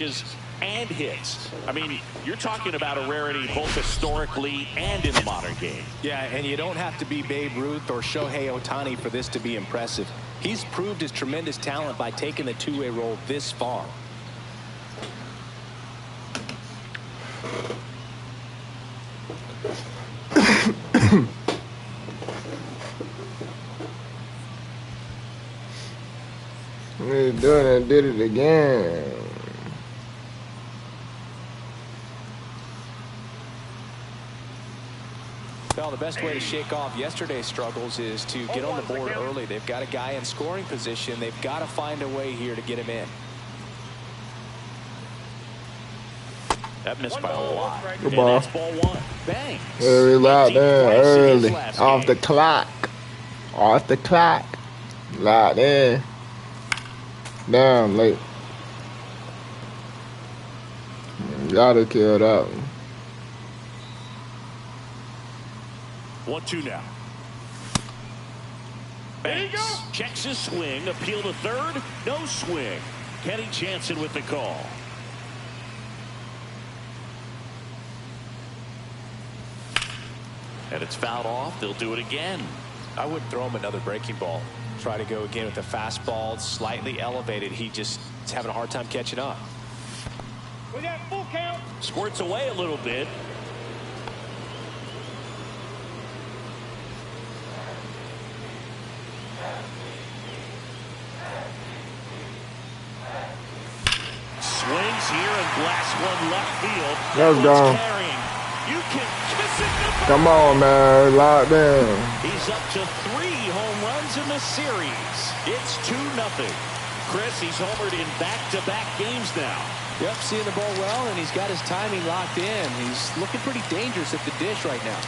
and hits. I mean, you're talking about a rarity both historically and in the modern game. Yeah, and you don't have to be Babe Ruth or Shohei Ohtani for this to be impressive. He's proved his tremendous talent by taking the two-way role this far. He's doing it, did it again. Well, the best way to shake off yesterday's struggles is to get on the board early. They've got a guy in scoring position. They've got to find a way here to get him in. That missed by a lot. Good ball. That's ball one. Bang. Very loud there, early. Off the clock. Off the clock. Loud in. Damn, late. Gotta kill that one. 1-2 now. Banks checks his swing. Appeal to third. No swing. Kenny Jansen with the call. And it's fouled off. They'll do it again. I would throw him another breaking ball. Try to go again with the fastball. It's slightly elevated. He just is having a hard time catching up. We got full count. Squirts away a little bit. Swings here and blasts one left field. Let's go. You can kiss it goodbye. Come on, man. Locked in. He's up to 3 home runs in the series. It's 2-0. Chris, he's homered in back-to-back games now. Yep, seeing the ball well, and he's got his timing locked in. He's looking pretty dangerous at the dish right now.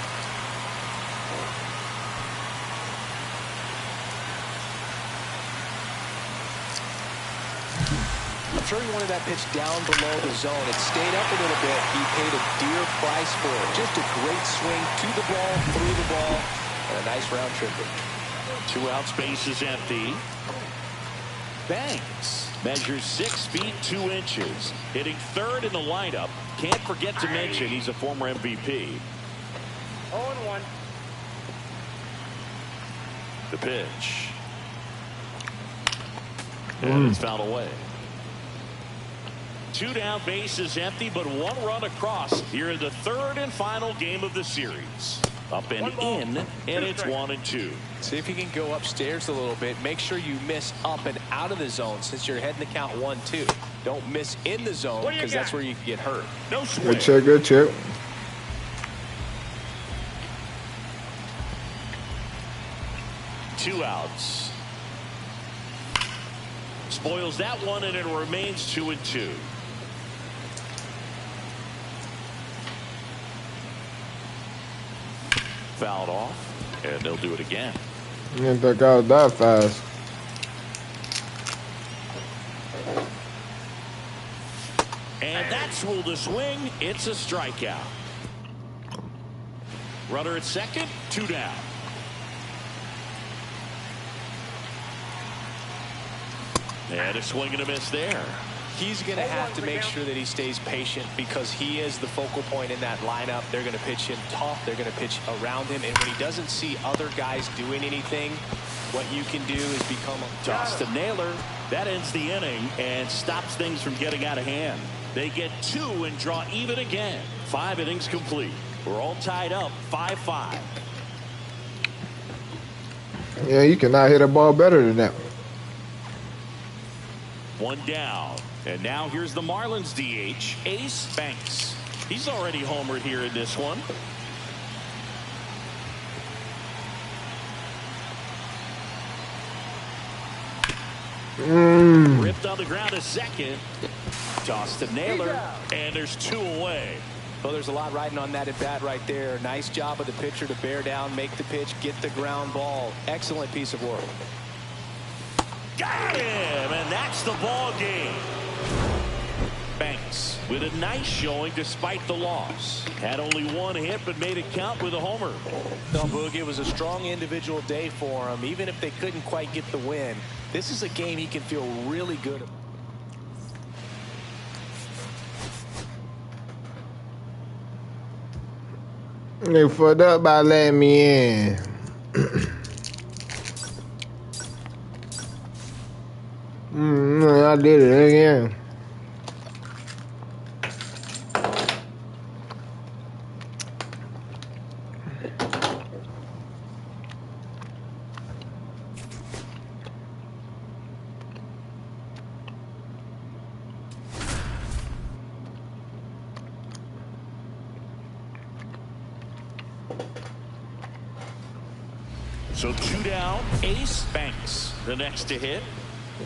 I'm sure he wanted that pitch down below the zone. It stayed up a little bit. He paid a dear price for it. Just a great swing to the ball, through the ball, and a nice round trip. 2 outs, base is empty. Banks measures 6 feet 2 inches. Hitting third in the lineup. Can't forget to mention he's a former MVP. 0-1. The pitch. And it's fouled away. 2 down, base is empty, but 1 run across here in the third and final game of the series. Up and in, and it's 1-2. See if you can go upstairs a little bit. Make sure you miss up and out of the zone since you're heading to count 1-2. Don't miss in the zone because that's where you can get hurt. No swing. Good check, good check. Two outs. Spoils that one, and it remains 2-2. Fouled off, and they'll do it again. You didn't think I was that fast. And that's ruled a swing. It's a strikeout. Runner at second, 2 down. And a swing and a miss there. He's going to have to make sure that he stays patient because he is the focal point in that lineup. They're going to pitch him tough. They're going to pitch around him. And when he doesn't see other guys doing anything, what you can do is become a toss to Naylor. That ends the inning and stops things from getting out of hand. They get 2 and draw even again. 5 innings complete. We're all tied up 5-5. Yeah, you cannot hit a ball better than that. 1 down. And now here's the Marlins DH, Ace Banks. He's already homered here in this one. Ripped on the ground a second. Toss to Naylor, and there's 2 away. Well, there's a lot riding on that at bat right there. Nice job of the pitcher to bear down, make the pitch, get the ground ball. Excellent piece of work. Got him, and that's the ball game. Banks with a nice showing despite the loss. Had only 1 hit, but made it count with a homer. No, Boog, it was a strong individual day for him. Even if they couldn't quite get the win, this is a game he can feel really good about. They fucked up by letting me in. I did it again. So 2 down. Ace Banks, the next to hit.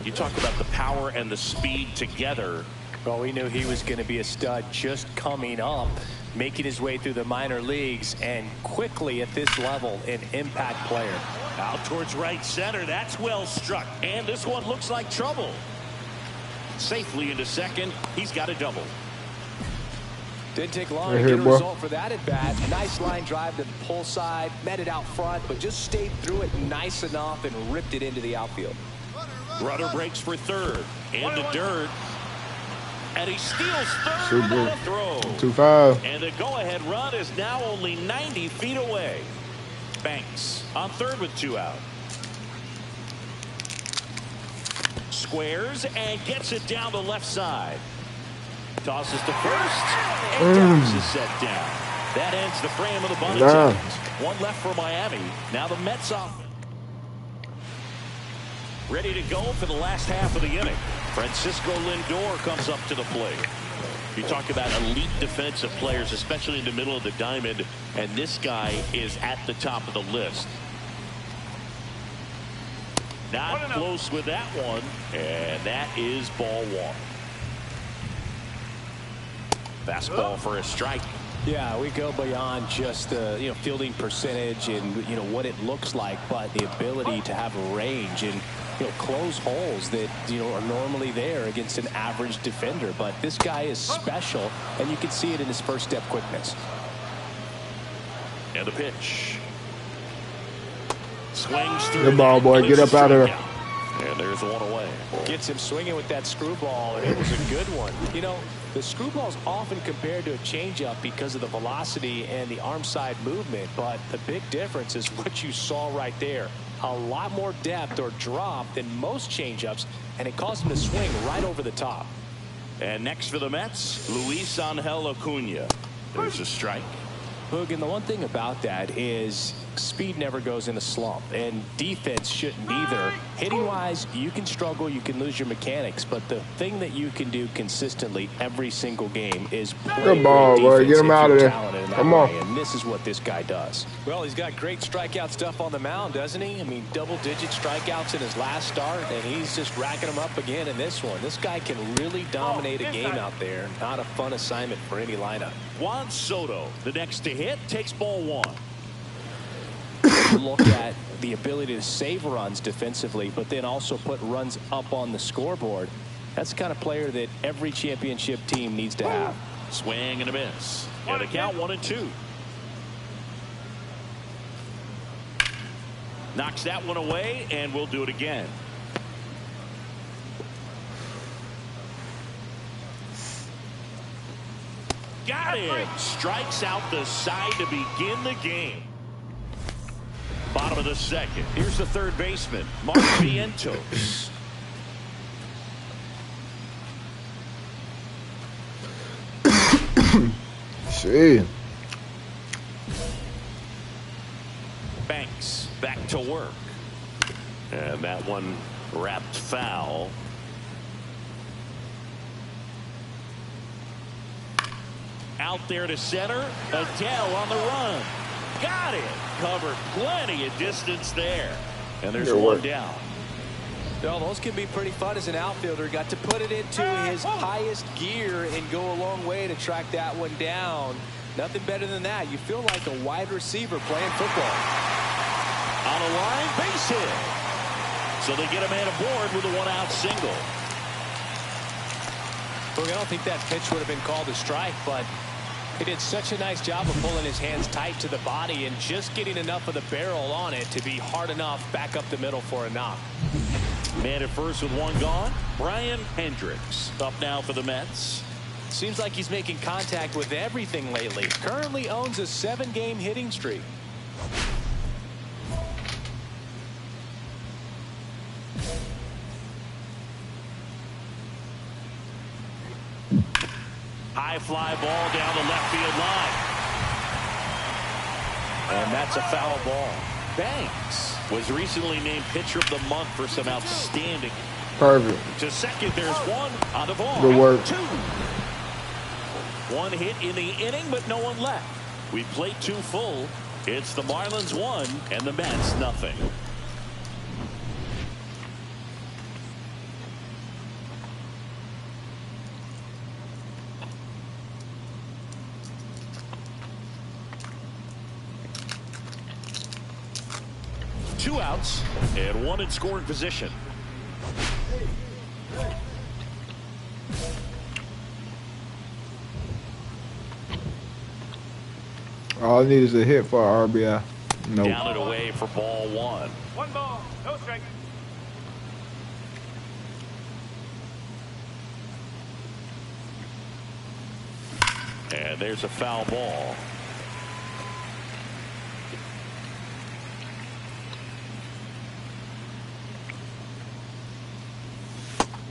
You talk about the power and the speed together. Well, we knew he was going to be a stud just coming up, making his way through the minor leagues, and quickly at this level, an impact player. Out towards right center. That's well struck. And this one looks like trouble. Safely into second. He's got a double. Didn't take long to get a result for that at bat. Nice line drive to the pull side, met it out front, but just stayed through it nice enough and ripped it into the outfield. Rudder breaks for third. Into dirt. And he steals third on a throw. 2-5. And the go-ahead run is now only 90 feet away. Banks on third with 2 out. Squares and gets it down the left side. Tosses to first. And Kealz is set down. That ends the frame of the bunt attempt. One left for Miami. Now the Mets off. Ready to go for the last half of the inning. Francisco Lindor comes up to the plate. You talk about elite defensive players, especially in the middle of the diamond, and this guy is at the top of the list. Not close with that one, and that is ball 1. Fastball for a strike. Yeah, we go beyond just the fielding percentage and what it looks like, but the ability to have range and close holes that are normally there against an average defender. But this guy is special, and you can see it in his first step quickness. And the pitch. Swings through. Good ball, boy. Get up out of there. And there's one away. Gets him swinging with that screwball, and it was a good one. The screwball is often compared to a changeup because of the velocity and the arm side movement, but the big difference is what you saw right there. A lot more depth or drop than most changeups, and it caused him to swing right over the top. And next for the Mets, Luis Angel Acuna. There's a strike. Hoog, and the one thing about that is speed never goes in a slump, and defense shouldn't either. Hitting-wise, you can struggle, you can lose your mechanics, but the thing that you can do consistently every single game is play good ball, boy. Get him out of there. Come on. And this is what this guy does. Well, he's got great strikeout stuff on the mound, doesn't he? I mean, double-digit strikeouts in his last start, and he's just racking them up again in this one. This guy can really dominate a game out there. Not a fun assignment for any lineup. Juan Soto, the next to hit, takes ball 1. Look at the ability to save runs defensively, but then also put runs up on the scoreboard. That's the kind of player that every championship team needs to have. Swing and a miss. And the count 1-2. Knocks that one away, and we'll do it again. Got him. Strikes out the side to begin the game. Bottom of the second. Here's the third baseman, Mark Vientos. See. Banks back to work. And that one wrapped foul. Out there to center. Adele on the run. Got it. Covered plenty of distance there. And there's one down. Well, those can be pretty fun as an outfielder. Got to put it into his highest gear and go a long way to track that one down. Nothing better than that. You feel like a wide receiver playing football. On a line, base hit. So they get a man aboard with a 1-out single. Look, I don't think that pitch would have been called a strike, but he did such a nice job of pulling his hands tight to the body and just getting enough of the barrel on it to be hard enough back up the middle for a knock. Man at first with one gone. Brian Hendricks up now for the Mets. Seems like he's making contact with everything lately. Currently owns a 7-game hitting streak. High fly ball down the left field line. And that's a foul ball. Banks was recently named pitcher of the month for some outstanding. Perfect. To second, there's one on the ball. Good work. 2. One hit in the inning, but no one left. We played 2 full. It's the Marlins 1 and the Mets nothing. Two outs and one in scoring position. All I need is a hit for an RBI. Nope. Down and away for ball 1. 1 ball, no strike. And there's a foul ball.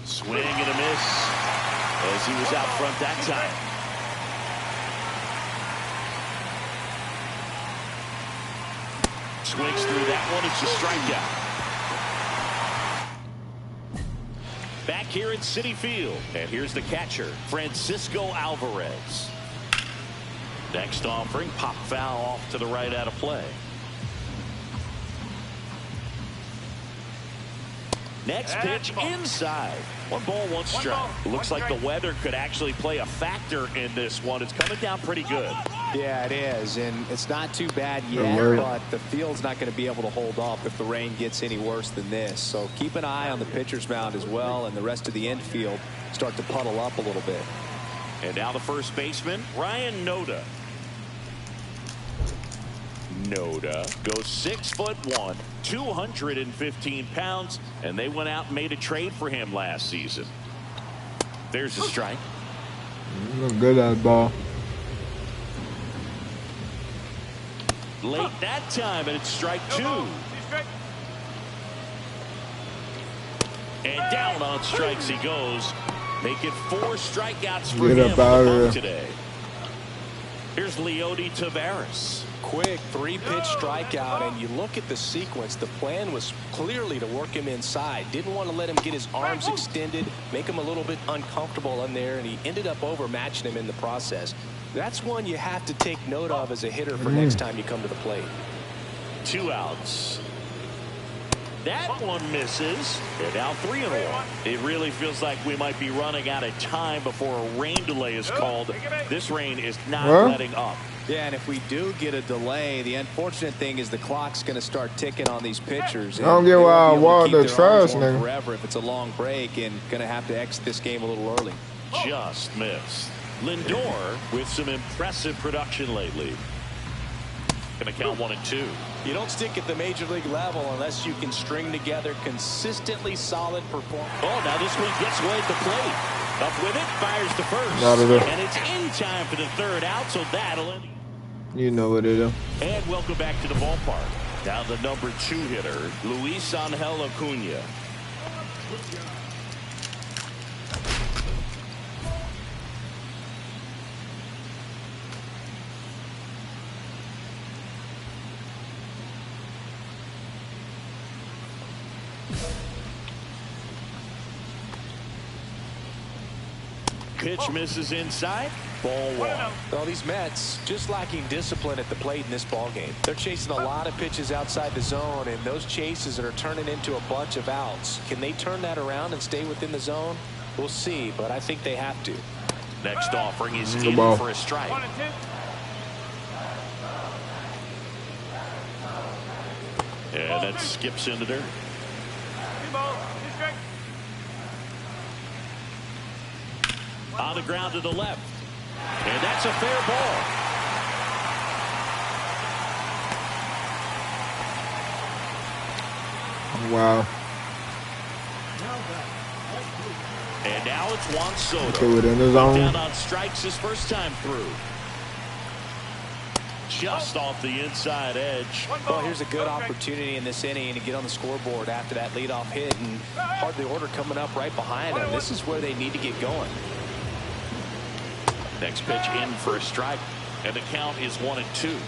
Swing and a miss as he was out front that time. Swings through that one. It's a strikeout. Back here at Citi Field. And here's the catcher, Francisco Alvarez. Next offering, pop foul off to the right out of play. Next pitch inside. 1 ball, 1 strike. Looks like the weather could actually play a factor in this one. It's coming down pretty good. Yeah, it is, and it's not too bad yet, but the field's not going to be able to hold off if the rain gets any worse than this. So keep an eye on the pitcher's mound as well, and the rest of the infield start to puddle up a little bit. And now the first baseman, Ryan Noda. Noda goes 6'1", 215 pounds, and they went out and made a trade for him last season. There's a strike. Look good at the ball. Late that time, and it's strike 2. And down on strikes he goes. Make it 4 strikeouts for him today. Here's Leody Taveras. Quick 3-pitch strikeout, and you look at the sequence. The plan was clearly to work him inside. Didn't want to let him get his arms extended, make him a little bit uncomfortable in there, and he ended up overmatching him in the process. That's one you have to take note of as a hitter for next time you come to the plate. 2 outs. That one misses. And now 3-1. It really feels like we might be running out of time before a rain delay is called. This rain is not letting up. Yeah, and if we do get a delay, the unfortunate thing is the clock's going to start ticking on these pitchers. I don't get why I want the trash, nigga. Forever if it's a long break, and going to have to exit this game a little early. Just missed. Lindor with some impressive production lately. Going to count 1 and 2. You don't stick at the major league level unless you can string together consistently solid performance. Oh, now this one gets way at the plate. Up with it, fires to first. And it's in time for the 3rd out, so that'll end. You know what it is. And welcome back to the ballpark. Now the number 2 hitter, Luis Angel Acuna. Pitch misses inside. Ball 1. Well, these Mets just lacking discipline at the plate in this ball game. They're chasing a lot of pitches outside the zone, and those chases are turning into a bunch of outs. Can they turn that around and stay within the zone? We'll see, but I think they have to. Next offering is in for a strike. And that skips into dirt. 2 balls, 2 strikes. On the ground to the left. And that's a fair ball. Wow. And now it's Juan Soto. Threw it in the zone. Down on strikes his first time through. Just off the inside edge. Well, here's a good opportunity in this inning to get on the scoreboard after that leadoff hit, and hardly order coming up right behind them. This is where they need to get going. Next pitch in for a strike, and the count is 1-2.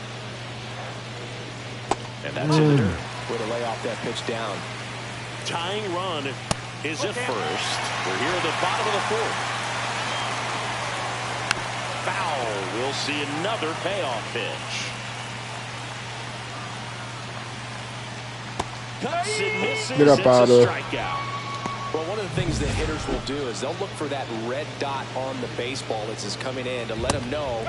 And that's in the dirt. Way to lay off that pitch down. Tying run is at first. We're here at the bottom of the fourth. Foul. We'll see another payoff pitch. Cuts and misses. Get up out of strikeout. Well, one of the things that hitters will do is they'll look for that red dot on the baseball as it's coming in to let them know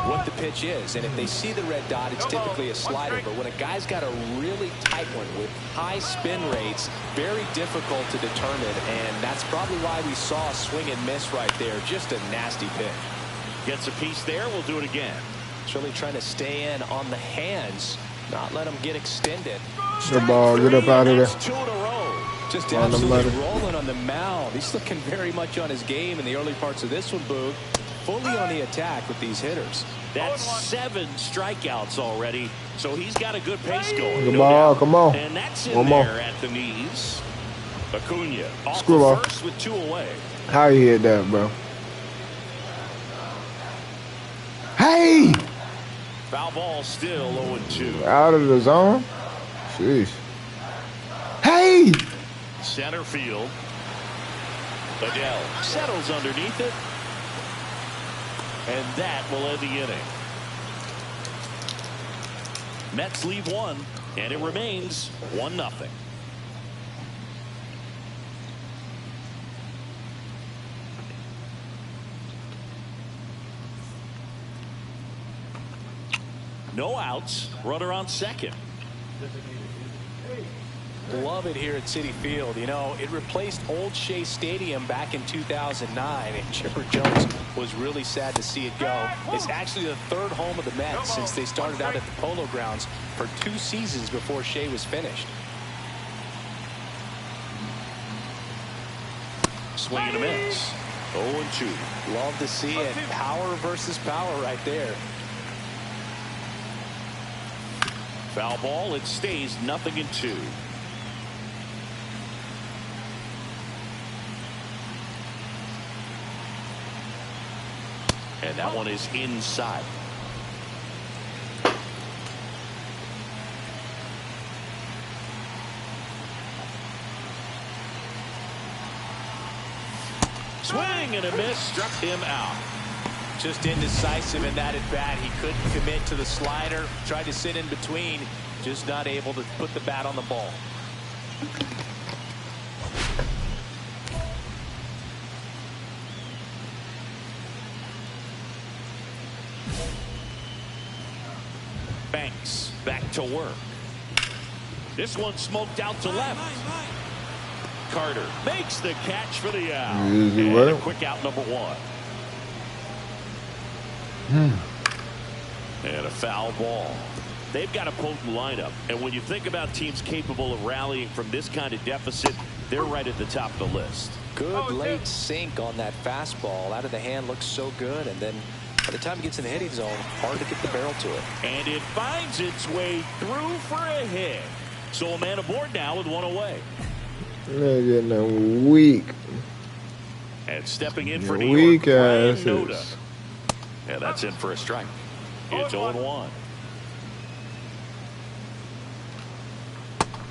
what the pitch is. And if they see the red dot, it's typically a slider. But when a guy's got a really tight one with high spin rates, very difficult to determine. And that's probably why we saw a swing and miss right there. Just a nasty pitch. Gets a piece there. We'll do it again. It's really trying to stay in on the hands, not let them get extended. Good ball. Get up out of there. 2 in a row. Just absolutely rolling on the mound. He's looking very much on his game in the early parts of this one, Boog. Fully on the attack with these hitters. That's 7 strikeouts already, so he's got a good pace going. Good ball. Come on. And that's in One there more. at the knees. Acuna off Screw the off. first with 2 away. How you hit that, bro? Hey! Foul ball still 0-2. Out of the zone? Jeez. Hey! Center field. Adele settles underneath it. And that will end the inning. Mets leave 1, and it remains 1-0. No outs. Runner on second. Love it here at Citi Field. You know, it replaced Old Shea Stadium back in 2009, and Chipper Jones was really sad to see it go. It's actually the 3rd home of the Mets since they started out at the Polo Grounds for 2 seasons before Shea was finished. Swing and a miss. 0-2. Love to see it. Power versus power right there. Foul ball. It stays 0-2. And that one is inside. Swing and a miss, struck him out. Just indecisive in that at bat. He couldn't commit to the slider. Tried to sit in between. Just not able to put the bat on the ball. Banks back to work. This one smoked out to left. Carter makes the catch for the out. And a quick out, number 1. And a foul ball. They've got a potent lineup, and when you think about teams capable of rallying from this kind of deficit, they're right at the top of the list. Good late sink on that fastball. Out of the hand, looks so good, and then by the time it gets in the hitting zone, hard to get the barrel to it. And it finds its way through for a hit. So a man aboard now with 1 away. They're getting weak. And stepping in for New York, Brian Noda. Yeah, that's in for a strike. It's 0-1.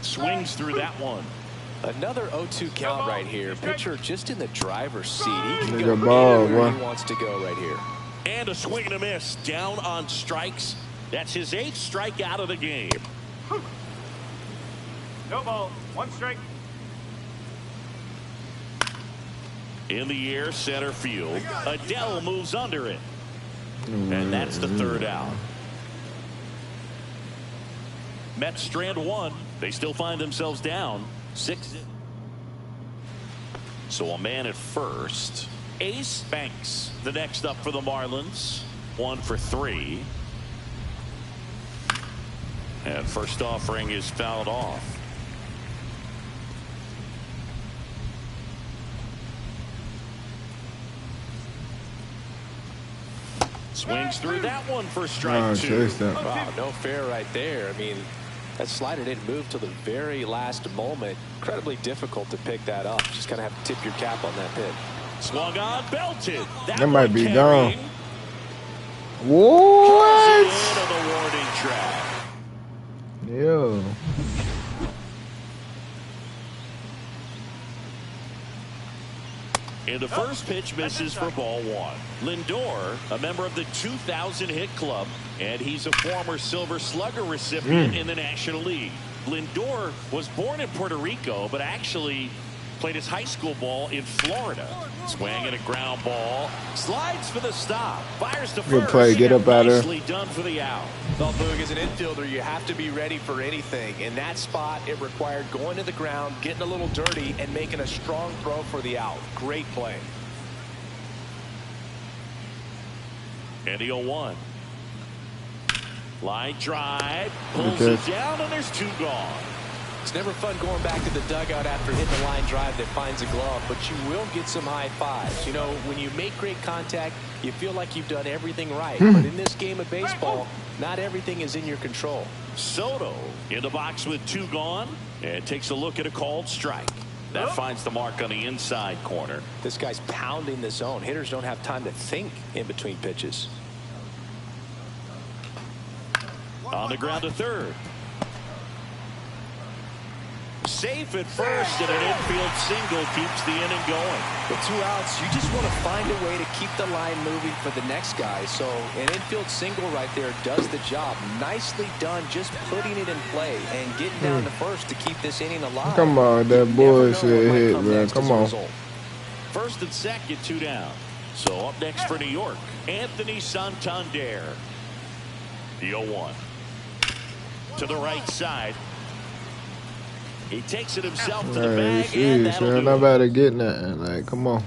Swings through that one. Another 0-2 count right here. Pitcher just in the driver's seat. He can Nigga go ball, anywhere boy. he wants to go right here. And a swing and a miss. Down on strikes. That's his 8th strikeout of the game. No ball. 1 strike. In the air, center field. Adele moves under it. And that's the 3rd out. Mets strand 1. They still find themselves down 6. So a man at first. Ace Banks, the next up for the Marlins. 1 for 3. And first offering is fouled off. Swings through that one for strike two. Wow, no fair right there. I mean, that slider didn't move till the very last moment. Incredibly difficult to pick that up. Just kind of have to tip your cap on that pitch. Swung on, belted. That might be gone. What? Into the warning track. Yo. And the first pitch misses for ball one. Lindor, a member of the 2000 hit club, and he's a former Silver Slugger recipient in the National League. Lindor was born in Puerto Rico, but actually played his high school ball in Florida. Swing and a ground ball. Slides for the stop. Fires to first. Good play. Get up out of Nicely done for the out. Well, Boog, as an infielder, you have to be ready for anything. In that spot, it required going to the ground, getting a little dirty, and making a strong throw for the out. Great play. And the 0-1. Line drive. Pulls it down, and there's two gone. It's never fun going back to the dugout after hitting a line drive that finds a glove, but you will get some high fives. You know, when you make great contact, you feel like you've done everything right. But in this game of baseball, not everything is in your control. Soto in the box with two gone and takes a look at a called strike. That finds the mark on the inside corner. This guy's pounding the zone. Hitters don't have time to think in between pitches. On the ground to third. Safe at first, and an infield single keeps the inning going. With two outs, you just want to find a way to keep the line moving for the next guy. So an infield single right there does the job. Nicely done, just putting it in play and getting down to first to keep this inning alive. Come on, that bullshit hit, man. Come on. First and second, two down. So up next for New York, Anthony Santander. The 0-1. To the right side. He takes it himself to the bag, and that'll do it. Nobody getting that. Like, come on.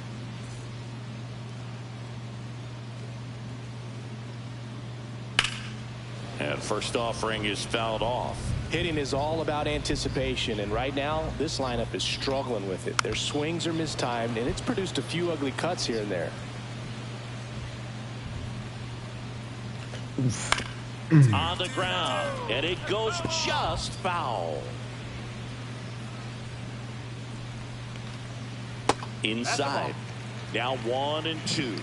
And first offering is fouled off. Hitting is all about anticipation, and right now, this lineup is struggling with it. Their swings are mistimed, and it's produced a few ugly cuts here and there. On the ground, and it goes just foul. Inside. Now 1-2.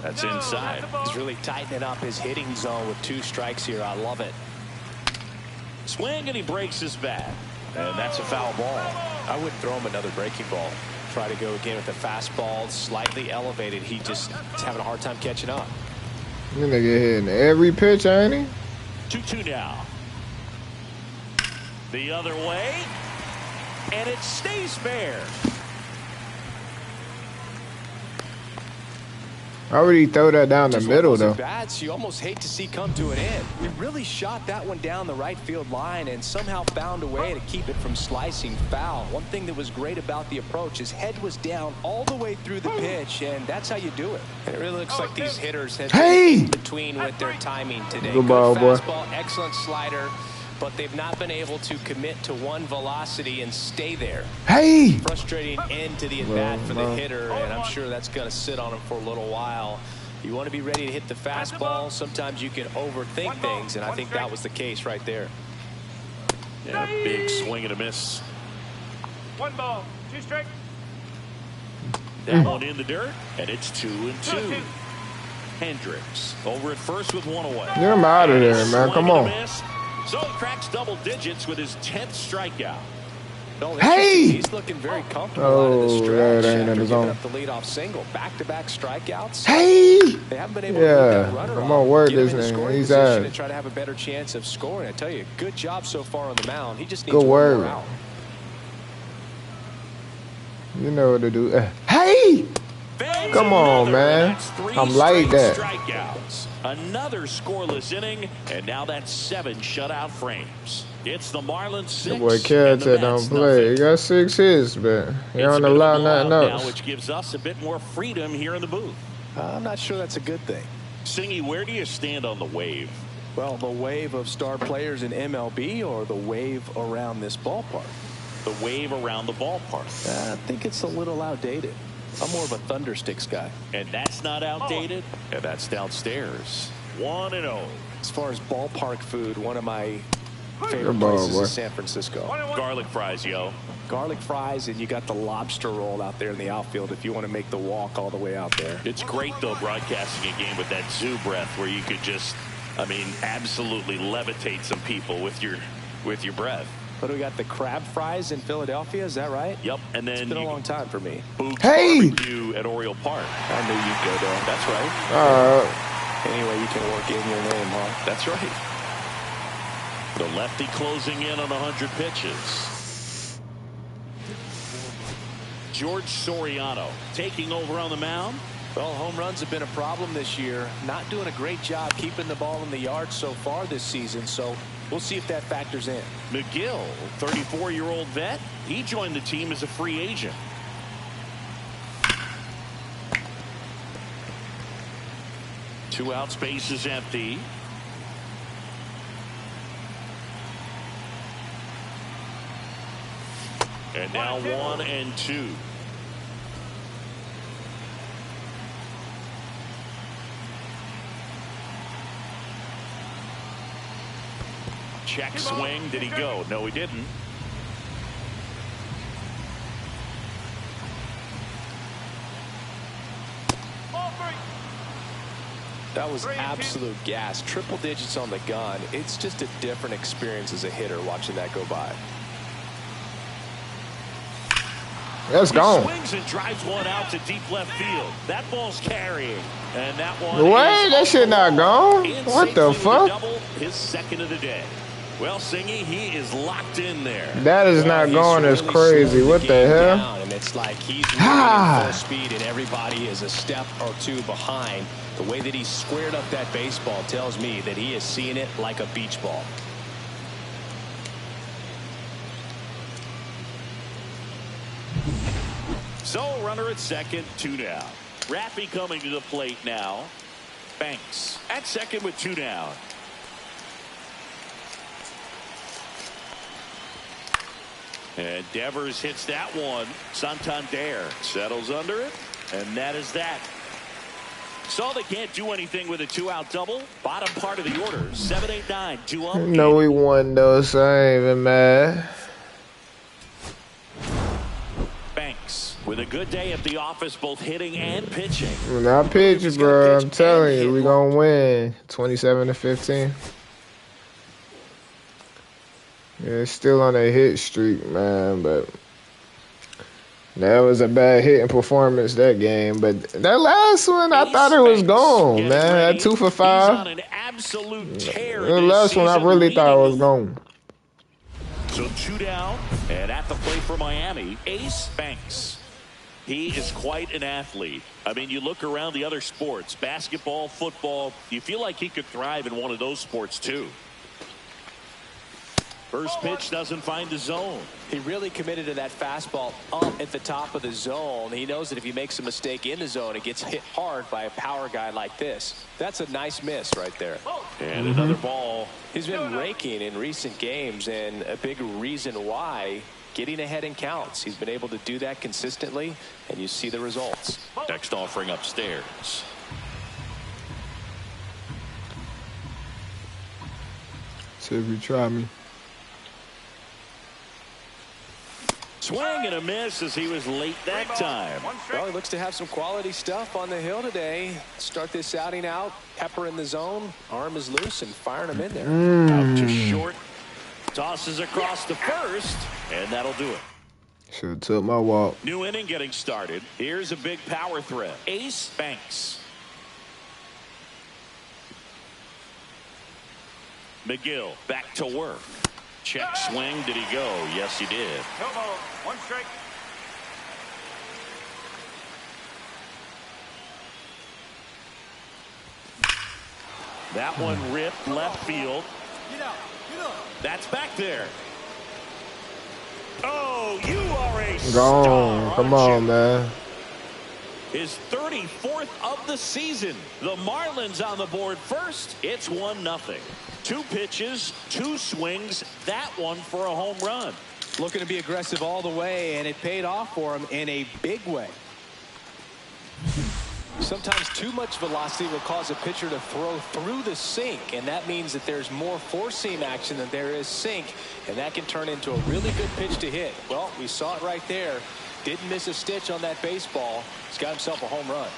That's inside. He's really tightening up his hitting zone with two strikes here. I love it. Swing, and he breaks his bat. And that's a foul ball. I wouldn't throw him another breaking ball. Try to go again with the fastball, slightly elevated. He just is having a hard time catching up. You nigga hitting every pitch, ain't he? 2-2 now. The other way. And it stays fair. How would he throw that down the middle, though? Bats you almost hate to see come to an end. We really shot that one down the right field line and somehow found a way to keep it from slicing foul. One thing that was great about the approach, his head was down all the way through the pitch, and that's how you do it. And it really looks like these hitters have been in between with their timing today. Good ball, boy. Fastball, excellent slider. But they've not been able to commit to one velocity and stay there. Hey! Frustrating end to the at-bat for the hitter, and I'm sure that's going to sit on him for a little while. You want to be ready to hit the fastball. Sometimes you can overthink things, and I think that was the case right there. And a big swing and a miss. 1 ball, 2 strikes. That one in the dirt, and it's 2-2. Hendricks over at first with one away. Get him out of there, man. Come on. So he cracks double digits with his 10th strikeout. Hey! He's looking very comfortable out of the stretch that ain't in after his giving own. up the leadoff single. Back-to-back strikeouts. Hey! They haven't been able to get that runner I'm off. gonna work Get him this in the nigga. scoring He's position out. and try to have a better chance of scoring. I tell you, good job so far on the mound. He just needs Good one work. more out. You know what to do. Hey! Come on, man. I'm like that. Strikeouts. Another scoreless inning, and now that's 7 shutout frames. It's the Marlins 6. That boy Kealz don't play. He got 6 hits, but he don't allow nothing else. Now, which gives us a bit more freedom here in the booth. I'm not sure that's a good thing. Singy, where do you stand on the wave? Well, the wave of star players in MLB or the wave around this ballpark? The wave around the ballpark. I think it's a little outdated. I'm more of a Thundersticks guy. And that's not outdated. And that's downstairs. 1-0. As far as ballpark food, one of my favorite Good ball, places boy. is San Francisco. Garlic fries, yo. Garlic fries, and you got the lobster roll out there in the outfield if you want to make the walk all the way out there. It's great, though, broadcasting a game with that zoo breath where you could just, I mean, absolutely levitate some people with your breath. But we got the crab fries in Philadelphia, is that right? Yep, and then it's been a long time for me. Boog's Hey! Barbecue at Oriole Park. I knew you'd go there. That's right. Anyway, you can work in your name, huh? That's right. The lefty closing in on 100 pitches. George Soriano taking over on the mound. Well, home runs have been a problem this year. Not doing a great job keeping the ball in the yard so far this season, so we'll see if that factors in. McGill, 34-year-old vet. He joined the team as a free agent. Two outs, base is empty. And now 1-2. Check swing. Did he go? No, he didn't. That was absolute gas. Triple digits on the gun. It's just a different experience as a hitter watching that go by. Let's go. He swings and drives one out to deep left field. That ball's carrying. And that one What? That shit not gone? What the fuck? Double, his second of the day. Well, Singy, he is locked in there. That is not going as crazy. What the hell? And it's like he's really full speed and everybody is a step or two behind. The way that he squared up that baseball tells me that he is seeing it like a beach ball. So, runner at second, 2 down. Rappy coming to the plate now. Banks at second with 2 down. And Devers hits that one. Santander settles under it, and that is that. So they can't do anything with a 2-out double. Bottom part of the order, 7, 8, 9, 2 up. No, we won though, so I ain't even mad. Banks with a good day at the office, both hitting and pitching. When I pitch, bro, I'm telling you, we gonna win 27-15. Yeah, it's still on a hit streak, man, but that was a bad hitting performance that game. But that last one, I thought it was gone, man. That 2 for 5. An absolute tear. The last one, I really thought it was gone. So 2 down, and at the plate for Miami, Ace Banks. He is quite an athlete. I mean, you look around the other sports, basketball, football, you feel like he could thrive in one of those sports too. First pitch doesn't find the zone. He really committed to that fastball up at the top of the zone. He knows that if he makes a mistake in the zone, it gets hit hard by a power guy like this. That's a nice miss right there. And another ball. He's been raking in recent games, and a big reason why, getting ahead in counts. He's been able to do that consistently, and you see the results. Next offering upstairs. See if you try me. Swing and a miss as he was late that time. Well, he looks to have some quality stuff on the hill today. Start this outing out, pepper in the zone, arm is loose, and firing him in there. Out to short. Tosses across the first, and that'll do it. Should have took my walk. New inning getting started. Here's a big power threat. Ace Banks. McGill back to work. Check swing. Did he go? Yes, he did. No ball. 1 strike. That one ripped left field. That's back there. Oh, you are a star. Gone. Come on, man. His 34th of the season. The Marlins on the board first. It's 1-0. 2 pitches, 2 swings. That one for a home run. Looking to be aggressive all the way, and it paid off for him in a big way. Sometimes too much velocity will cause a pitcher to throw through the sink, and that means that there's more four-seam action than there is sink, and that can turn into a really good pitch to hit. Well, we saw it right there. Didn't miss a stitch on that baseball. He's got himself a home run.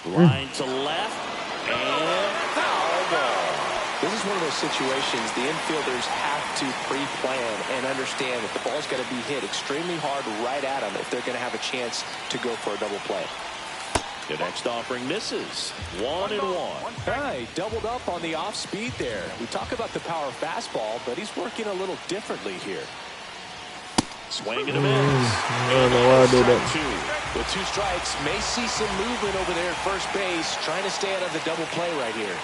Line to left, and foul ball. This is one of those situations the infielders have to pre-plan and understand that the ball's got to be hit extremely hard right at them if they're going to have a chance to go for a double play. The next offering misses. 1-1. He doubled up on the off speed there. We talk about the power fastball, but he's working a little differently here. Swing and a miss. I don't know why I did that. With 2 strikes, may see some movement over there at first base, trying to stay out of the double play right here.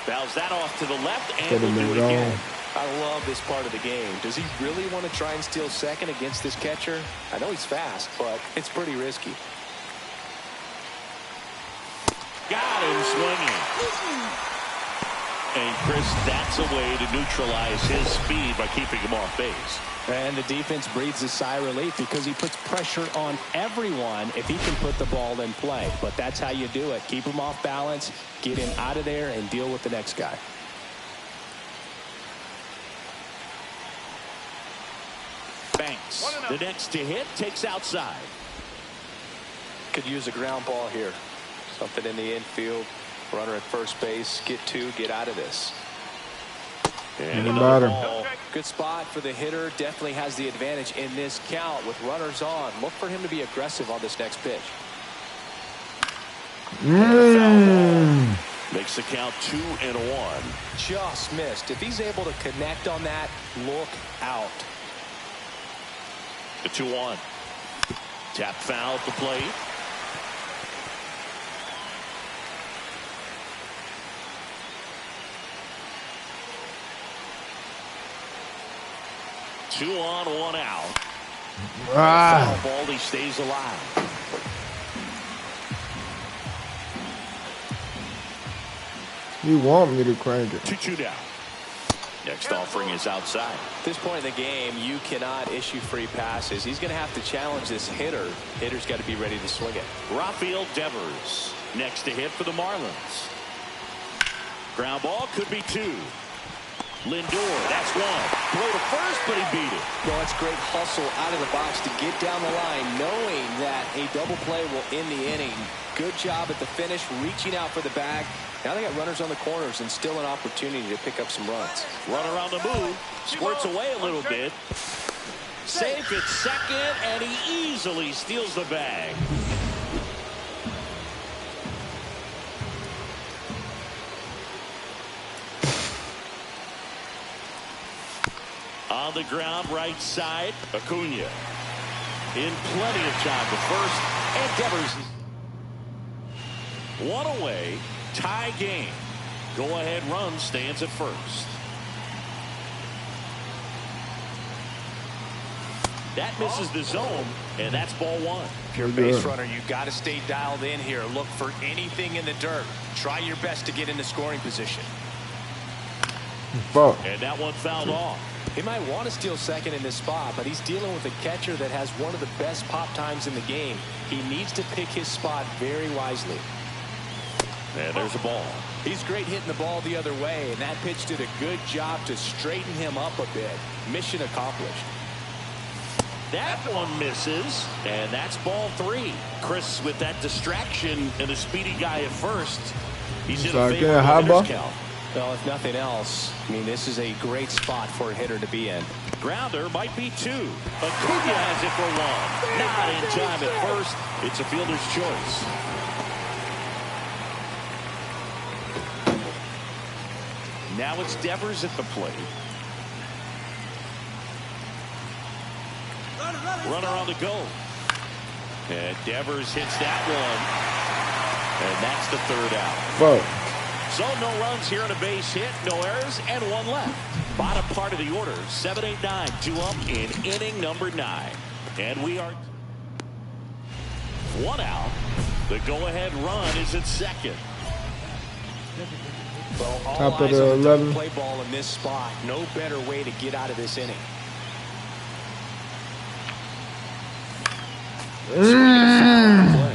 Fouls that off to the left, and Could've will do been it again. wrong. I love this part of the game. Does he really want to try and steal second against this catcher? I know he's fast, but it's pretty risky. Got him swinging. And Chris, that's a way to neutralize his speed by keeping him off base. And the defense breathes a sigh of relief because he puts pressure on everyone if he can put the ball in play. But that's how you do it. Keep him off balance, get him out of there, and deal with the next guy. Banks, the next to hit, takes outside. Could use a ground ball here. Something in the infield. Runner at first base. Get 2, get out of this. And the another bottom. ball. Good spot for the hitter. Definitely has the advantage in this count with runners on. Look for him to be aggressive on this next pitch. Makes the count 2-1. Just missed. If he's able to connect on that, look out. The 2-1. Tap foul at the plate. Two on, 1 out. Foul ball, he stays alive. You want me to crank it. 2-2 down. Next offering is outside. At this point in the game, you cannot issue free passes. He's going to have to challenge this hitter. Hitter's got to be ready to swing it. Rafael Devers next to hit for the Marlins. Ground ball could be 2. Lindor, that's 1. Throw to first, but he beat it. Well, that's great hustle out of the box to get down the line, knowing that a double play will end the inning. Good job at the finish, reaching out for the bag. Now they got runners on the corners and still an opportunity to pick up some runs. Runner on the move, squirts away a little bit. Safe at second, and he easily steals the bag. On the ground, right side, Acuna. In plenty of time to first, and Devers. 1 away, tie game. Go-ahead run stands at first. That misses the zone, and that's ball 1. If you're a base runner, you've got to stay dialed in here. Look for anything in the dirt. Try your best to get into scoring position. Fuck. And that one fouled off. He might want to steal second in this spot, but he's dealing with a catcher that has one of the best pop times in the game. He needs to pick his spot very wisely. And there's a ball. He's great hitting the ball the other way, and that pitch did a good job to straighten him up a bit. Mission accomplished. That one misses, and that's ball 3. Chris with that distraction and a speedy guy at first. He's in a favorable hitter's count. Well, if nothing else, I mean, this is a great spot for a hitter to be in. Grounder might be 2. Acuna has it for 1. Not in time at first. It's a fielder's choice. Now it's Devers at the plate. Runner on the go. And Devers hits that one. And that's the 3rd out. Fuck. So no runs here on a base hit, no errors, and 1 left. Bottom part of the order, 7-8-9, 2 up in inning number 9. And we are 1 out. The go-ahead run is at second. Well, all Top of eyes the on the 11. play ball in this spot. No better way to get out of this inning. Play.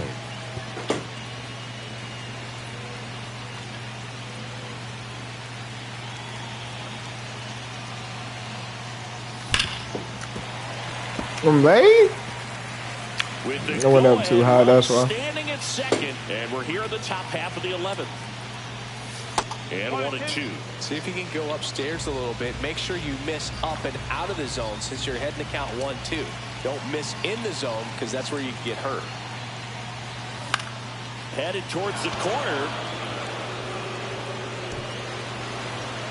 I'm late. With I went up too high, that's why. Standing at second, and we're here in the top half of the 11th. And 1-2. See if you can go upstairs a little bit. Make sure you miss up and out of the zone since you're heading to count 1-2. Don't miss in the zone because that's where you can get hurt. Headed towards the corner.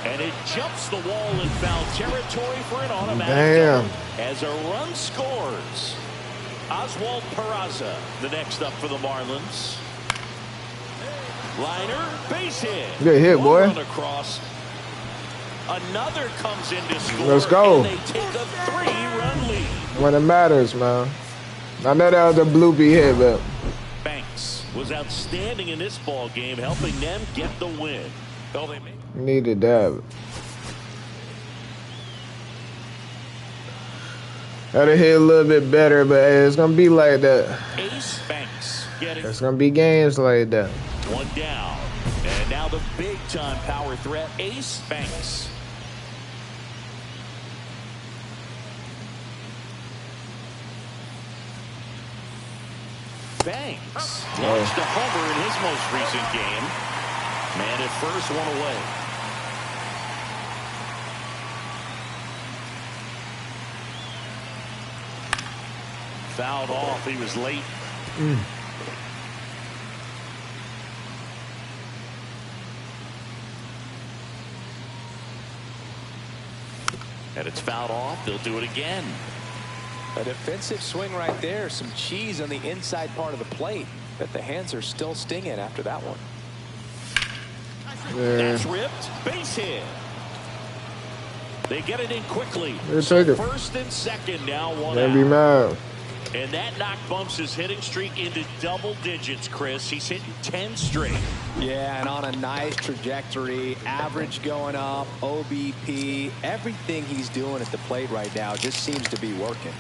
And it jumps the wall in foul territory for an automatic. Damn. Double. As a run scores. Oswald Peraza, the next up for the Marlins. Liner, base hit. Good hit, boy. Run across. Another comes in to score. Let's go. And they take a 3-run lead. When it matters, man. I know that was a bloopy hit, but Banks was outstanding in this ball game, helping them get the win. Well, they made needed that. Gotta hit a little bit better, but hey, it's gonna be like that. Ace Banks getting It's gonna be games like that. one down. And now the big-time power threat, Ace Banks. Banks launched a homer in his most recent game. Man at first, one away. Fouled off. He was late. And it's fouled off. They'll do it again. A defensive swing right there. Some cheese on the inside part of the plate. But the hands are still stinging after that one. Yeah. That's ripped. Base hit. They get it in quickly. Take it. First and second now, one Can't be out. mad. And that knock bumps his hitting streak into double digits, Chris. He's hitting 10 straight. Yeah, and on a nice trajectory. Average going up. OBP. Everything he's doing at the plate right now just seems to be working.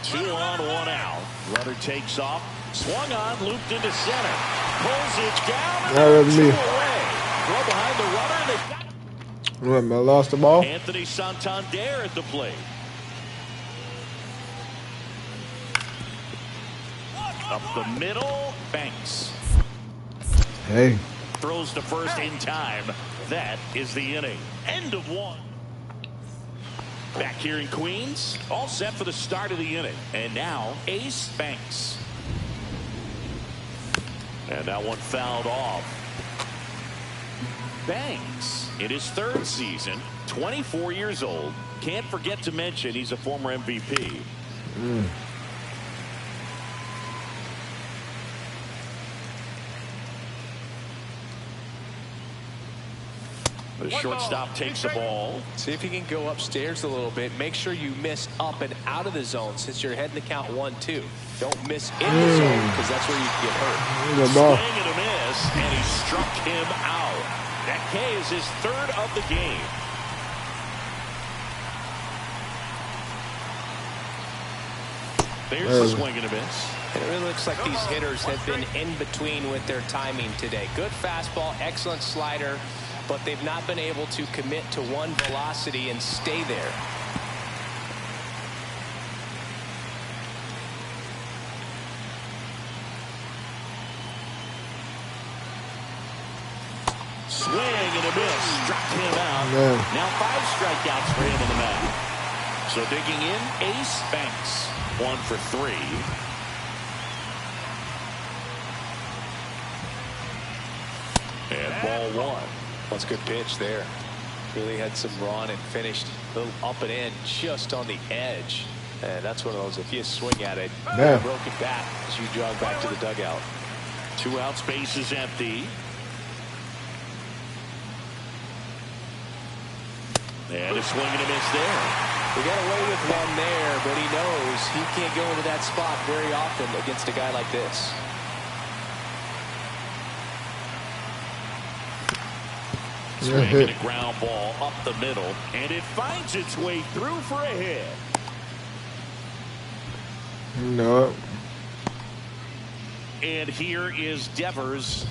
2 on, 1 out. Runner takes off. Swung on, looped into center. Pulls it down. That was me. Away. Throw behind the runner. They got it. What, man, lost the ball? Anthony Santander at the plate. Up the middle, Banks. Hey. Throws to first in time. That is the inning. End of 1. Back here in Queens, all set for the start of the inning. And now, Ace Banks. And that one fouled off. Banks, in his 3rd season, 24 years old. Can't forget to mention he's a former MVP. The shortstop takes the ball. See if you can go upstairs a little bit. Make sure you miss up and out of the zone since you're heading to count 1-2. Don't miss in the zone because that's where you can get hurt. Good ball. Swing and a miss, and he struck him out. That K is his 3rd of the game. There's the swing and a miss. And it really looks like these hitters have been in between with their timing today. Good fastball, excellent slider, but they've not been able to commit to one velocity and stay there. Swing and a miss. Struck him out. Yeah. Now 5 strikeouts for him on the mound. So digging in, Ace Banks. 1 for 3. And ball 1. That's a good pitch there. Really had some run and finished a little up and in just on the edge. And that's one of those, if you swing at it, Yeah. broken bat as you jog back to the dugout. 2 out, space is empty. And a swing and a miss there. He got away with one there, but he knows he can't go into that spot very often against a guy like this. Swinging a ground ball up the middle, and it finds its way through for a hit. No. And here is Devers.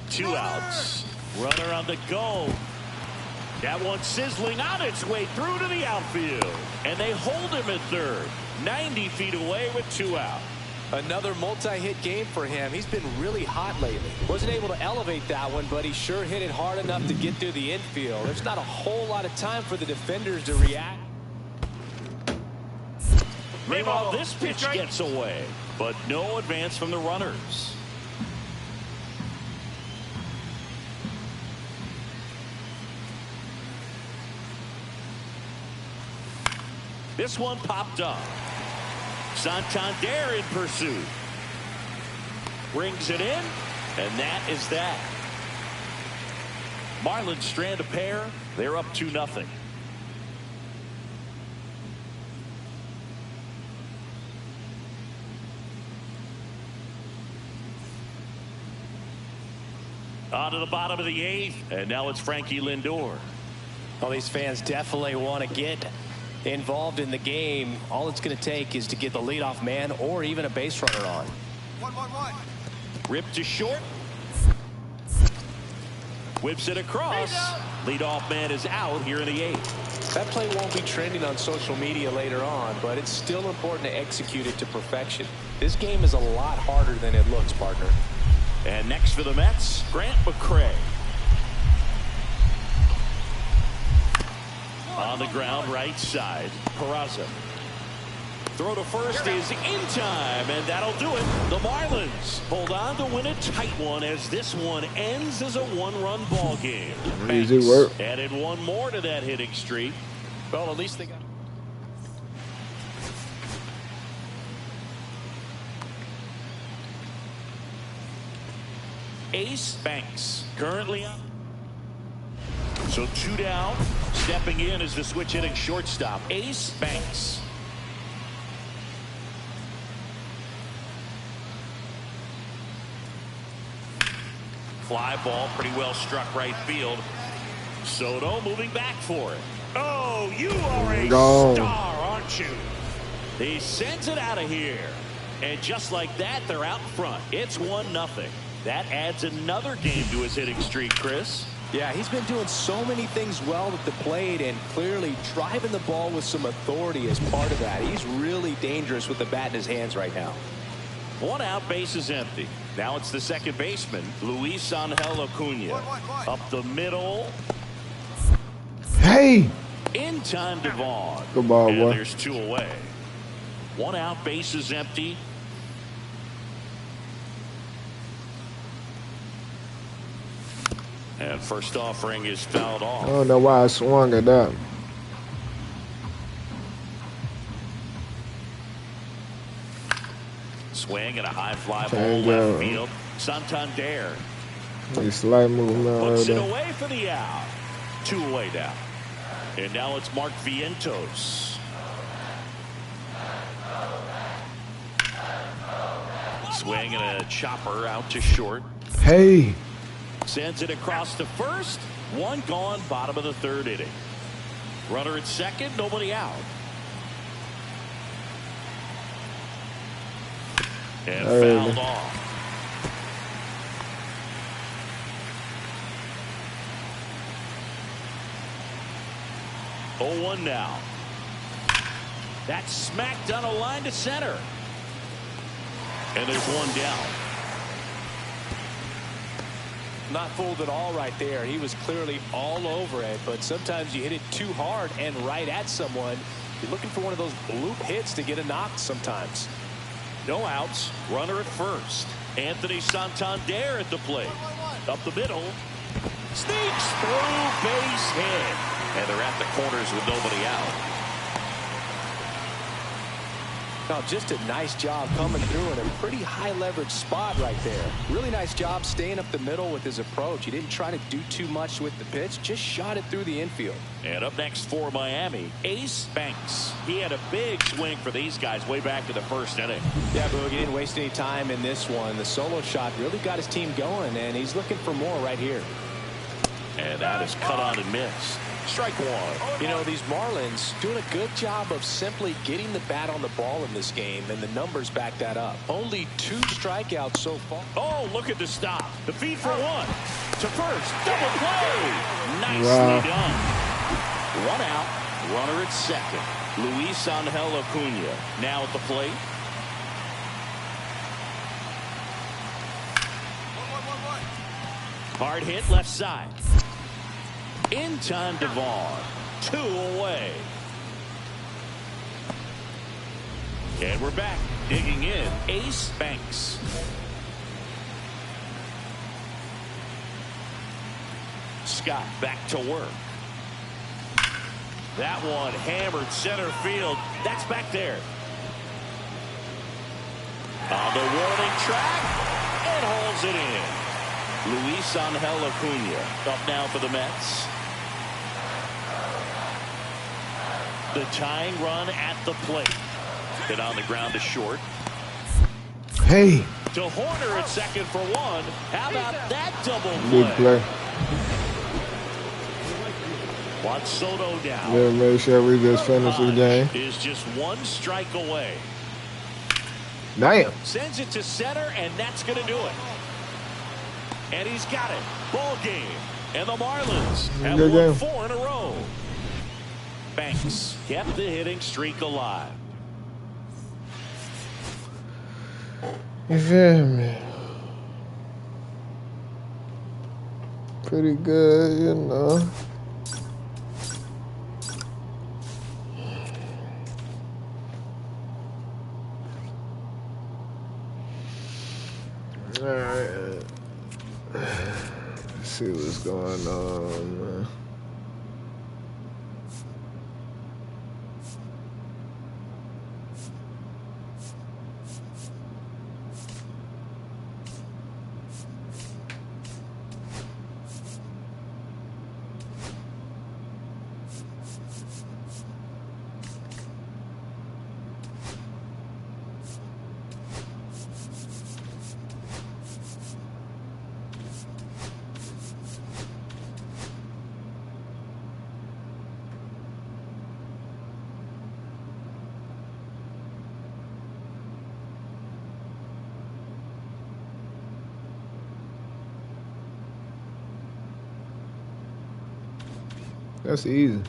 Two outs. Runner on the go. That one sizzling on its way through to the outfield. And they hold him at third. 90 feet away with 2 out. Another multi-hit game for him. He's been really hot lately. Wasn't able to elevate that one, but he sure hit it hard enough to get through the infield. There's not a whole lot of time for the defenders to react. Meanwhile, this pitch gets away, but no advance from the runners. This one popped up. Santander in pursuit. Brings it in, and that is that. Marlins strand a pair. They're up 2-0. On to the bottom of the 8th, and now it's Frankie Lindor. Well, these fans definitely want to get involved in the game. All it's going to take is to get the leadoff man or even a base runner on. 1-1-1. Ripped to short. Whips it across. Leadoff man is out here in the 8th. That play won't be trending on social media later on, but it's still important to execute it to perfection. This game is a lot harder than it looks, partner. And next for the Mets, Grant McCray. On the ground, right side. Peraza. Throw to first is in time, and that'll do it. The Marlins hold on to win a tight one as this one ends as a 1-run ball game. Easy work. Added one more to that hitting streak. Well, at least they got... Ace Banks currently on. So 2 down. Stepping in is the switch hitting shortstop, Ace Banks. Fly ball pretty well struck right field. Soto moving back for it. Oh, you are a star, aren't you? He sends it out of here. And just like that, they're out front. It's 1-0. That adds another game to his hitting streak, Chris. Yeah, he's been doing so many things well at the plate and clearly driving the ball with some authority as part of that. He's really dangerous with the bat in his hands right now. 1 out, base is empty. Now it's the second baseman, Luis Angel Acuna. Up the middle. Hey! In time to Vaughn. Good ball, and boy. There's 2 away. 1 out, base is empty. And first offering is fouled off. I don't know why I swung at that. Swing and a high fly ball Change left up. field. Santander A slight movement puts right it there. away for the out. 2 away now. And now it's Mark Vientos. Swing and a chopper out to short. Hey! Sends it across to first. 1 gone, bottom of the 3rd inning. Runner at second, nobody out. And fouled off. Oh, 1 now. That's smacked on a line to center. And there's 1 down. Not fooled at all right there. He was clearly all over it, but sometimes you hit it too hard and right at someone. You're looking for one of those bloop hits to get a knock sometimes. No outs. Runner at first. Anthony Santander at the plate. Up the middle. Sneaks through, base hit. And they're at the corners with nobody out. Now, just a nice job coming through in a pretty high leverage spot right there. Really nice job staying up the middle with his approach. He didn't try to do too much with the pitch, just shot it through the infield. And up next for Miami, Ace Banks. He had a big swing for these guys way back to the 1st inning. Yeah, Boog, he didn't waste any time in this one. The solo shot really got his team going, and he's looking for more right here. And that is cut on and missed. Strike one. You know, these Marlins doing a good job of simply getting the bat on the ball in this game, and the numbers back that up. Only 2 strikeouts so far. Oh, look at the stop. The feed for one. To first. Double play. Nicely done. 1 out. Runner at second. Luis Angel Acuna now at the plate. Hard hit left side. In time, Devon. 2 away. And we're back. Digging in, Ace Banks. Scott back to work. That one hammered center field. That's back there. On the warning track. And holds it in. Luis Angel Acuna up now for the Mets. The tying run at the plate. Hit on the ground to short. Hey. To Horner at second for one. How about that double Big play. Juan Soto down. Yeah, make sure we just finish the game. Is just 1 strike away. Damn. Sends it to center, and that's going to do it. And he's got it. Ball game. And the Marlins have won 4 in a row. Banks kept the hitting streak alive. You feel me? Pretty good, you know. All right. Let's see what's going on, man. That's easy.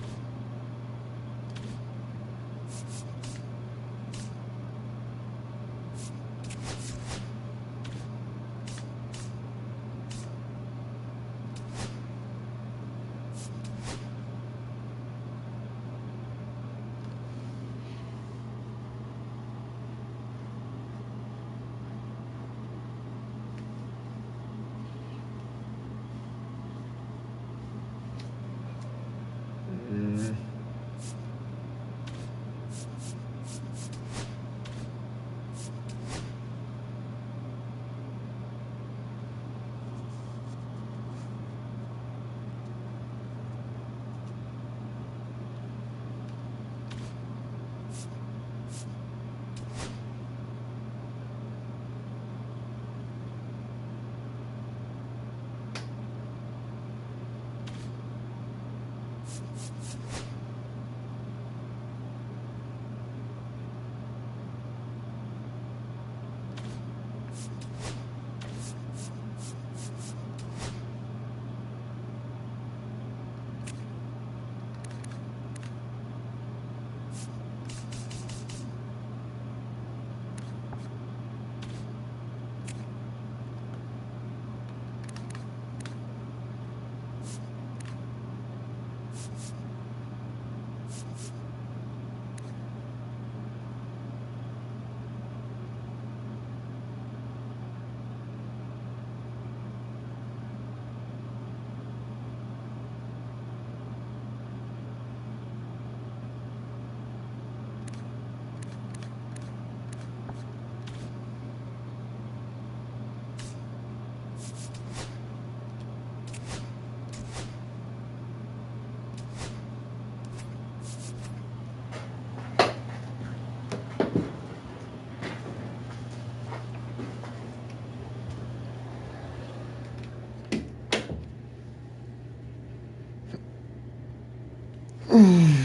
And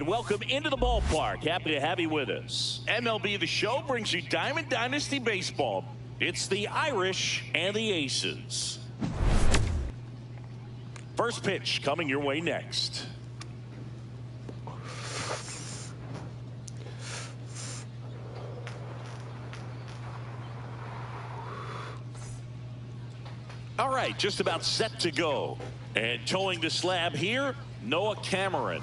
welcome into the ballpark. Happy to have you with us. MLB The Show brings you Diamond Dynasty Baseball. It's the Irish and the Aces. First pitch coming your way next. All right, just about set to go. And towing the slab here, Noah Cameron.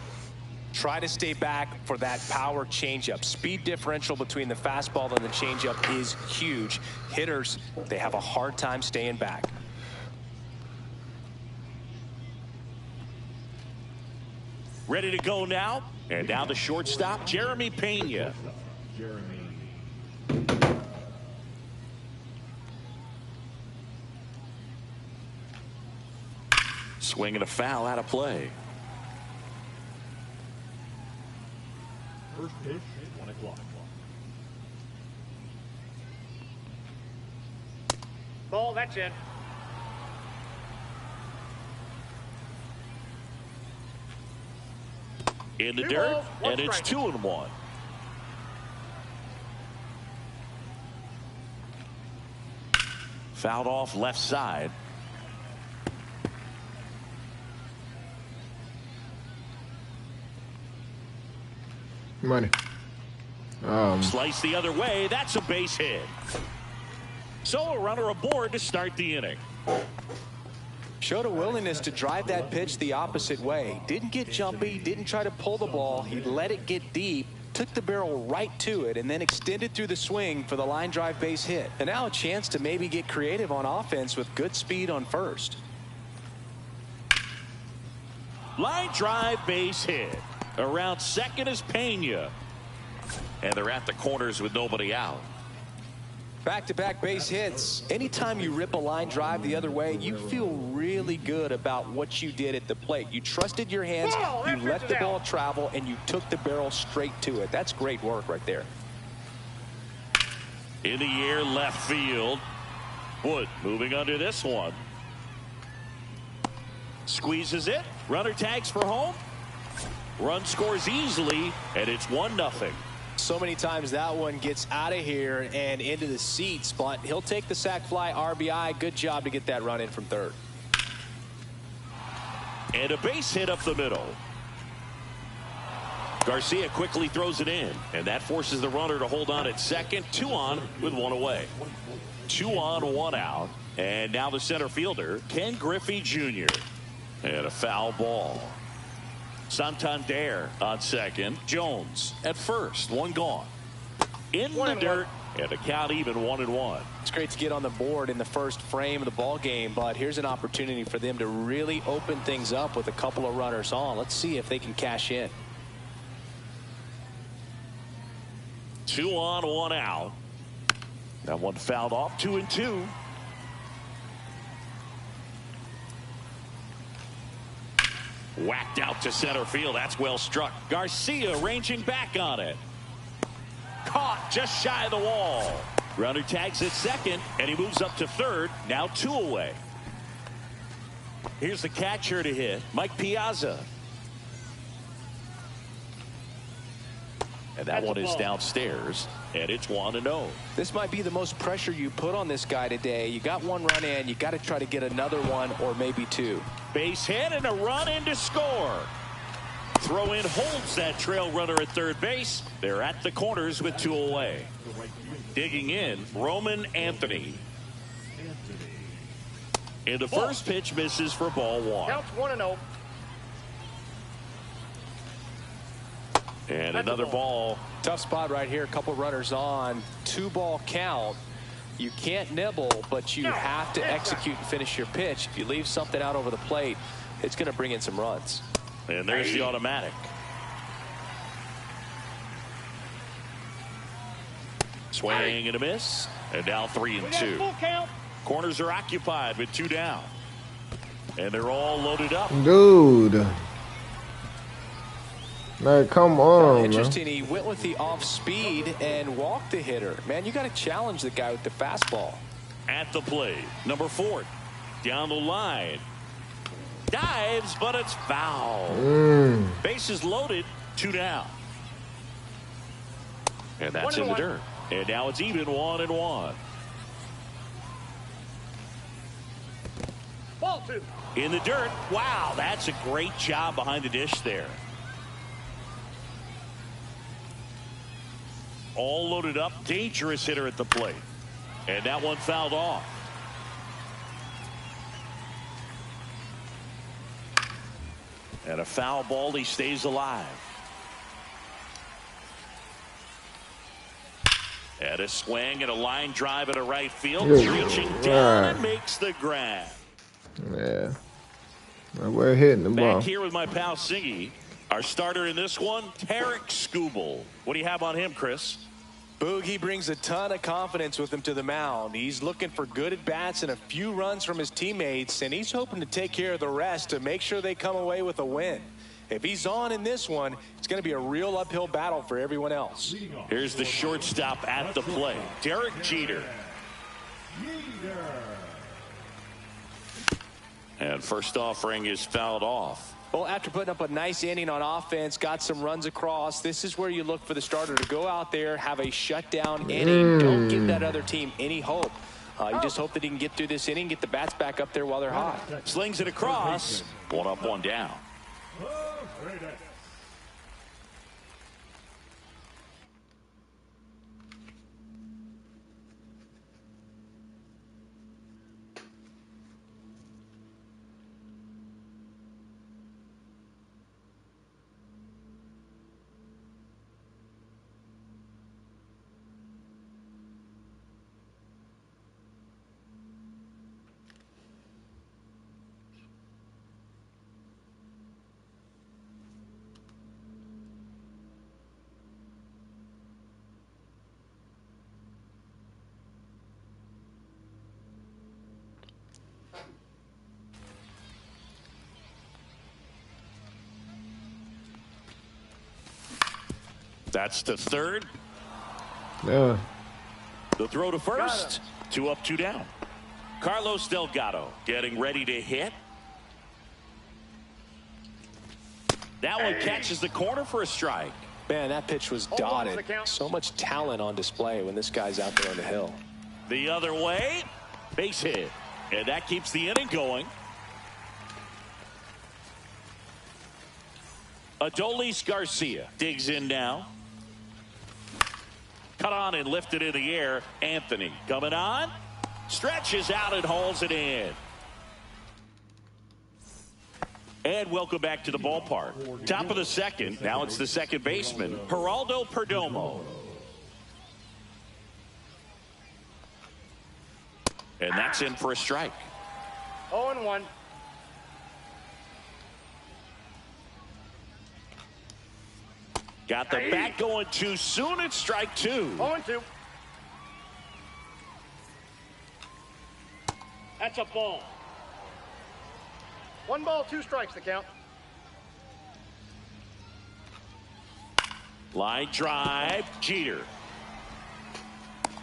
Try to stay back for that power changeup. Speed differential between the fastball and the changeup is huge. Hitters, they have a hard time staying back. Ready to go now. And now the shortstop, Jeremy Pena. Swing and a foul out of play. First pitch, 1 o'clock. Ball, that's in. In the 2 dirt, balls, 1 and it's strike. 2-1. Fouled off left side. Money. Slice the other way. That's a base hit. So a runner aboard to start the inning. Showed a willingness to drive that pitch the opposite way. Didn't get jumpy, didn't try to pull the ball. He let it get deep, took the barrel right to it, and then extended through the swing for the line drive base hit. And now a chance to maybe get creative on offense with good speed on first. Line drive base hit. Around second is Pena. And they're at the corners with nobody out. Back-to-back base hits. Anytime you rip a line drive the other way, you feel really good about what you did at the plate. You trusted your hands, you let the ball travel, and you took the barrel straight to it. That's great work right there. In the air, left field. Wood moving under this one. Squeezes it. Runner tags for home. Run scores easily, and it's 1-0. So many times that one gets out of here and into the seats, but he'll take the sac fly RBI. Good job to get that run in from third. And a base hit up the middle. Garcia quickly throws it in, and that forces the runner to hold on at second. 2 on with 1 away. 2 on, 1 out. And now the center fielder, Ken Griffey Jr. And a foul ball. Santander on second. Jones at first. 1 gone. In the dirt, and the count even 1-1. It's great to get on the board in the first frame of the ball game, but here's an opportunity for them to really open things up with a couple of runners on. Let's see if they can cash in. 2 on, 1 out. That one fouled off. 2-2. Whacked out to center field. That's well struck. Garcia ranging back on it. Caught just shy of the wall. Runner tags at second, and he moves up to third. Now 2 away. Here's the catcher to hit, Mike Piazza. And that one is downstairs, and it's 1-0. This might be the most pressure you put on this guy today. You got 1 run in, you got to try to get another one or maybe 2. Base hit and a run in to score. Throw in holds that trail runner at third base. They're at the corners with 2 away. Digging in, Roman Anthony. And the first pitch misses for ball 1. Counts 1-0. And another ball. Tough spot right here. A couple runners on. 2-ball count. You can't nibble, but you have to execute and finish your pitch. If you leave something out over the plate, it's going to bring in some runs. And there's the automatic. Swing and a miss. And now 3-2. Full count. Corners are occupied with 2 down. And they're all loaded up. Dude. Man, come on, Interesting, man. he went with the off speed and walked the hitter. Man, you got to challenge the guy with the fastball. At the plate, number 4. Down the line. Dives, but it's foul. Bases loaded, 2 down. And that's in the dirt. And now it's even 1-1. Ball 2. In the dirt. Wow, that's a great job behind the dish there. All loaded up. Dangerous hitter at the plate. And that one fouled off. And a foul ball. He stays alive. And a swing and a line drive at a right field. Reaching down and makes the grab. Yeah. We're hitting the ball. Back here with my pal Siggy. Our starter in this one, Tarek Skubal. What do you have on him, Chris? Boogie brings a ton of confidence with him to the mound. He's looking for good at-bats and a few runs from his teammates, and he's hoping to take care of the rest to make sure they come away with a win. If he's on in this one, it's going to be a real uphill battle for everyone else. Here's the shortstop at the plate, Derek Jeter. And first offering is fouled off. Well, after putting up a nice inning on offense, got some runs across, this is where you look for the starter to go out there, have a shutdown inning. Don't give that other team any hope. You just hope that he can get through this inning, get the bats back up there while they're hot. Slings it across. 1 up, 1 down. That's the third. Yeah. The throw to first. 2 up, 2 down. Carlos Delgado getting ready to hit. That one catches the corner for a strike. Man, that pitch was dotted. So much talent on display when this guy's out there on the hill. The other way. Base hit. And that keeps the inning going. Adolis Garcia digs in now. Cut on and lifted in the air. Anthony coming on. Stretches out and hauls it in. And welcome back to the ballpark. Top of the second. Now it's the second baseman, Geraldo Perdomo. And that's in for a strike. 0-1. Got the bat going too soon. It's strike 2. 0-2. That's a ball. 1 ball, 2 strikes the count. Line drive. Jeter.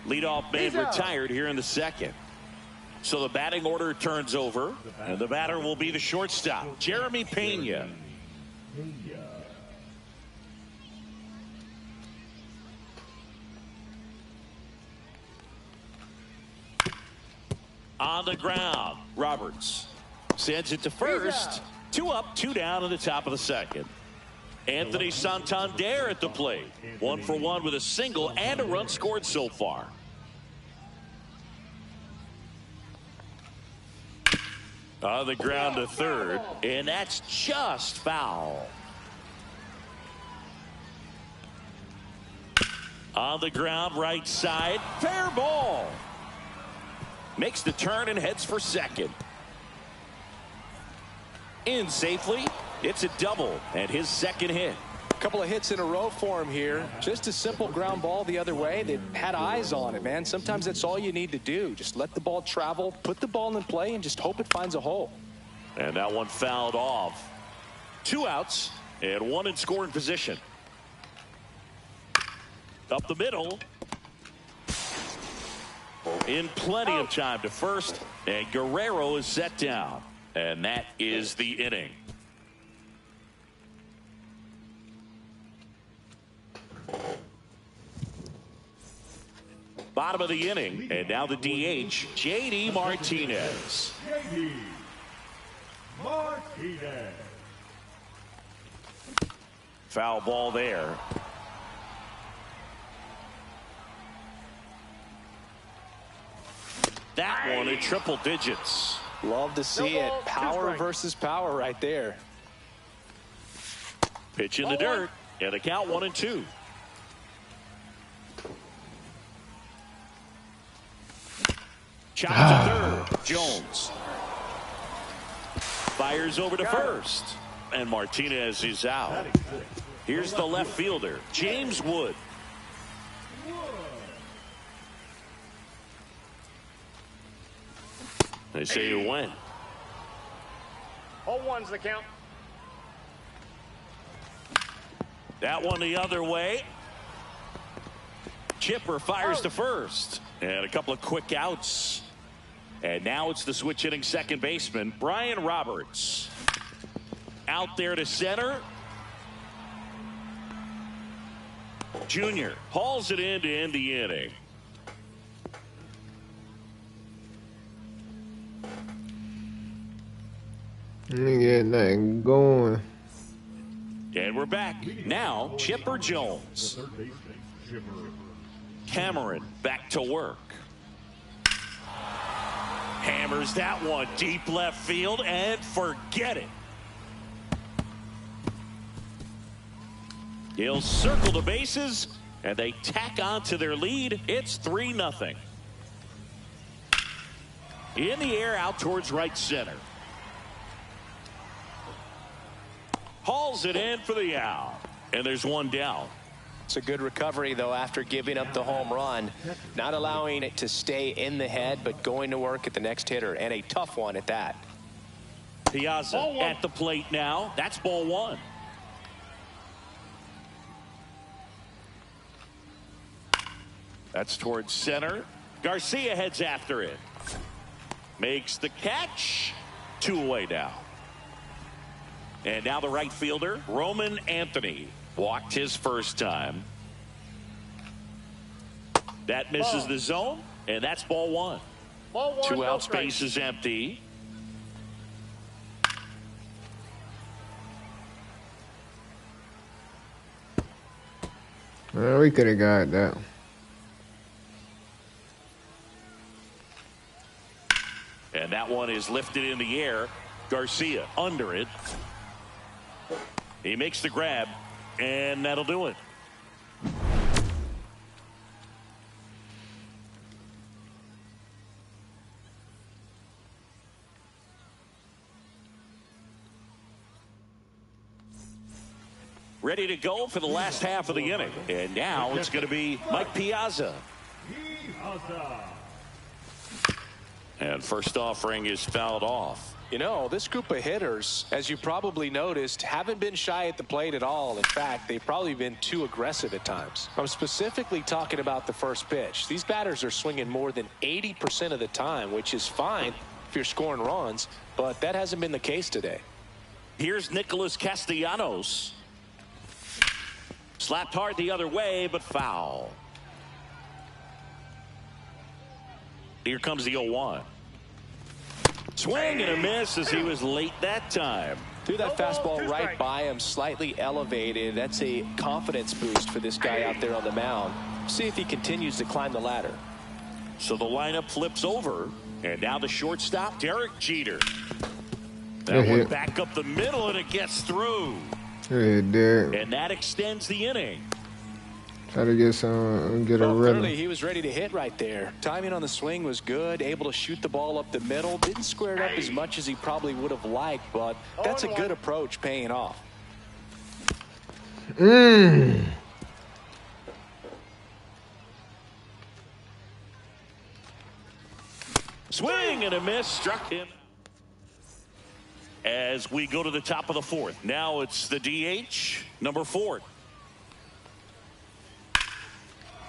Leadoff man retired here in the second. So the batting order turns over. And the batter will be the shortstop, Jeremy Pena. On the ground, Roberts sends it to first. 2 up, 2 down in the top of the second. Anthony Santander at the plate. 1 for 1 with a single and a run scored so far. On the ground to third, and that's just foul. On the ground, right side, fair ball. Makes the turn and heads for second. In safely. It's a double and his second hit. couple of hits in a row for him here. Just a simple ground ball the other way that had eyes on it, man. Sometimes that's all you need to do. Just let the ball travel, put the ball in play, and just hope it finds a hole. And that one fouled off. 2 outs and 1 in scoring position. Up the middle. In plenty of time to first, and Guerrero is set down. And that is the inning. Bottom of the inning, and now the DH, J.D. Martinez. J.D. Martinez. Foul ball there. That one in triple digits. Love to see it. Power versus power right there. Pitch in the dirt, and the count 1-2. Chop to third. Jones fires over to first, and Martinez is out. Here's the left fielder, James Wood. They say you win. 0-1's the count. That one the other way. Chipper fires to first, and a couple of quick outs. And now it's the switch hitting second baseman, Brian Roberts. Out there to center. Junior hauls it in to end the inning. Get nothing going. And we're back. Now, Chipper Jones. Cameron back to work. Hammers that one deep left field and forget it. He'll circle the bases and they tack on to their lead. It's 3-0. In the air out towards right center. Hauls it in for the out. And there's one down. It's a good recovery, though, after giving up the home run. Not allowing it to stay in the head, but going to work at the next hitter, and a tough one at that. Piazza at the plate now. That's ball 1. That's towards center. Garcia heads after it. Makes the catch. 2 away now. And now the right fielder, Roman Anthony. Walked his first time. That misses the zone, and that's ball 1. Ball 1, 2 no out, strikes. space is empty. Well, we could have got that. And that one is lifted in the air. Garcia under it. He makes the grab, and that'll do it. Ready to go for the last half of the inning. And now it's going to be Mike Piazza. And first offering is fouled off. You know, this group of hitters, as you probably noticed, haven't been shy at the plate at all. In fact, they've probably been too aggressive at times. I'm specifically talking about the first pitch. These batters are swinging more than 80% of the time, which is fine if you're scoring runs, but that hasn't been the case today. Here's Nicholas Castellanos. Slapped hard the other way, but foul. Here comes the 0-1. Swing and a miss as he was late that time. Threw that fastball right by him, slightly elevated. That's a confidence boost for this guy out there on the mound. See if he continues to climb the ladder. So the lineup flips over, and now the shortstop, Derek Jeter. That one back up the middle, and it gets through. Hey, Derek. And that extends the inning. Try to get a rhythm. Clearly he was ready to hit right there. Timing on the swing was good, able to shoot the ball up the middle. Didn't square it up as much as he probably would have liked, but that's a good approach paying off. Swing and a miss, struck him. As we go to the top of the fourth. Now it's the DH, number 4.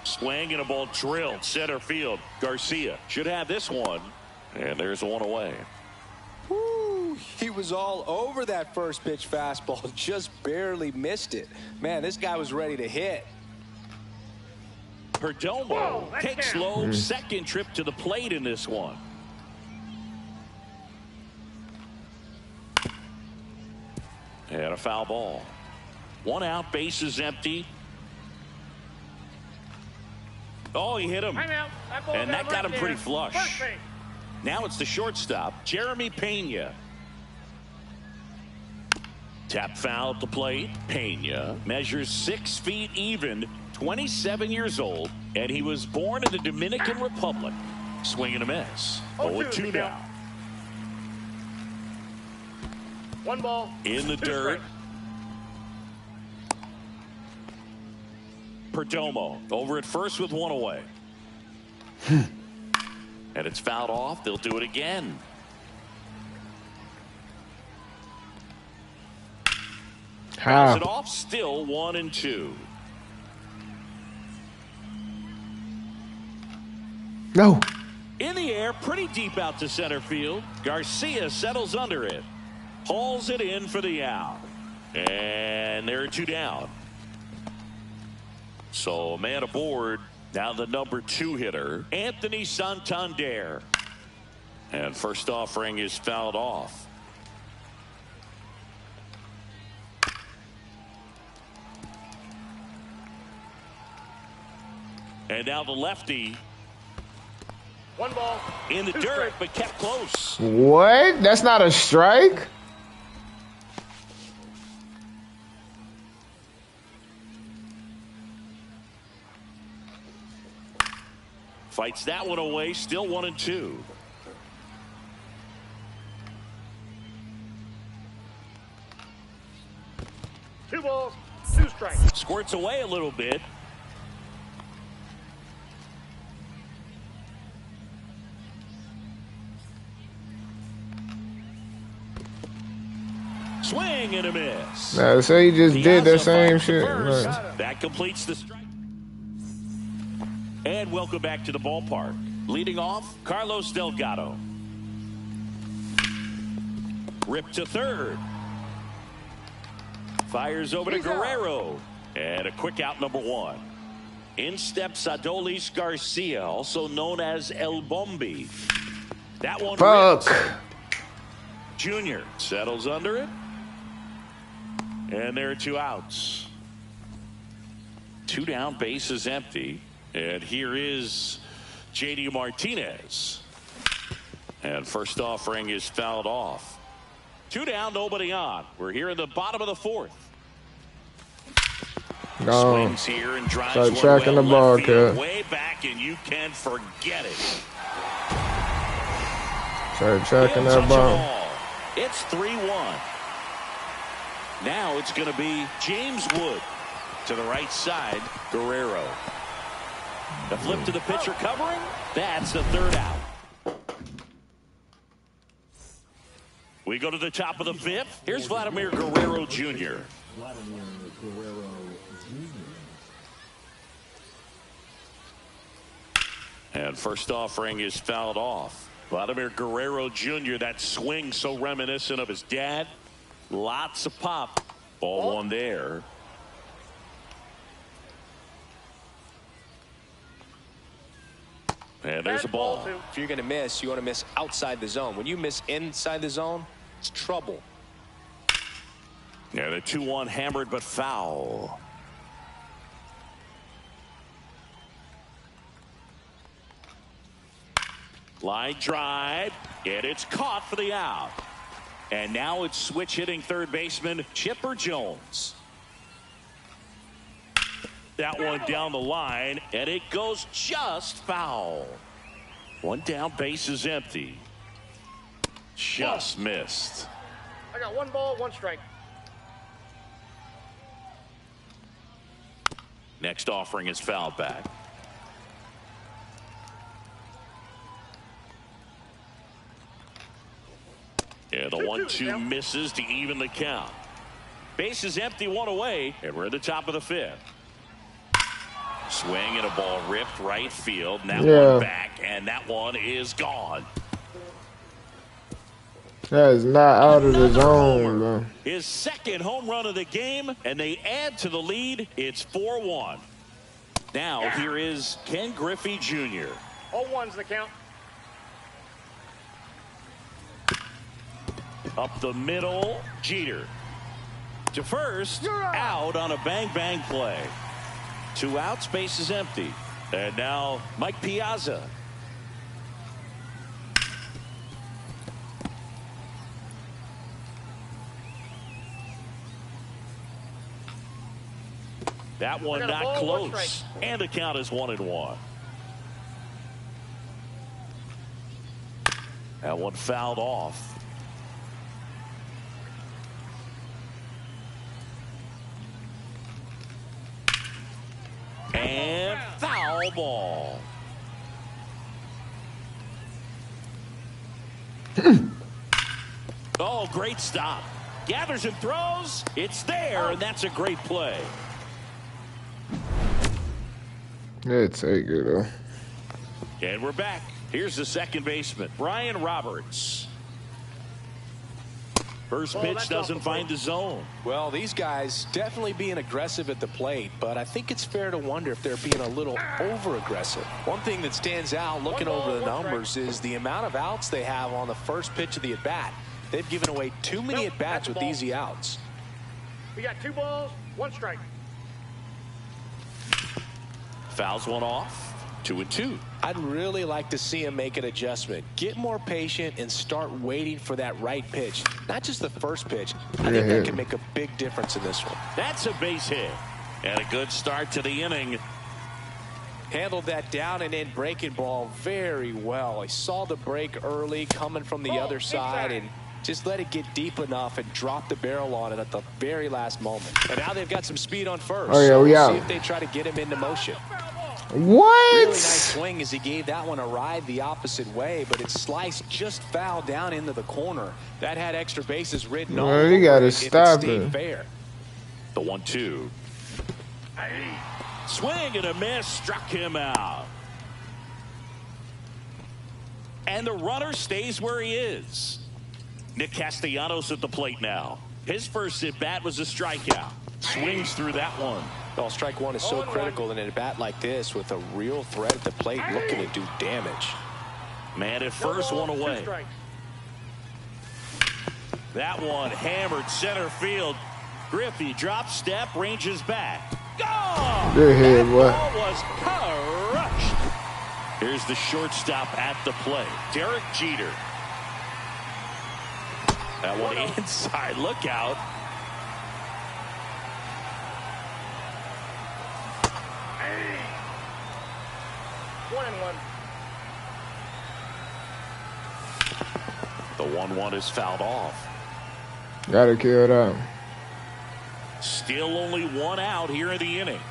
Swing and a ball drilled center field. Garcia should have this one. And there's one away. Woo, he was all over that first pitch fastball. Just barely missed it. Man, this guy was ready to hit. Perdomo takes low. Second trip to the plate in this one. And a foul ball. 1 out, bases empty. Oh, he hit him. And that got him pretty flush. Now it's the shortstop, Jeremy Pena. Tap foul at the plate. Pena measures 6 feet even, 27 years old, and he was born in the Dominican Republic. Swing and a miss. 0-2 now. 1 ball. In the dirt. Perdomo over at first with 1 away. And it's fouled off. They'll do it again. Pass it off. Still 1-2. No. In the air, pretty deep out to center field. Garcia settles under it. Hauls it in for the out. And there are 2 down. So a man aboard. Now the number 2 hitter, Anthony Santander. And first offering is fouled off. And now the lefty. 1 ball. In the dirt, but kept close. What? That's not a strike? Fights that one away. Still 1-2. Two balls, 2 strikes. Squirts away a little bit. Swing and a miss. Nah, so he just did that same shit. That completes the strike. And welcome back to the ballpark. Leading off, Carlos Delgado. Ripped to third. Fires over to Guerrero. And a quick out, number 1. In steps Adolis Garcia, also known as El Bombi. That one ripped. Junior settles under it. And there are 2 outs. 2 down, bases empty. And here is J.D. Martinez. And first offering is fouled off. 2 down, nobody on. We're here in the bottom of the 4th. No. Swings here and drives Start one tracking the ball, kid. way back, and you can forget it. Start tracking that ball. It's 3-1. Now it's going to be James Wood to the right side. Guerrero. The flip to the pitcher covering. That's the 3rd out. We go to the top of the 5th. Here's Vladimir Guerrero Jr. And first offering is fouled off. Vladimir Guerrero Jr., that swing so reminiscent of his dad. Lots of pop. Ball 1 there. And there's a ball. If you're going to miss, you want to miss outside the zone. When you miss inside the zone, it's trouble. Yeah, the 2-1 hammered but foul. Line drive, and it's caught for the out. And now it's switch hitting third baseman Chipper Jones. That one down the line, and it goes just foul. 1 down, base is empty. Just missed. I got 1 ball, 1 strike. Next offering is fouled back. Yeah, the 1-2 misses to even the count. Base is empty, one away, and we're at the top of the fifth. Swing and a ball ripped right field. And that one back, and that one is gone. That is not out of the zone, bro. His second home run of the game, and they add to the lead. It's 4-1. Now here is Ken Griffey Jr. 0-1's the count. Up the middle, Jeter. To first, out on a bang-bang play. 2 outs, base is empty. And now Mike Piazza. That one not close. And the count is 1-1. That one fouled off. And foul ball. Oh, great stop. Gathers and throws. It's there, and that's a great play. Yeah, take it, though. And we're back. Here's the second baseman, Brian Roberts. First pitch doesn't find the zone. Well, these guys definitely being aggressive at the plate, but I think it's fair to wonder if they're being a little over-aggressive. One thing that stands out looking over the numbers is the amount of outs they have on the first pitch of the at-bat. They've given away too many at-bats with easy outs. We got 2 balls, 1 strike. Fouls one off. 2-2. I'd really like to see him make an adjustment. Get more patient and start waiting for that right pitch. Not just the first pitch. I think that can make a big difference in this one. That's a base hit. And a good start to the inning. Handled that down and in breaking ball very well. He saw the break early coming from the other side and just let it get deep enough and drop the barrel on it at the very last moment. And now they've got some speed on first. Oh, yeah, so we we'll out. see if they try to get him into motion. What? Really nice swing as he gave that one a ride the opposite way, but it sliced just foul down into the corner. That had extra bases written all over you gotta it stop if it stayed it. fair. The 1-2. Swing and a miss, struck him out. And the runner stays where he is. Nick Castellanos at the plate now. His first at bat was a strikeout. Swings through that one. Well, strike one is so critical in an at-bat like this with a real threat at the plate looking to do damage. Man at first, one away. That one hammered center field. Griffey drop step, ranges back. Gone! Good hit, boy. That ball was crushed. Here's the shortstop at the plate, Derek Jeter. That one inside, look out. The 1-1 is fouled off. Gotta kill it out. Still only 1 out here in the inning.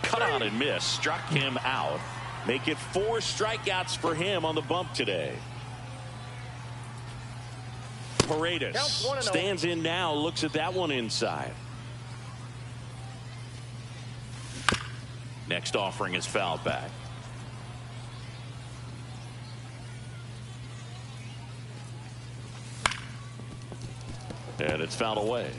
Cut on and miss. Struck him out. Make it 4 strikeouts for him on the bump today. Paredes stands in now. Looks at that one inside. Next offering is fouled back. And it's fouled away.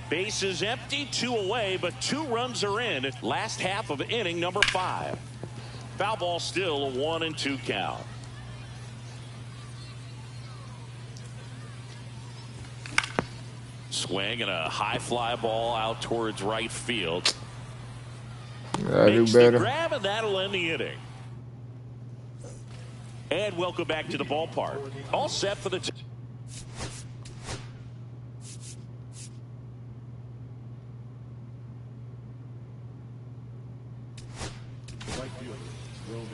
Base is empty, 2 away, but 2 runs are in. Last half of inning number 5. Foul ball still a 1-2 count. Swing and a high fly ball out towards right field. Gotta do Makes the better. grab, and that'll end the inning. And welcome back to the ballpark. All set for the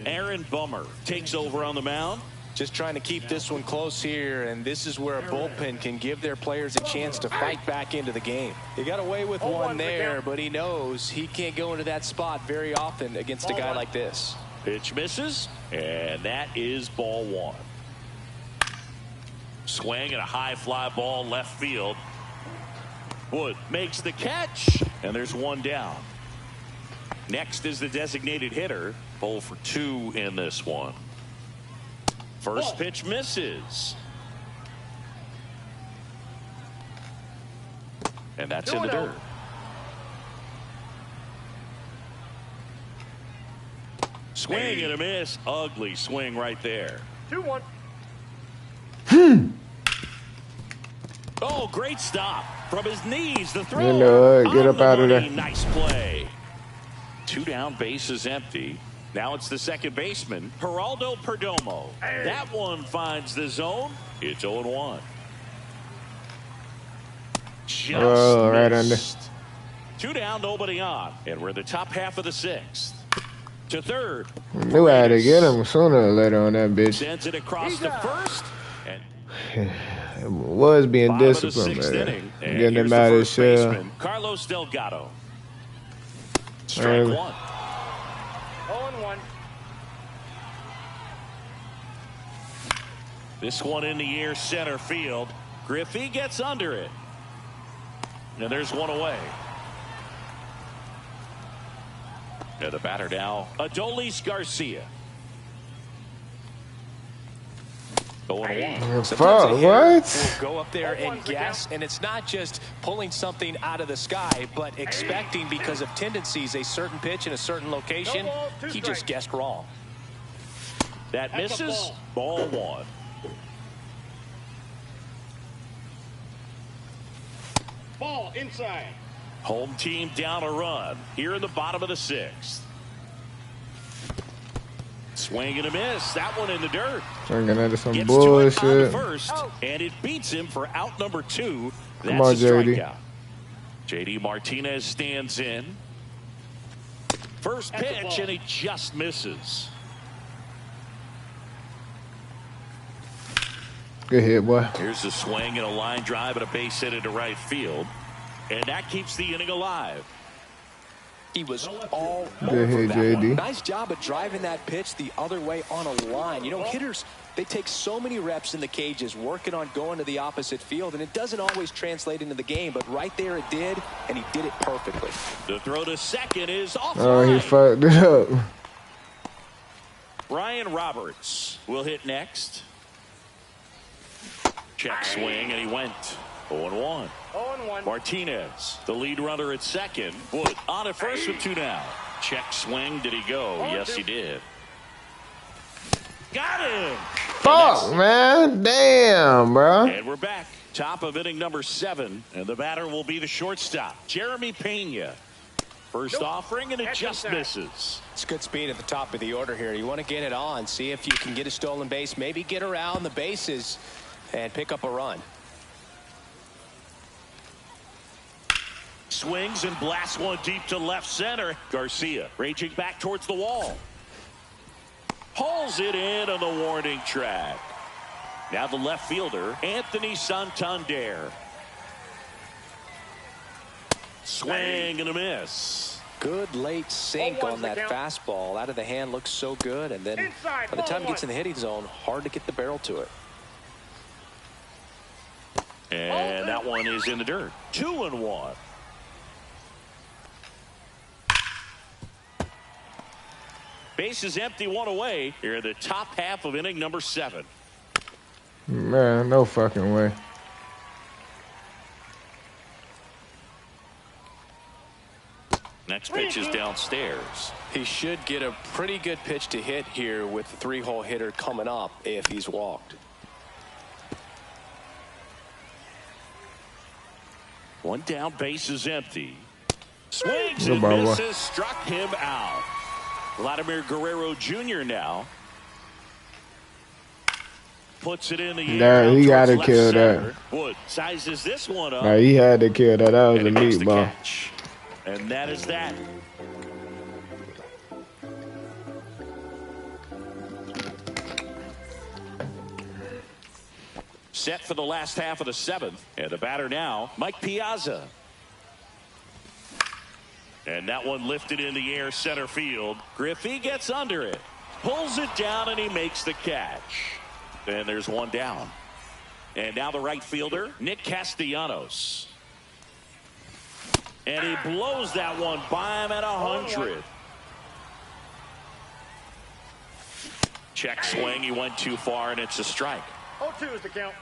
Aaron Bummer takes over on the mound. Just trying to keep this one close here, and this is where a bullpen can give their players a chance to fight back into the game. He got away with one there, but he knows he can't go into that spot very often against a guy like this. Pitch misses, and that is ball one. Swing and a high fly ball left field. Wood makes the catch, and there's one down. Next is the designated hitter. 0 for 2 in this one. First pitch misses. And that's in the dirt. Swing and a miss. Ugly swing right there. 2-1. Oh, great stop. From his knees, the throw. You know it. Get up out of there. Nice play. 2 down, bases empty. Now it's the second baseman, Geraldo Perdomo. That one finds the zone. It's 0-1. Just right missed. 2 down, nobody on. And we're in the top half of the 6th. To third. Knew I had to get him sooner or later on that bitch. Sends it across to first. And it was being disciplined, man. Getting him out of his shell. Carlos Delgado. Strike 1. 0-1. This one in the air, center field. Griffey gets under it. And there's one away. And the batter now, Adolis Garcia. 0-1. Fuck, what? Will go up there and guess, and it's not just pulling something out of the sky, but expecting because of tendencies a certain pitch in a certain location. He just guessed wrong. That misses. Ball 1. Ball inside. Home team down a run here in the bottom of the 6th. Swing and a miss. That one in the dirt. Swinging into some Gets bullshit. to it on first, and it beats him for out number 2. That's Come on, a JD. strikeout. JD Martinez stands in. First pitch, and he just misses. Good hit, boy. Here's a swing and a line drive and a base hit into right field. And that keeps the inning alive. He was all Good over hit, that JD. one. Nice job of driving that pitch the other way on a line. You know, hitters, they take so many reps in the cages working on going to the opposite field, and it doesn't always translate into the game, but right there it did, and he did it perfectly. The throw to second is offline. Oh, he fucked it up. Ryan Roberts will hit next. Check swing, and he went 0-1. 0-1. Martinez, the lead runner at second. Wood on at first with 2 down. Check swing. Did he go? Yes, he did. Got him. Fuck, man. Damn, bro. And we're back. Top of inning number 7. And the batter will be the shortstop, Jeremy Pena. First offering, and it just misses. It's good speed at the top of the order here. You want to get it on, see if you can get a stolen base, maybe get around the bases and pick up a run. Swings and blasts one deep to left center. Garcia raging back towards the wall. Hauls it in on the warning track. Now the left fielder, Anthony Santander. Swing and a miss. Good late sink on that fastball. Out of the hand, looks so good. And then by the time it gets in the hitting zone, hard to get the barrel to it. And that one is in the dirt. 2-1. Base is empty, 1 away. Here in the top half of inning number 7. Man, no fucking way. Next pitch is downstairs. He should get a pretty good pitch to hit here with the 3-hole hitter coming up if he's walked. 1 down, base is empty. Swings Good and ball, boy. misses, struck him out. Vladimir Guerrero Jr. now puts it in the air. Nah, he out gotta towards kill left that. center. Wood sizes this one up. Nah, he had to kill that. That was and a he makes meat the ball. catch. And that is that. set for the last half of the 7th. And the batter now, Mike Piazza. And that one lifted in the air center field. Griffey gets under it, pulls it down, and he makes the catch. And there's one down. And now the right fielder, Nick Castellanos. And he blows that one by him at 100. Check swing. He went too far, and it's a strike. 0-2 is the count.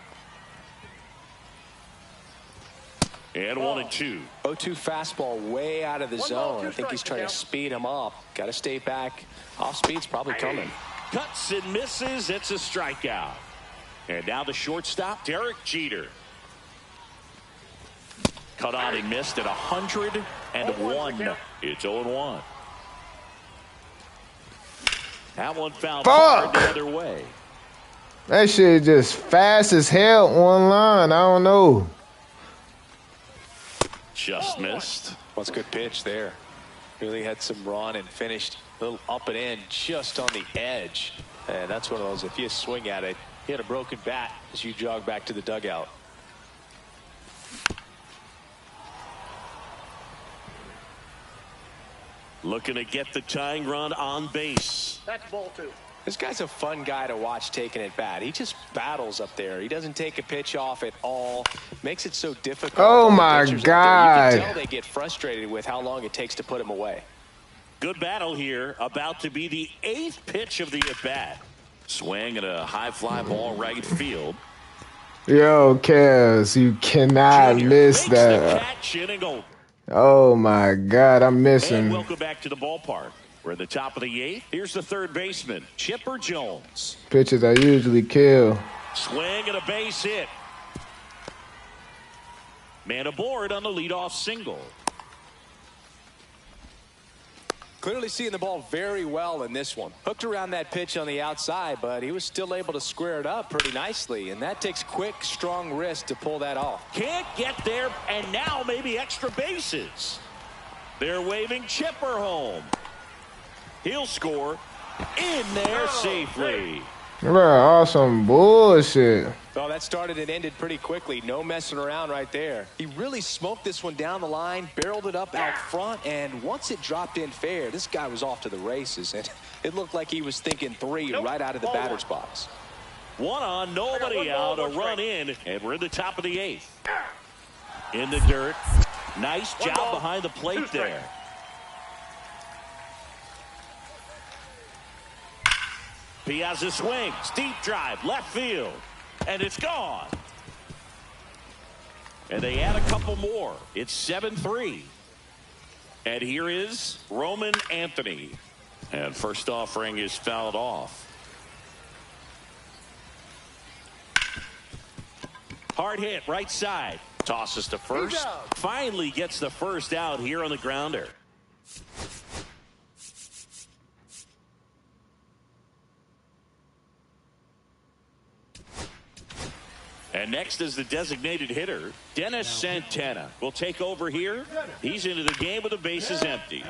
And 1-2. 0-2 fastball way out of the zone. I think he's trying to speed him up. Got to stay back. Off speed's probably coming. Cuts and misses. It's a strikeout. And now the shortstop, Derek Jeter. Cut on and missed at 101. It's 0-1. That one found hard the other way. That shit just fast as hell on line. I don't know. Just missed. Well, it's a good pitch there. Really had some run and finished a little up and in just on the edge. And that's one of those, if you swing at it, hit a broken bat as you jog back to the dugout. Looking to get the tying run on base. That's ball 2. This guy's a fun guy to watch taking it bat. He just battles up there. He doesn't take a pitch off at all. Makes it so difficult. Oh my God. You can tell they get frustrated with how long it takes to put him away. Good battle here. About to be the 8th pitch of the at-bat. Swing at a high fly ball right field. Yo, Kealz, you cannot miss that. Catch in and go. Oh my God, I'm missing. And welcome back to the ballpark. We're at the top of the 8th. Here's the third baseman, Chipper Jones. Pitches I usually kill. Swing and a base hit. Man aboard on the leadoff single. Clearly seeing the ball very well in this one. Hooked around that pitch on the outside, but he was still able to square it up pretty nicely. And that takes quick, strong wrist to pull that off. Can't get there, and now maybe extra bases. They're waving Chipper home. He'll score in there safely. Bro, awesome bullshit. Oh, that started and ended pretty quickly. No messing around right there. He really smoked this one down the line, barreled it up out front, and once it dropped in fair, this guy was off to the races. And it looked like he was thinking 3 right out of the batter's box. One on, nobody out, a run in, and we're in the top of the 8th. In the dirt. Nice job behind the plate there. Piazza swings, deep drive, left field, and it's gone. And they add a couple more. It's 7-3. And here is Roman Anthony. And first offering is fouled off. Hard hit, right side. Tosses to first. Finally gets the first out here on the grounder. And next is the designated hitter, Dennis Santana, will take over here. He's into the game with the bases empty.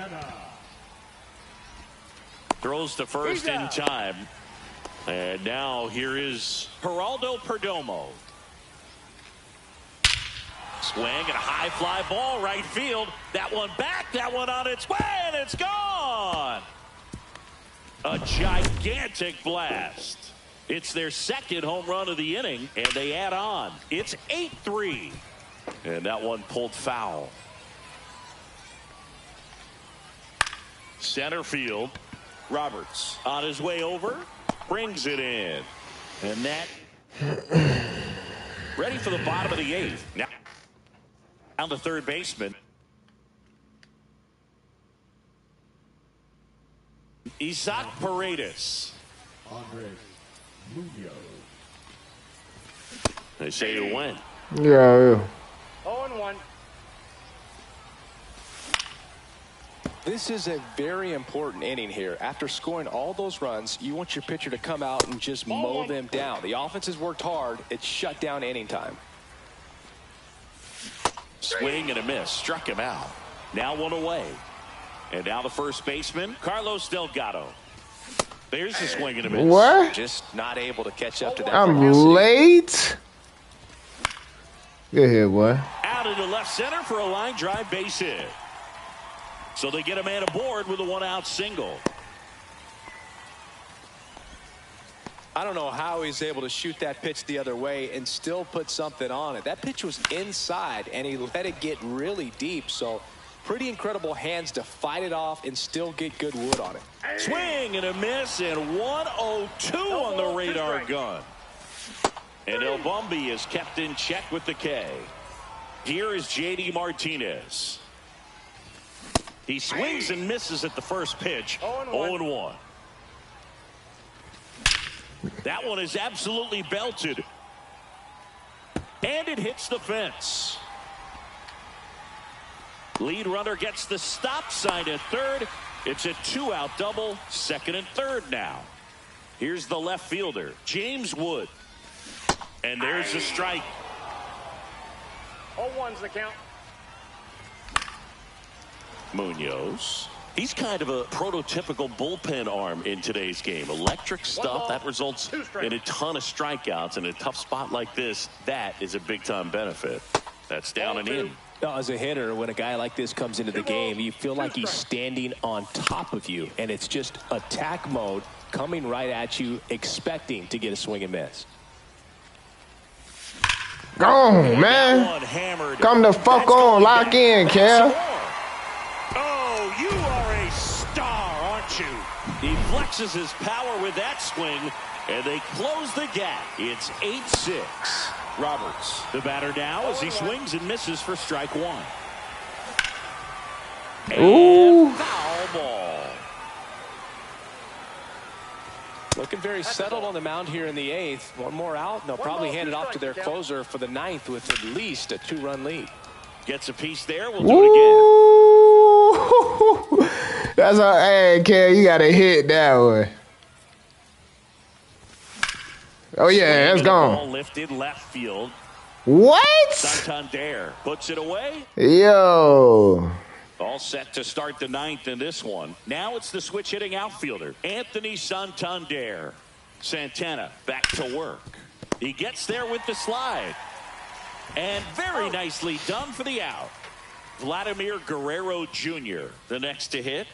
Throws to first in time. And now here is Geraldo Perdomo. Swing and a high fly ball right field. That one back, that one on its way, and it's gone. A gigantic blast. It's their second home run of the inning, and they add on. It's 8-3. And that one pulled foul. Center field. Roberts on his way over. Brings it in. And that ready for the bottom of the 8th. Now on the third baseman. Isaac Paredes. They say you win. Yeah. 0-1. This is a very important inning here. After scoring all those runs, you want your pitcher to come out and just mow them down. The offense has worked hard. It's shut down inning time. Swing and a miss. Struck him out. Now one away. And now the first baseman, Carlos Delgado. There's the swing and a miss. What? Just not able to catch up to that. I'm late? Good hit, boy. Out into left center for a line drive base hit. So they get a man aboard with a 1-out single. I don't know how he's able to shoot that pitch the other way and still put something on it. That pitch was inside, and he let it get really deep. So pretty incredible hands to fight it off and still get good wood on it. Swing and a miss, and 102 on the radar gun. And El Bumby is kept in check with the K. Here is J.D. Martinez. He swings and misses at the first pitch. 0-1. That one is absolutely belted. And it hits the fence. Lead runner gets the stop sign at third. It's a 2-out double, second and third now. Here's the left fielder, James Wood. And there's a strike. 0-1's the count. Munoz. He's kind of a prototypical bullpen arm in today's game. Electric stuff that results in a ton of strikeouts. In a tough spot like this, that is a big-time benefit. That's down and in. As a hitter, when a guy like this comes into the game, you feel like he's standing on top of you, and it's just attack mode coming right at you, expecting to get a swing and miss. Go on, man. Come the fuck on. Lock in, Kealz. Oh, you are a star, aren't you? He flexes his power with that swing, and they close the gap. It's 8-6. Roberts, the batter now, as he swings and misses for strike one. Ooh. And foul ball. Looking very settled on the mound here in the 8th. One more out, and they'll probably hand it off to their closer for the 9th with at least a 2-run lead. Gets a piece there. We'll do it again. That's a, hey, Kealz, you got to hit that one. Oh, yeah, that's gone. Ball lifted left field. What? Santander puts it away. Yo. All set to start the 9th in this one. Now it's the switch hitting outfielder, Anthony Santander. Santana back to work. He gets there with the slide. And very nicely done for the out. Vladimir Guerrero Jr., the next to hit.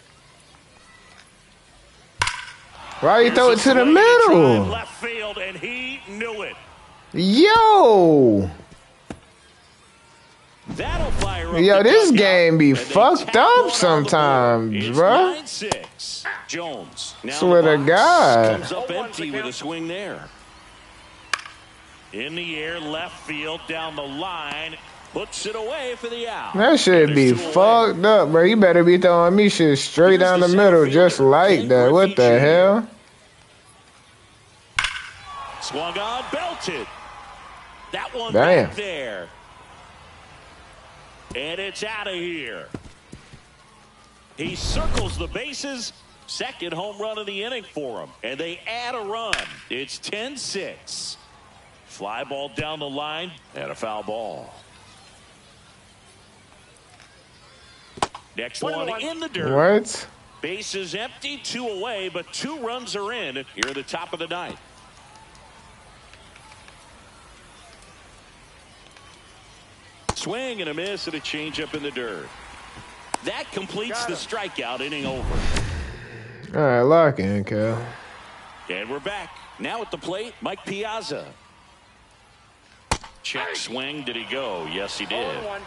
Why you throw it to the middle? Left field, and he knew it. Yo. That'll fire up. Yo, this game be fucked up sometimes, bro. 9-6. Jones. Now Swear to God. Comes up empty with a swing there. In the air, left field, down the line. Puts it away for the out. That shit be fucked up, bro. You better be throwing me shit straight down the middle just like that. What the hell? Swung on, belted. That one Damn. back there. And it's out of here. He circles the bases. Second home run of the inning for him. And they add a run. It's 10-6. Fly ball down the line and a foul ball. Next one in the dirt. What? Base is empty, 2 away, but 2 runs are in here at the top of the 9th. Swing and a miss and a changeup in the dirt. That completes the strikeout, inning over. All right, lock in, Kealz. And we're back. Now at the plate, Mike Piazza. Check swing. Did he go? Yes, he did. 0-1.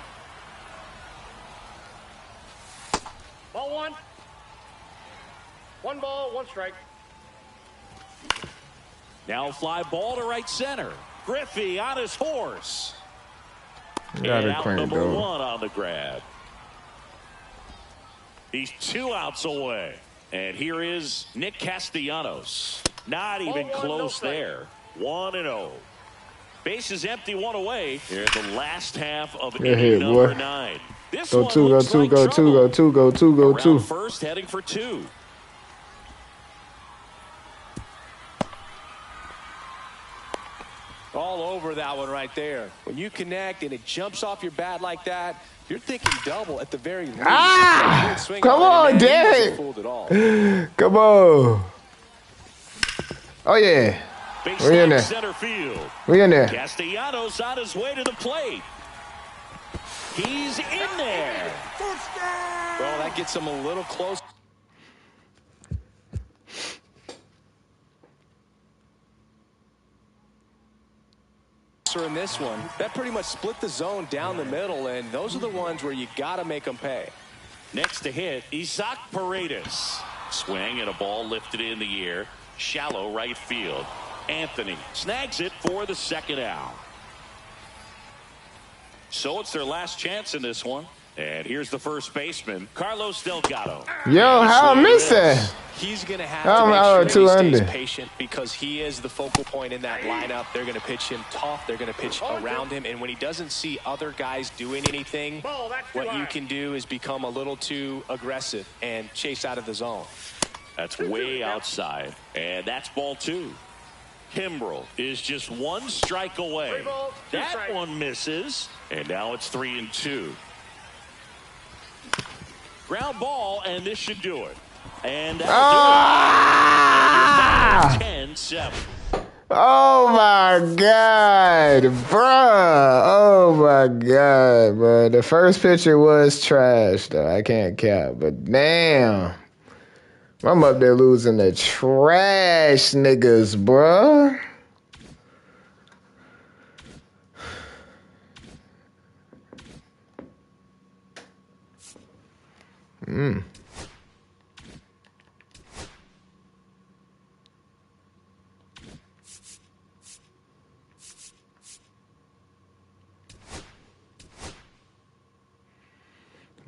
Ball 1. 1 ball, 1 strike. Now a fly ball to right center. Griffey on his horse. Got And it out clean, number though. 1 on the grab. He's 2 outs away. And here is Nick Castellanos. Not even close there. 1-0. Base is empty, 1 away. Here in the last half of inning number 9. This Go one 2, go looks 2, like go 2, trouble. go 2, go 2, go 2. Around first, heading for 2. All over that one right there. When you connect and it jumps off your bat like that, you're thinking double at the very least. Come on, Derek. Come on. Oh, yeah. We in there. Center field. We in there. Castellanos on his way to the plate. He's in there. Well, that gets him a little close. In this one, that pretty much split the zone down the middle, and those are the ones where you got to make them pay. Next to hit, Isaac Paredes. Swing and a ball lifted in the air. Shallow right field. Anthony snags it for the second out. So it's their last chance in this one. And here's the first baseman, Carlos Delgado. Yo, how I miss that? He's going to have to make sure that he stays patient because he is the focal point in that lineup. They're going to pitch him tough. They're going to pitch around him. And when he doesn't see other guys doing anything, what you can do is become a little too aggressive and chase out of the zone. That's way outside. And that's ball 2. Kimbrel is just 1 strike away. That one misses. And now it's 3-2. Ground ball, and this should do it. And that'll do it. 10-7. Oh my God, bruh. Oh my God, bro. The first pitcher was trash, though. I can't cap, but damn. I'm up there losing the trash niggas, bruh.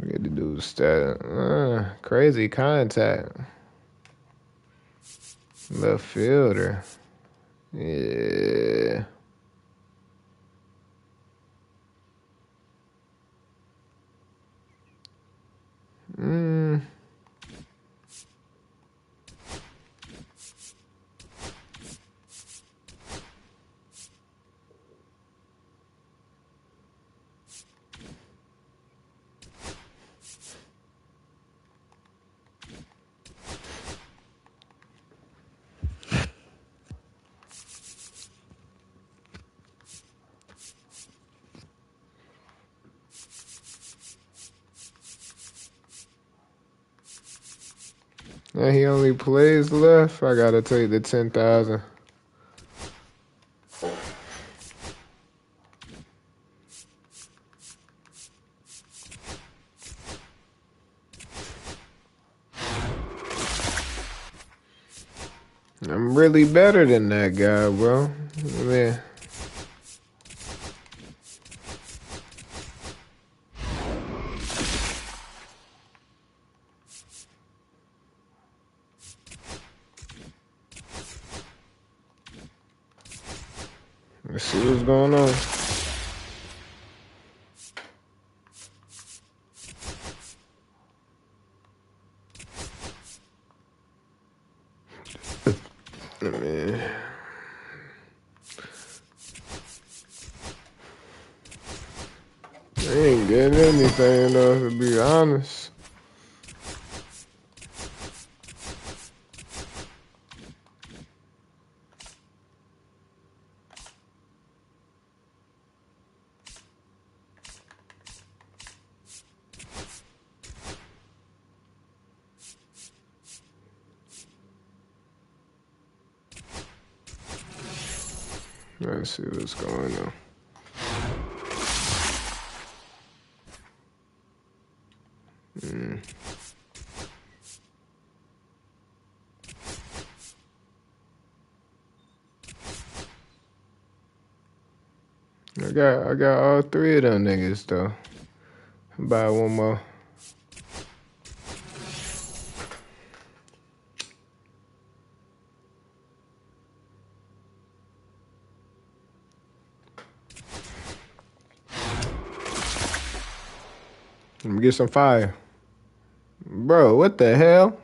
We got to do stat. Crazy contact. Left fielder. Yeah. Now he only plays left. I gotta take the 10,000. I'm really better than that guy, bro. Man. Let's see what's going on. Man. I ain't getting anything though, to be honest. Let's see what's going on. I got all 3 of them niggas though. Buy one more. Let me get some fire. Bro, what the hell?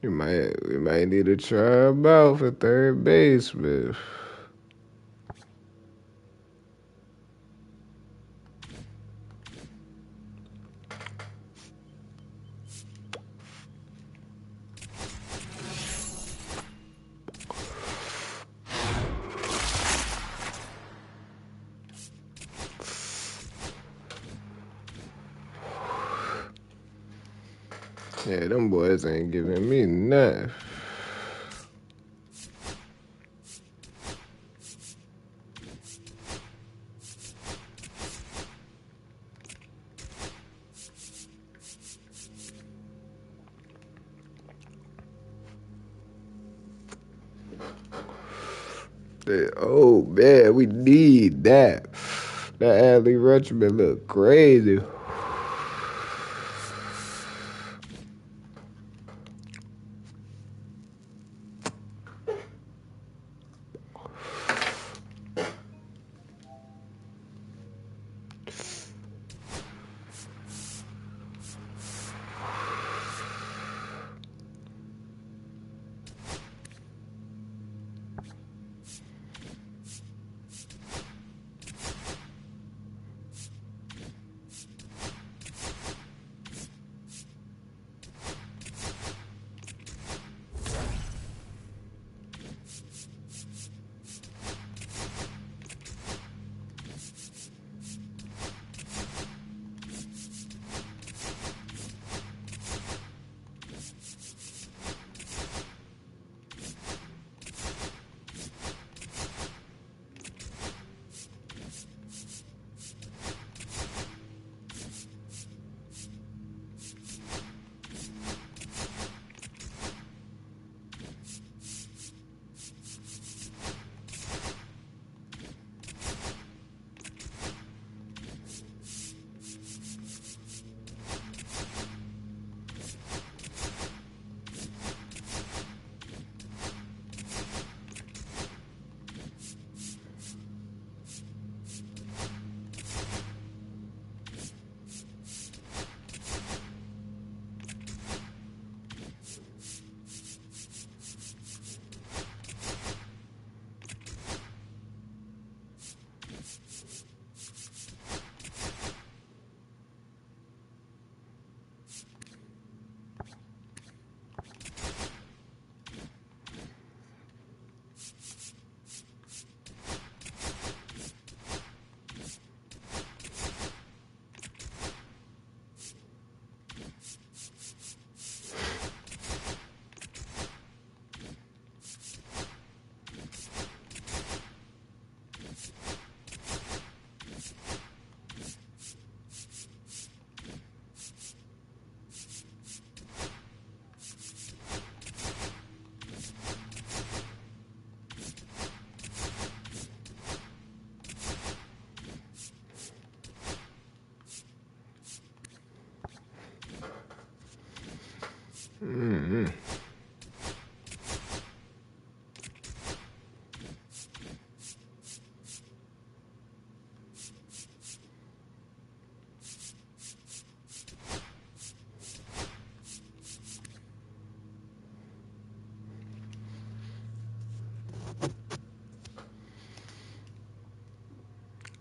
We might need to try about for third base, but Yeah, them boys ain't giving me nothing. Oh man, we need that. That Adley Rutschman look crazy.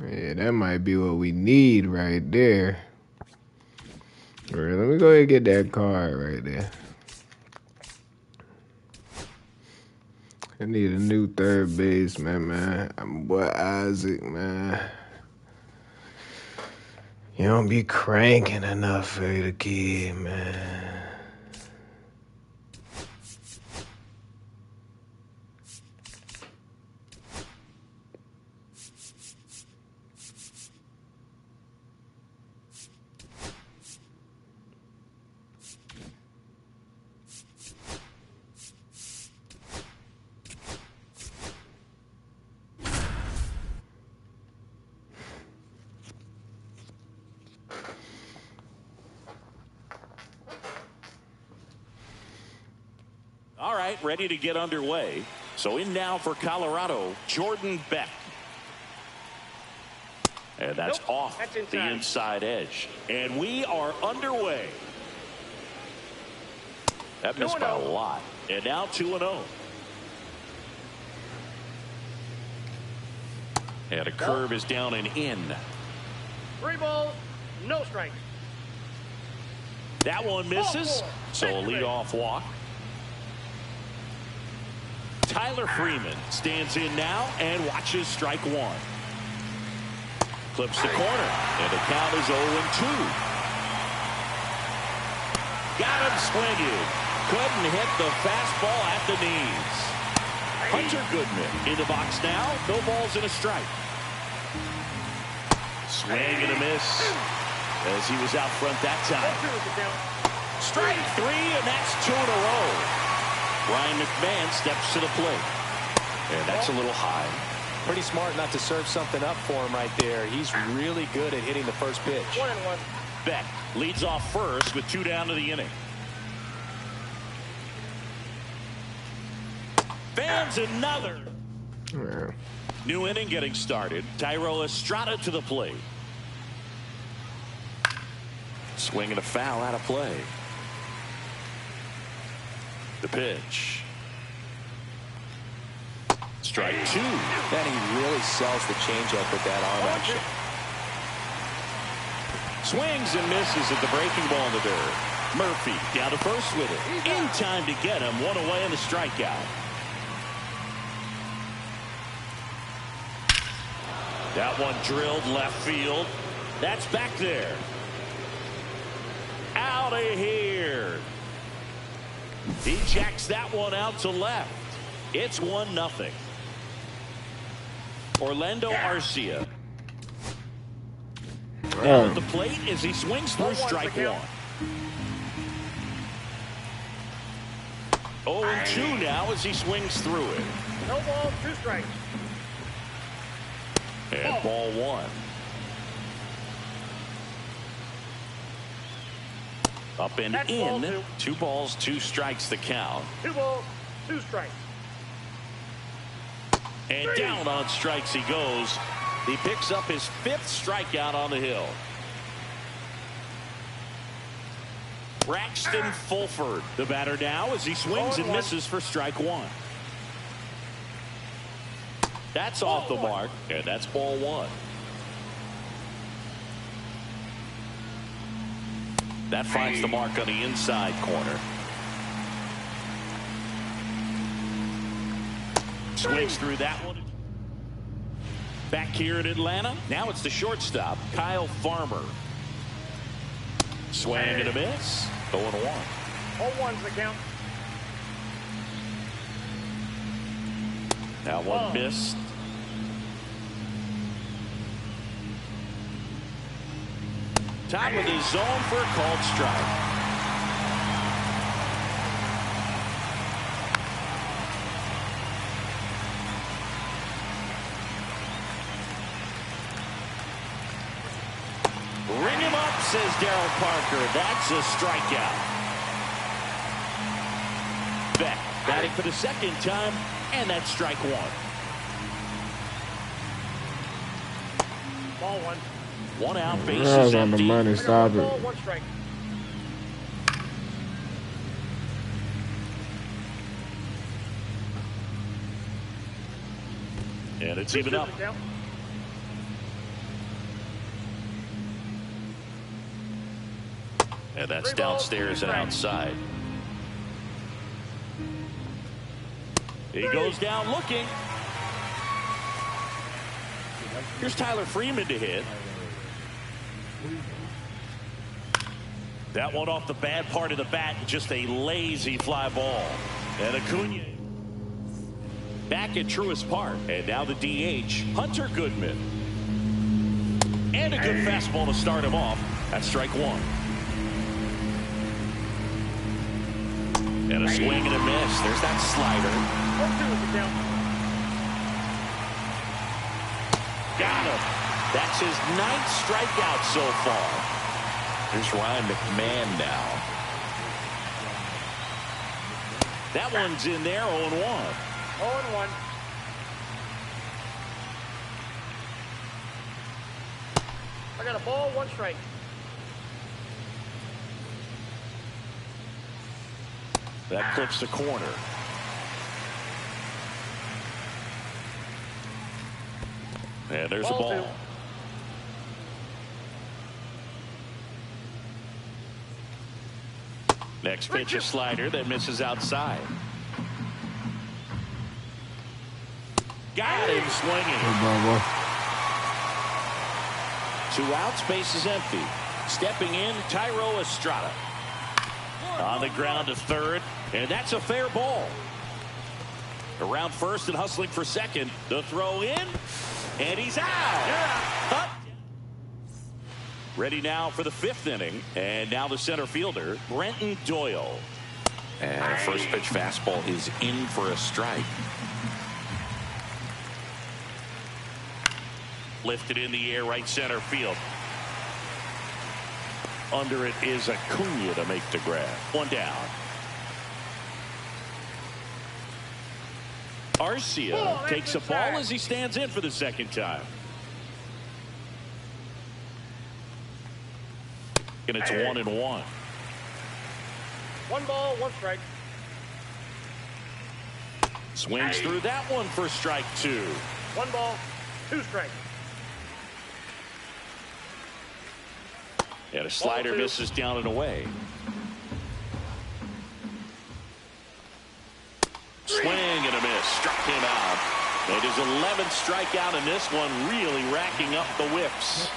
Yeah, that might be what we need right there. All right, let me go ahead and get that card right there. I need a new third baseman, man. I'm boy Isaac, man. You don't be cranking enough for the kid, man. All right, ready to get underway. So in now for Colorado, Jordan Beck. And that's off the inside edge. And we are underway. That missed by a lot. And now 2-0. And a curve is down and in. 3 balls, no strikes. That one misses. So a leadoff walk. Tyler Freeman stands in now and watches strike one. Clips the corner, and the count is 0-2. Got him swinging. Couldn't hit the fastball at the knees. Hunter Goodman in the box now. No balls and a strike. Swing and a miss as he was out front that time. Strike 3, and that's 2 in a row. Ryan McMahon steps to the plate. And that's a little high. Pretty smart not to serve something up for him right there. He's really good at hitting the first pitch. 1-1. Beck leads off first with 2 down to the inning. Fans another. Yeah. New inning getting started. Thairo Estrada to the plate. Swing and a foul out of play. The pitch. Strike 2. And he really sells the changeup with that arm action. Swings and misses at the breaking ball in the dirt. Murphy down to first with it. In time to get him. 1 away in the strikeout. That one drilled left field. That's back there. Out of here. He jacks that one out to left. It's 1-0. Orlando Arcia. Now at the plate as he swings through strike 1. 0-2 now as he swings through it. No balls, 2 strikes. And ball 1. Up and That's in. ball 2 balls, 2 strikes the count. 2 balls, 2 strikes. And down on strikes he goes. He picks up his 5th strikeout on the hill. Braxton Fulford, the batter now as he swings and misses for strike 1. That's off the mark, and that's ball 1. That finds the mark on the inside corner. Swings through that one. Back here in Atlanta, now it's the shortstop, Kyle Farmer. Swing and a miss. 0-1. 0-1's the count. That one missed. Top of the zone for a called strike. Ring him up, says Darryl Parker. That's a strikeout. Beck batting for the 2nd time, and that's strike 1. Ball 1. 1 out, bases That was on the empty. money. Stop Ball, it. 1 strike. And it's even up. And that's downstairs and outside. He goes down looking. Here's Tyler Freeman to hit. That one off the bad part of the bat, just a lazy fly ball. And Acuna back at Truist Park. And now the DH, Hunter Goodman. And a good fastball to start him off. That's strike 1. And a swing and a miss. There's that slider. 0-2 is the count. Got him. That's his 9th strikeout so far. Here's Ryan McMahon now. That one's in there, 0-1. 0-1. I got a ball, 1 strike. That clips the corner. And there's a Ball ball. 2. Next pitch, a slider that misses outside. Got him swinging. Hey, 2 outs, base is empty. Stepping in, Thairo Estrada. On the ground to third, and that's a fair ball. Around first and hustling for second. The throw in, and he's out. Ready now for the 5th inning, and now the center fielder, Brenton Doyle. And first pitch fastball is in for a strike. Lifted in the air, right center field. Under it is Acuna to make the grab. One down. Arcia takes a ball as he stands in for the second time. And it's 1-1. 1 ball, 1 strike. Swings through that one for strike 2. 1 ball, 2 strikes. And a slider misses down and away. Swing and a miss. Struck him out. It is 11th strikeout in this one, really racking up the whips.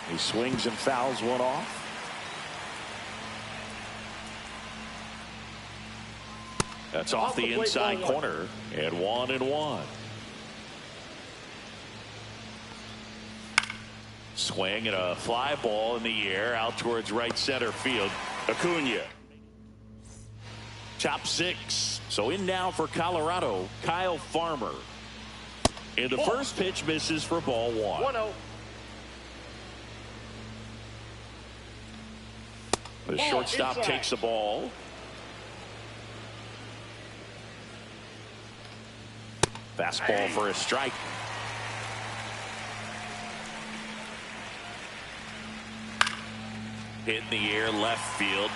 He swings and fouls one off. That's off the inside corner, and 1-1. Swing and a fly ball in the air out towards right center field. Acuna. Top 6. So in now for Colorado, Kyle Farmer. And the first pitch misses for ball 1. 1-0. The shortstop takes the ball. Fastball for a strike. Hit in the air, left field.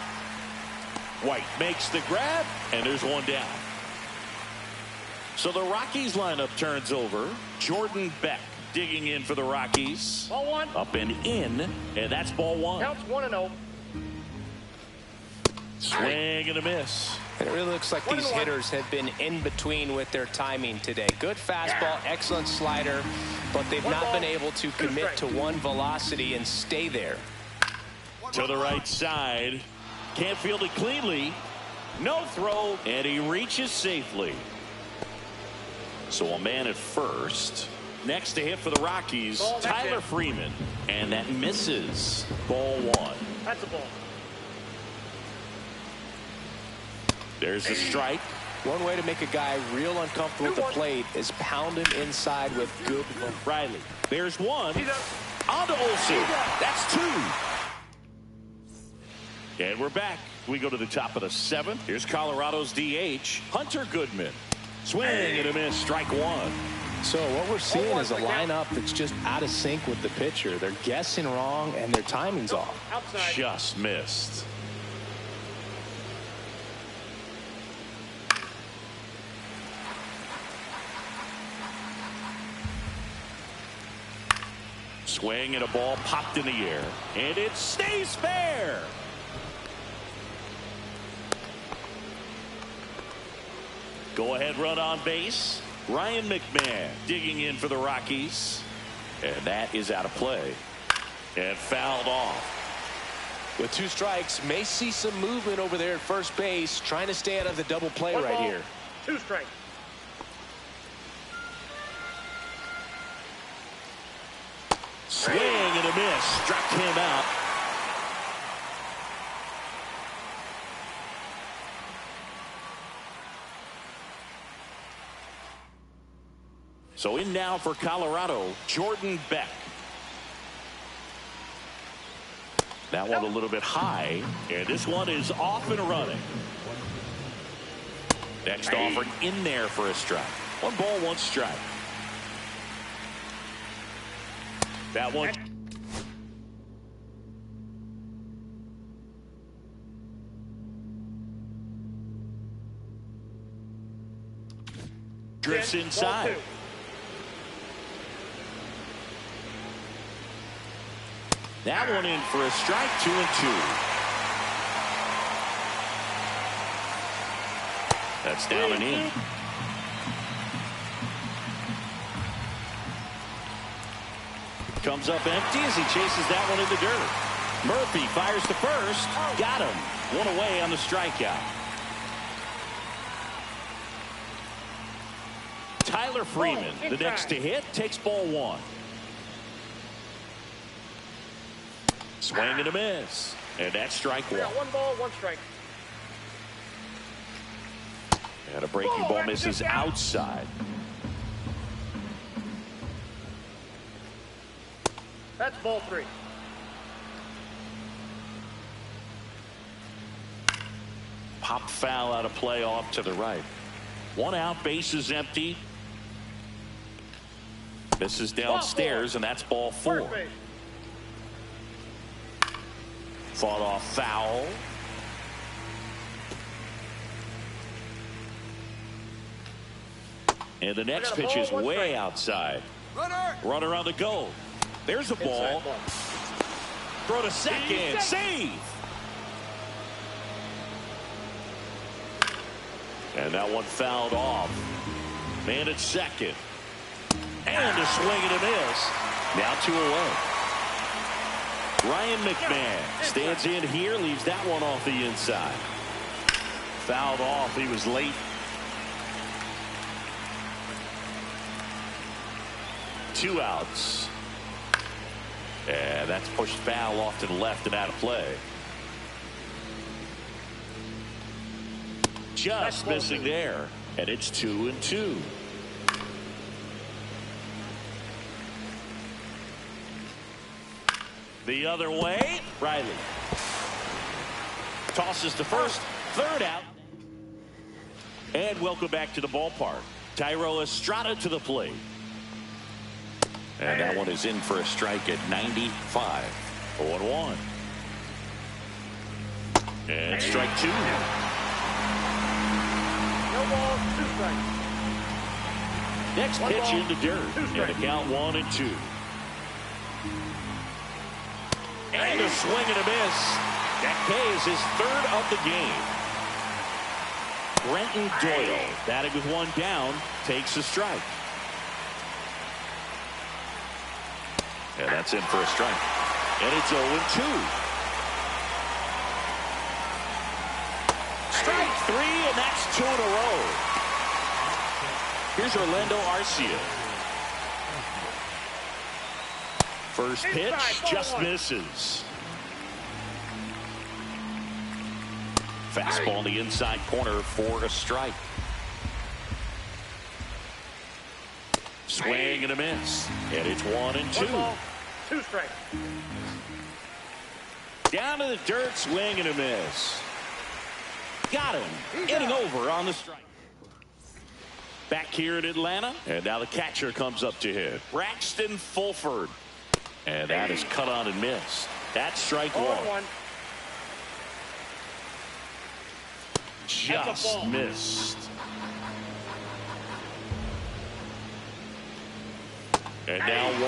White makes the grab, and there's one down. So the Rockies lineup turns over. Jordan Beck digging in for the Rockies. Ball 1. Up and in, and that's ball 1. Counts 1-0. Swing and a miss. And it really looks like these hitters have been in between with their timing today. Good fastball, excellent slider, but they've not been able to commit to one velocity and stay there. To the right side. Can't field it cleanly. No throw, and he reaches safely. So a man at first. Next to hit for the Rockies, Tyler Freeman. And that misses. Ball 1. That's a ball. There's the strike. One way to make a guy real uncomfortable at the plate is pound him inside with good. Riley. There's one. On to Olsen. That's 2. And we're back. We go to the top of the 7th. Here's Colorado's DH, Hunter Goodman. Swing and a miss. Strike 1. So what we're seeing is a lineup that's just out of sync with the pitcher. They're guessing wrong, and their timing's off. Outside. Just missed. Swing and a ball popped in the air. And it stays fair. Go ahead run on base. Ryan McMahon digging in for the Rockies. And that is out of play. And fouled off. With 2 strikes, may see some movement over there at first base, trying to stay out of the double play right here. 2 strikes. Swing and a miss. Struck him out. So in now for Colorado, Jordan Beck. That one a little bit high, and this one is off and running. Next offer in there for a strike. 1 ball, 1 strike. That one. Drifts inside. That one in for a strike. 2-2. That's down and in. Comes up empty as he chases that one in the dirt. Murphy fires to first. Got him. One away on the strikeout. Tyler Freeman, the next to hit, takes ball one. Swing and a miss. And that's strike one. 1 ball, 1 strike. And a breaking ball misses outside. That's ball 3. Pop foul out of play off to the right. 1 out, base is empty. This is downstairs, and that's ball 4. Fought off foul. And the next pitch is way outside. Runner on the go. There's a ball. Throw to second. Save. And that one fouled off. Man at second. And a swing and a miss. Now 2 away. Ryan McMahon stands in here, leaves that one off the inside. Fouled off. He was late. 2 outs. And that's pushed foul off to the left and out of play. Just missing there. And it's 2-2. The other way, Riley. Tosses to first, 3rd out. And welcome back to the ballpark. Thairo Estrada to the plate. And that one is in for a strike at 95. 0-1. And strike 2. No ball, 2 strikes. Next pitch in the dirt. And a count 1-2. And a swing and a miss. That K is his 3rd of the game. Brenton Doyle, batting with 1 down, takes a strike. And that's in for a strike. And it's 0-2. Strike 3, and that's 2 in a row. Here's Orlando Arcia. First pitch just misses. Fastball on the inside corner for a strike. Swing and a miss. And it's 1-2. 1 ball, 2 strikes. Down to the dirt, swing and a miss. Got him. Inning over on the strike. Back here in Atlanta. And now the catcher comes up to hit. Braxton Fulford. And that is cut on and missed. That's strike 1. Just missed. And now 1-2.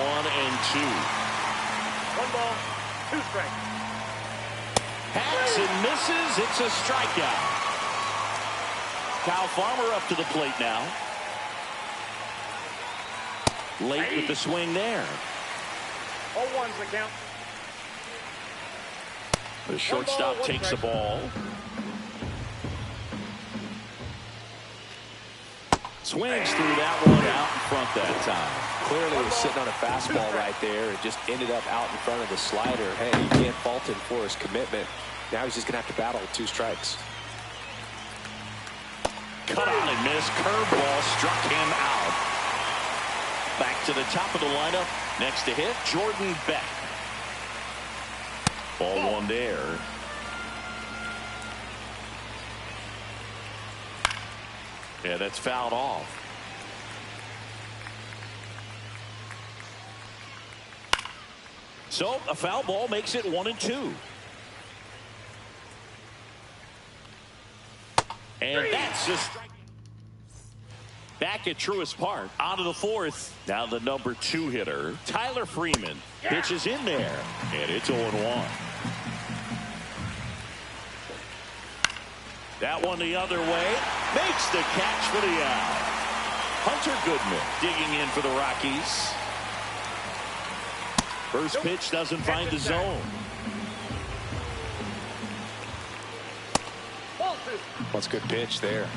1 ball, 2 strikes. Hacks and misses. It's a strikeout. Kyle Farmer up to the plate now. Late with the swing there. 0-1's the count. The shortstop takes the ball. Swings through that one out in front that time. Clearly was sitting on a fastball right there and just ended up out in front of the slider. Hey, you can't fault him for his commitment. Now he's just going to have to battle with 2 strikes. Cut on and miss. Curveball struck him out. Back to the top of the lineup. Next to hit, Jordan Beck. Ball 1 there. Yeah, that's fouled off. So a foul ball makes it 1-2. And that's a strike. Back at Truist Park, out of the 4th. Now the number 2 hitter, Tyler Freeman, pitches in there, and it's 0-1. That one the other way, makes the catch for the out. Hunter Goodman digging in for the Rockies. First pitch doesn't find the zone. That's a good pitch there.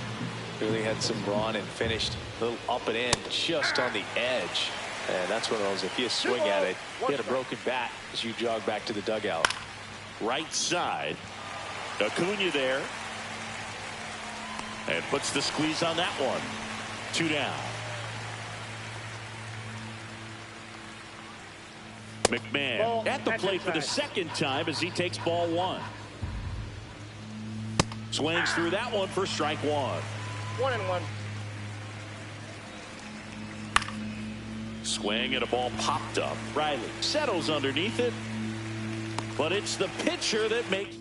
Really had some run and finished a little up and in just on the edge. And that's one of those, if you swing at it, hit a broken bat as you jog back to the dugout. Right side. Acuna there. And puts the squeeze on that one. 2 down. McMahon at the plate for the second time as he takes ball 1. Swings through that one for strike 1. 1-1. Swing and a ball popped up. Riley settles underneath it. But it's the pitcher that makes.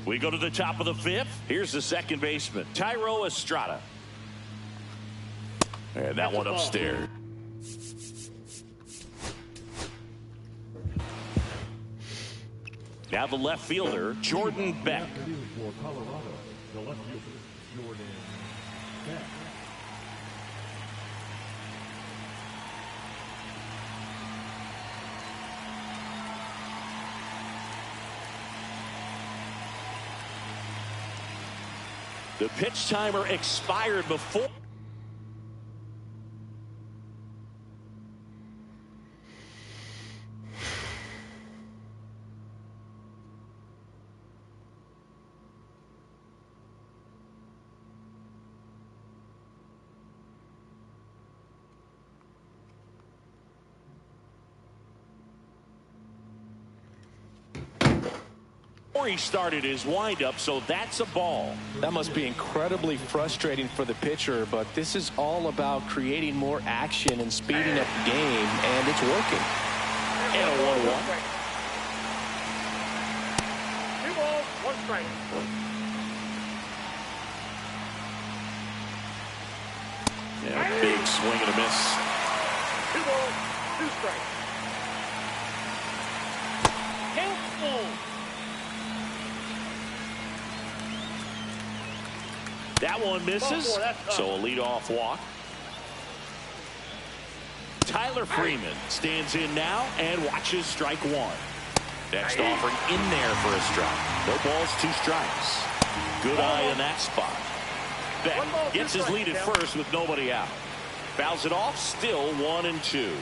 We go to the top of the 5th. Here's the second baseman, Thairo Estrada. And that one upstairs. Now the left fielder, Jordan Beck. The pitch timer expired before. He started his windup, so that's a ball. That must be incredibly frustrating for the pitcher, but this is all about creating more action and speeding up the game, and it's working. And a 1-1. 2 balls, 1 strike. Yeah, a big swing and a miss. 2 balls, 2 strikes. Count full. That one misses, so a leadoff walk. Tyler Freeman stands in now and watches strike 1. Next offering in there for a strike. No balls, 2 strikes. Good eye in that spot. Beck gets his lead at first with nobody out. Fouls it off, still 1-2.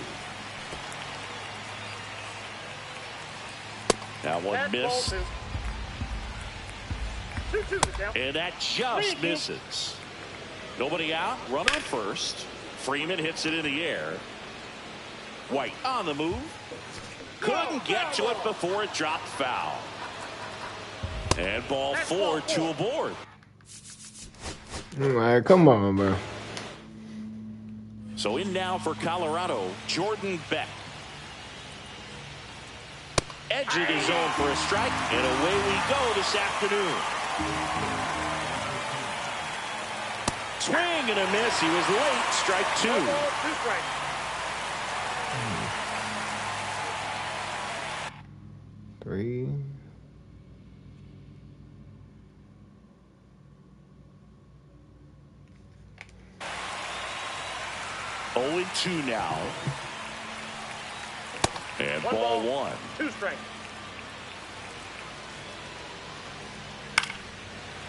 Now one miss. And that just misses. Nobody out. Runner at first. Freeman hits it in the air. White on the move. Couldn't get to it before it dropped foul. And ball 4, 2 aboard. All right, come on, bro. So in now for Colorado, Jordan Beck. Edging his zone for a strike, and away we go this afternoon. Swing and a miss. He was late. Strike 2. 2 strikes. Three. Oh, 2 now. And ball 1. 2 strikes.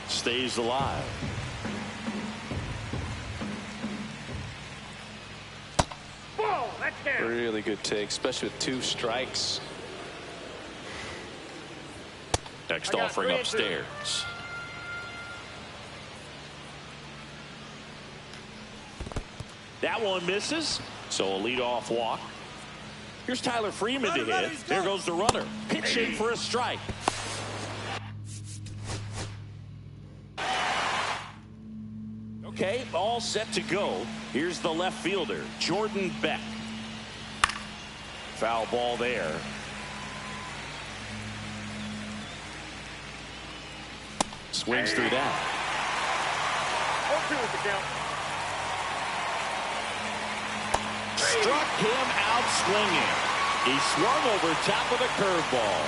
Stays alive. Whoa, that's down. Really good take, especially with 2 strikes. Next offering upstairs. That one misses, so a leadoff walk. Here's Tyler Freeman to hit. There goes the runner. Pitching for a strike. Okay, all set to go. Here's the left fielder, Jordan Beck. Foul ball there. Swings through that. 1-2 is the count. Struck him out swinging. He swung over top of the curveball.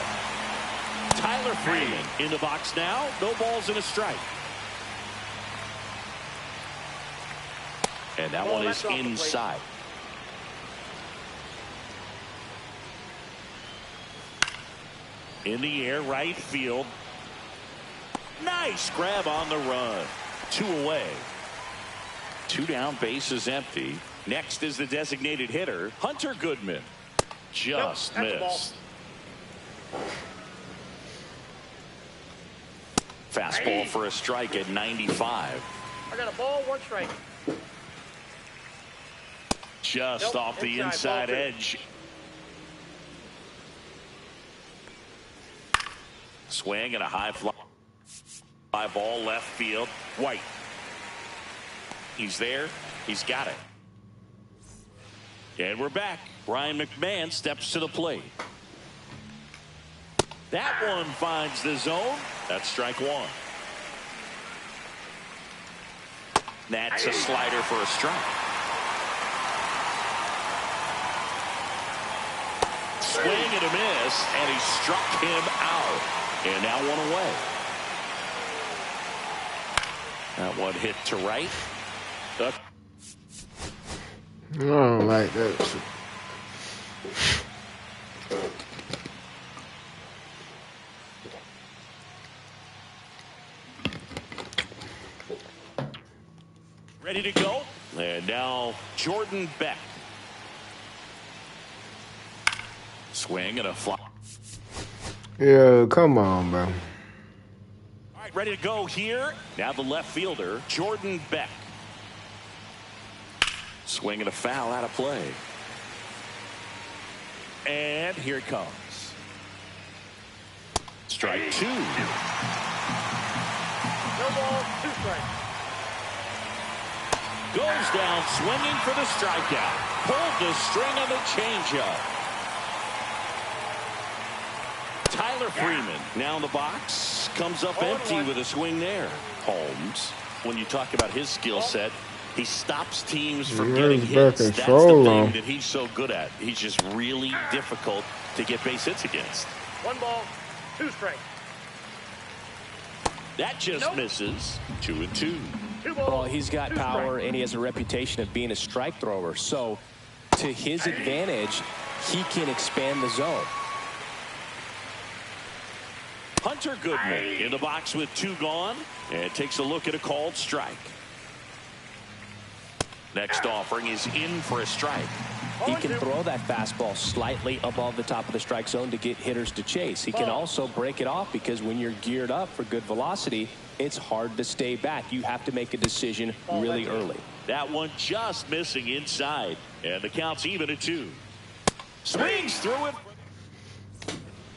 Tyler Freeman in the box now. No balls and a strike. And that one is inside. In the air, right field. Nice grab on the run. 2 away. 2 down, bases empty. Next is the designated hitter, Hunter Goodman. Just missed. Fastball for a strike at 95. I got a ball, 1 strike. Just off the inside edge. Swing and a high fly ball left field. White. He's there. He's got it. And we're back. Ryan McMahon steps to the plate. That one finds the zone. That's strike 1. That's a slider for a strike. Swing and a miss, and he struck him out. And now 1 away. That one hit to right. I don't like that shit. Ready to go. And now Jordan Beck. Swing and a fly. Yeah, come on, bro. All right, ready to go here. Now the left fielder, Jordan Beck. Swing and a foul out of play. And here it comes. Strike 2. No ball, 2 strikes. Goes down swinging for the strikeout. Pulled the string on the changeup. Tyler Freeman now in the box. Comes up empty with a swing there. Holmes, when you talk about his skill set, he stops teams from getting hits. That's the thing that he's so good at. He's just really difficult to get base hits against. 1 ball, 2 strikes. That just misses. 2-2. Well, he's got power, and he has a reputation of being a strike thrower. So, to his advantage, he can expand the zone. Hunter Goodman in the box with 2 gone, and takes a look at a called strike. Next offering is in for a strike. He can throw that fastball slightly above the top of the strike zone to get hitters to chase. He can also break it off because when you're geared up for good velocity, it's hard to stay back. You have to make a decision really early. That one just missing inside, and the count's even at 2. Swings through it.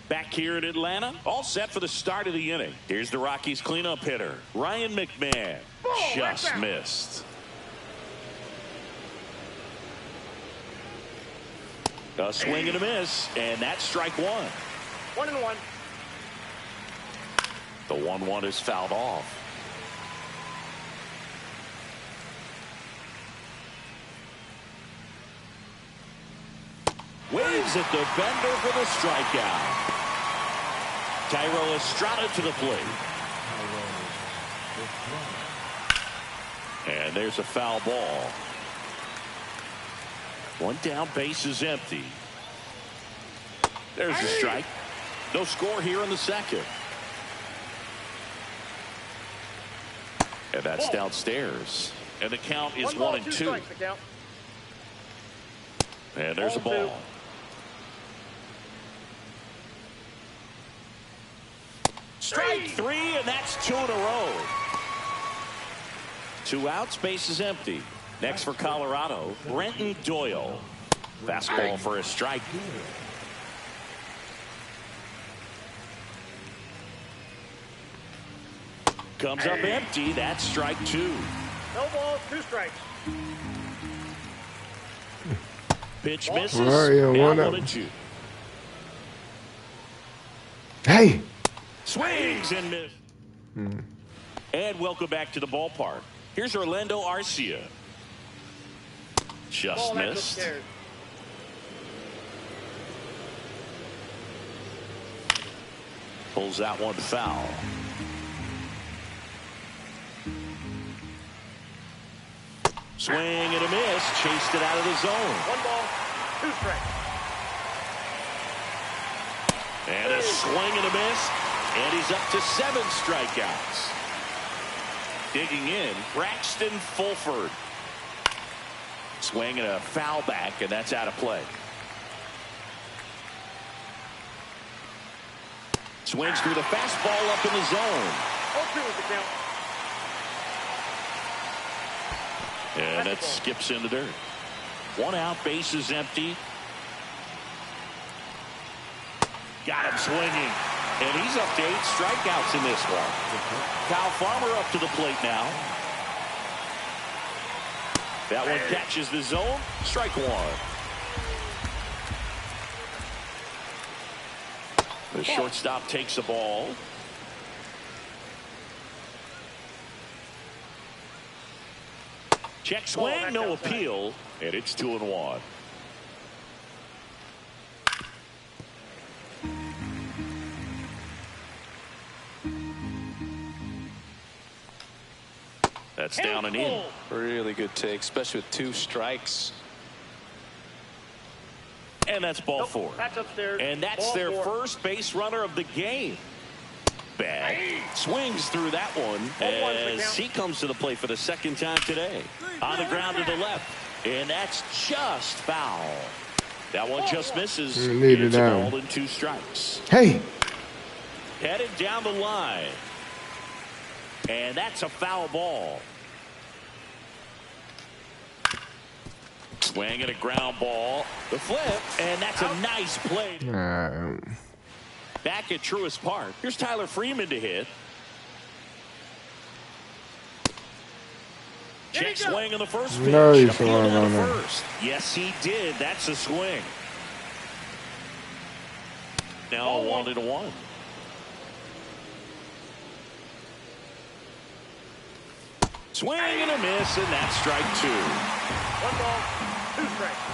Back here in Atlanta, all set for the start of the inning. Here's the Rockies cleanup hitter, Ryan McMahon. Just missed. A swing and a miss, and that's strike 1. 1-1. The 1-1 is fouled off. Waves at the bender for the strikeout. Tyro Estrada to the plate. And there's a foul ball. 1 down, base is empty. There's the strike. No score here in the second. And that's downstairs. And the count is 1-2. And there's a ball. Strike 3, and that's 2 in a row. 2 outs, base is empty. Next for Colorado, Brenton Doyle. Fastball for a strike. Comes up empty. That's strike 2. No ball, 2 strikes. Pitch misses. Mario, Now 1-2. 1-2. Hey. Swings and miss. And welcome back to the ballpark. Here's Orlando Arcia. Just missed. Pulls that one foul. Swing and a miss. Chased it out of the zone. 1 ball, 2 strikes. And a swing and a miss. And he's up to 7 strikeouts. Digging in, Braxton Fulford. Swinging a foul back, and that's out of play. Swings through the fastball up in the zone. 0-2 is the count. And that skips in the dirt. 1 out, base is empty. Got him swinging. And he's up to 8 strikeouts in this one. Kyle Farmer up to the plate now. That one catches the zone. Strike 1. The shortstop takes the ball. Check swing, no appeal, and it's 2-1. That's down and in. Really good take, especially with 2 strikes. And that's ball 4. That's upstairs. And that's Ball their 4. first base runner of the game. Bad. Swings through that one as he comes to the plate for the 2nd time today. On the ground to the left. And that's just foul. That one just misses. It's a ball and 2 strikes. Hey. Headed down the line. And that's a foul ball. Swing and a ground ball. The flip. And that's a nice play. Back at Truist Park. Here's Tyler Freeman to hit. Check swing on the first pitch. No, he's Appealed wrong on on the that. first. Yes, he did. That's a swing. Now 1-1. Swing and a miss, and that's strike 2. 1 ball, 2 strikes.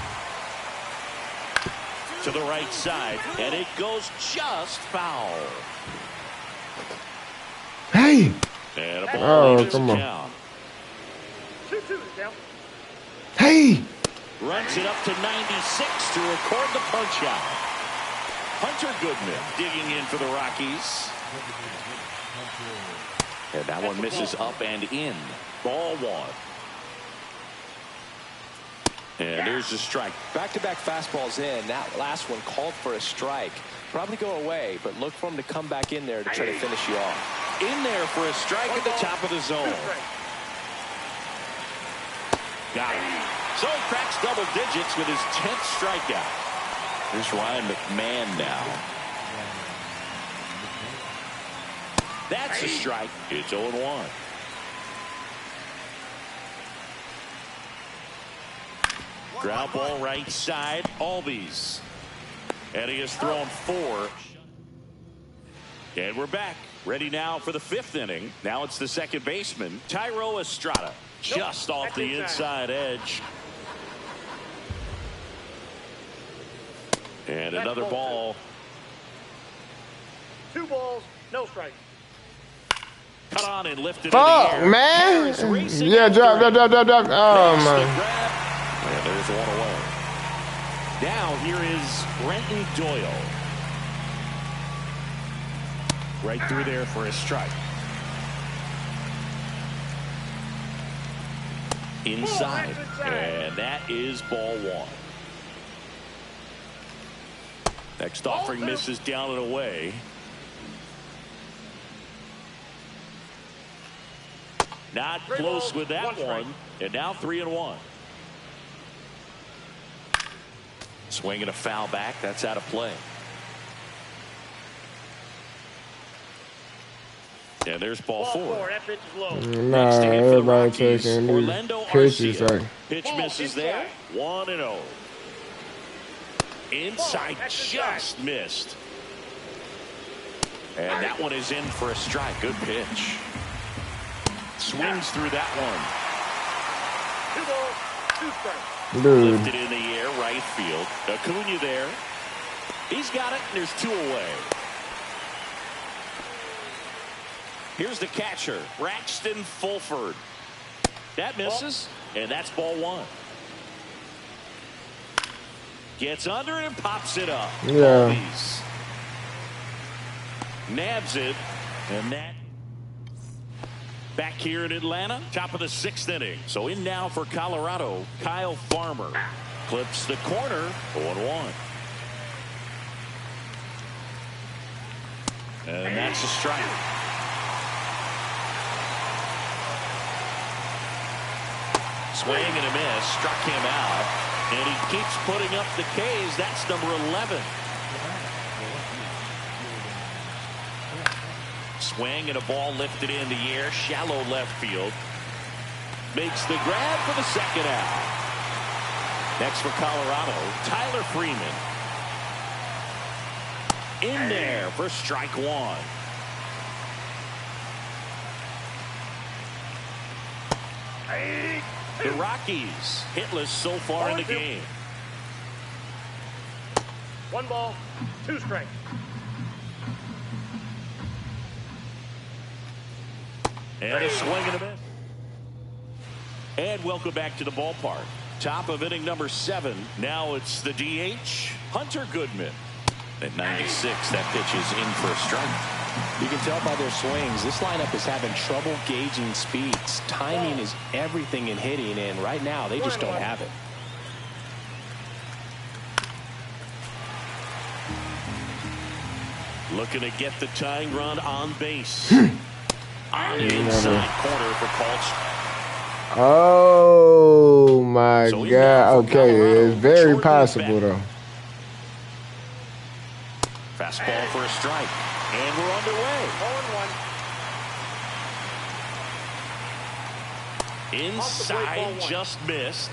To the right side, and it goes just foul. Hey. And a ball leaves come the on. count. 2-2 is the count. Hey. Runs it up to 96 to record the punch out. Hunter Goodman digging in for the Rockies. And that one misses up and in. Ball 1. And there's the strike. Back-to-back fastballs in. That last one called for a strike. Probably go away, but look for him to come back in there to try to finish you off. In there for a strike at the top of the 2 zone. strikes. Got it. So he cracks double digits with his 10th strikeout. Here's Ryan McMahon now. That's a strike. It's 0-1. Ground ball right side. Albies. And he has thrown 4. And we're back. Ready now for the 5th inning. Now it's the 2nd baseman, Tyro Estrada. Just off the inside edge. And another ball. 2 balls, no strikes. Cut on and lifted Fuck, in the air. man. Harris racing Yeah, after drop. it. Oh, Makes the man. grab. And there's 1 away. Now here is Brenton Doyle. Right through there for a strike. Inside. And that is ball 1. Next offering misses down and away. Not close with that one. And now 3-1. Swinging a foul back. That's out of play. And there's ball 4. That pitch is low. Nah, Next to hit for the everybody Rockies, taking Orlando these pitches. Arcia. Like, Pitch misses there. 1-0. Inside just missed. And that one is in for a strike. Good pitch. Swings through that one. 2 balls, 2 strikes. dude. Lifted in the air, right field. Acuna there. He's got it, and there's 2 away. Here's the catcher, Braxton Fulford. That misses, and that's ball 1. Gets under it and pops it up. Yeah. Albies. nabs it, and that back here in Atlanta, top of the 6th inning. So in now for Colorado, Kyle Farmer clips the corner, 0-1. And that's a strike. Swing and a miss, struck him out, and he keeps putting up the K's. That's number 11. Swing and a ball lifted in the air, shallow left field. Makes the grab for the 2nd out. Next for Colorado, Tyler Freeman. In there for strike 1. The Rockies hitless so far in the game. 1 ball, 2 strikes. And a swing and a miss. And welcome back to the ballpark. Top of inning number 7. Now it's the DH, Hunter Goodman. At 96, that pitch is in for a strike. You can tell by their swings, this lineup is having trouble gauging speeds. Timing is everything in hitting, and right now they just don't have it. Looking to get the tying run on base. On the inside corner for Kealz. Oh my So God. Okay, it's very possible though. Fastball for a strike. And we're underway. 0-1. Inside, just missed.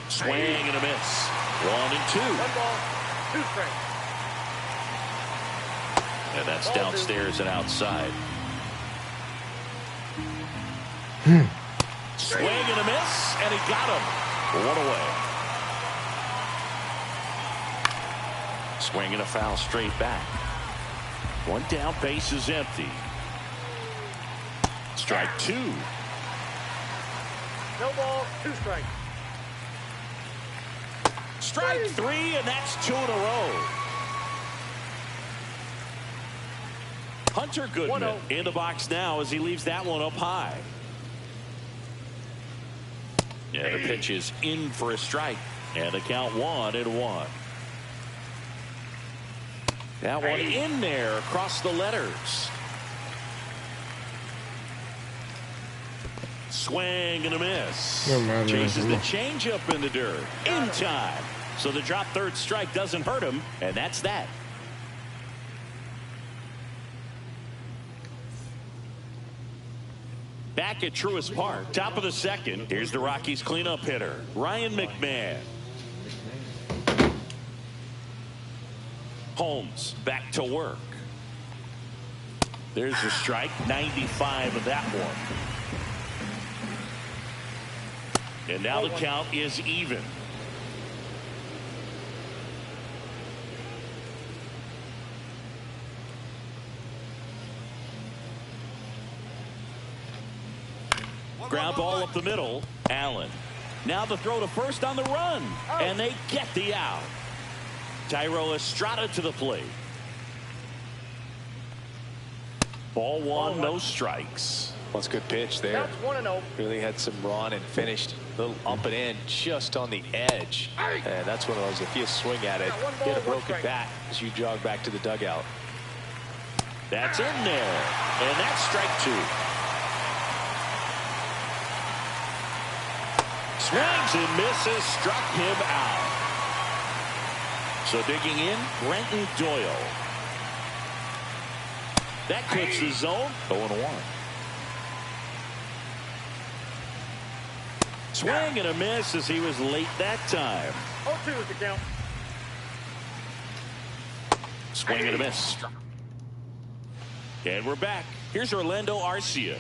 Swing and a miss. 1-2. 1 ball, 2 strikes. And that's downstairs and outside. Swing and a miss, and he got him. 1 away. Swing and a foul straight back. 1 down, base is empty. Strike 2. No ball, 2 strikes. Strike 3, and that's 2 in a row. Hunter Goodman 1-0. in the box now as he leaves that one up high. Yeah, the pitch is in for a strike, and the count 1-1. That one in there across the letters. Swing and a miss. Chases the changeup in the dirt in time. So the drop third strike doesn't hurt him, and that's that. Back at Truist Park, top of the 2nd. Here's the Rockies cleanup hitter, Ryan McMahon. Holmes back to work. There's a strike, 95 of that one. And now the count is even. Ground ball up the middle. Allen. Now the throw to first on the run. And they get the out. Thairo Estrada to the plate. Ball 1, no strikes. Well, it's a good pitch there. That's 1-0. Really had some run and finished a little up and in just on the edge. And that's one of those, if you swing at it, get a broken bat as you jog back to the dugout. That's in there. And that's strike 2. Swings and misses, struck him out. So digging in, Brenton Doyle. That clips the zone, 0-1. Swing and a miss as he was late that time. 0-2 is the count. Swing and a miss. And we're back. Here's Orlando Arcia.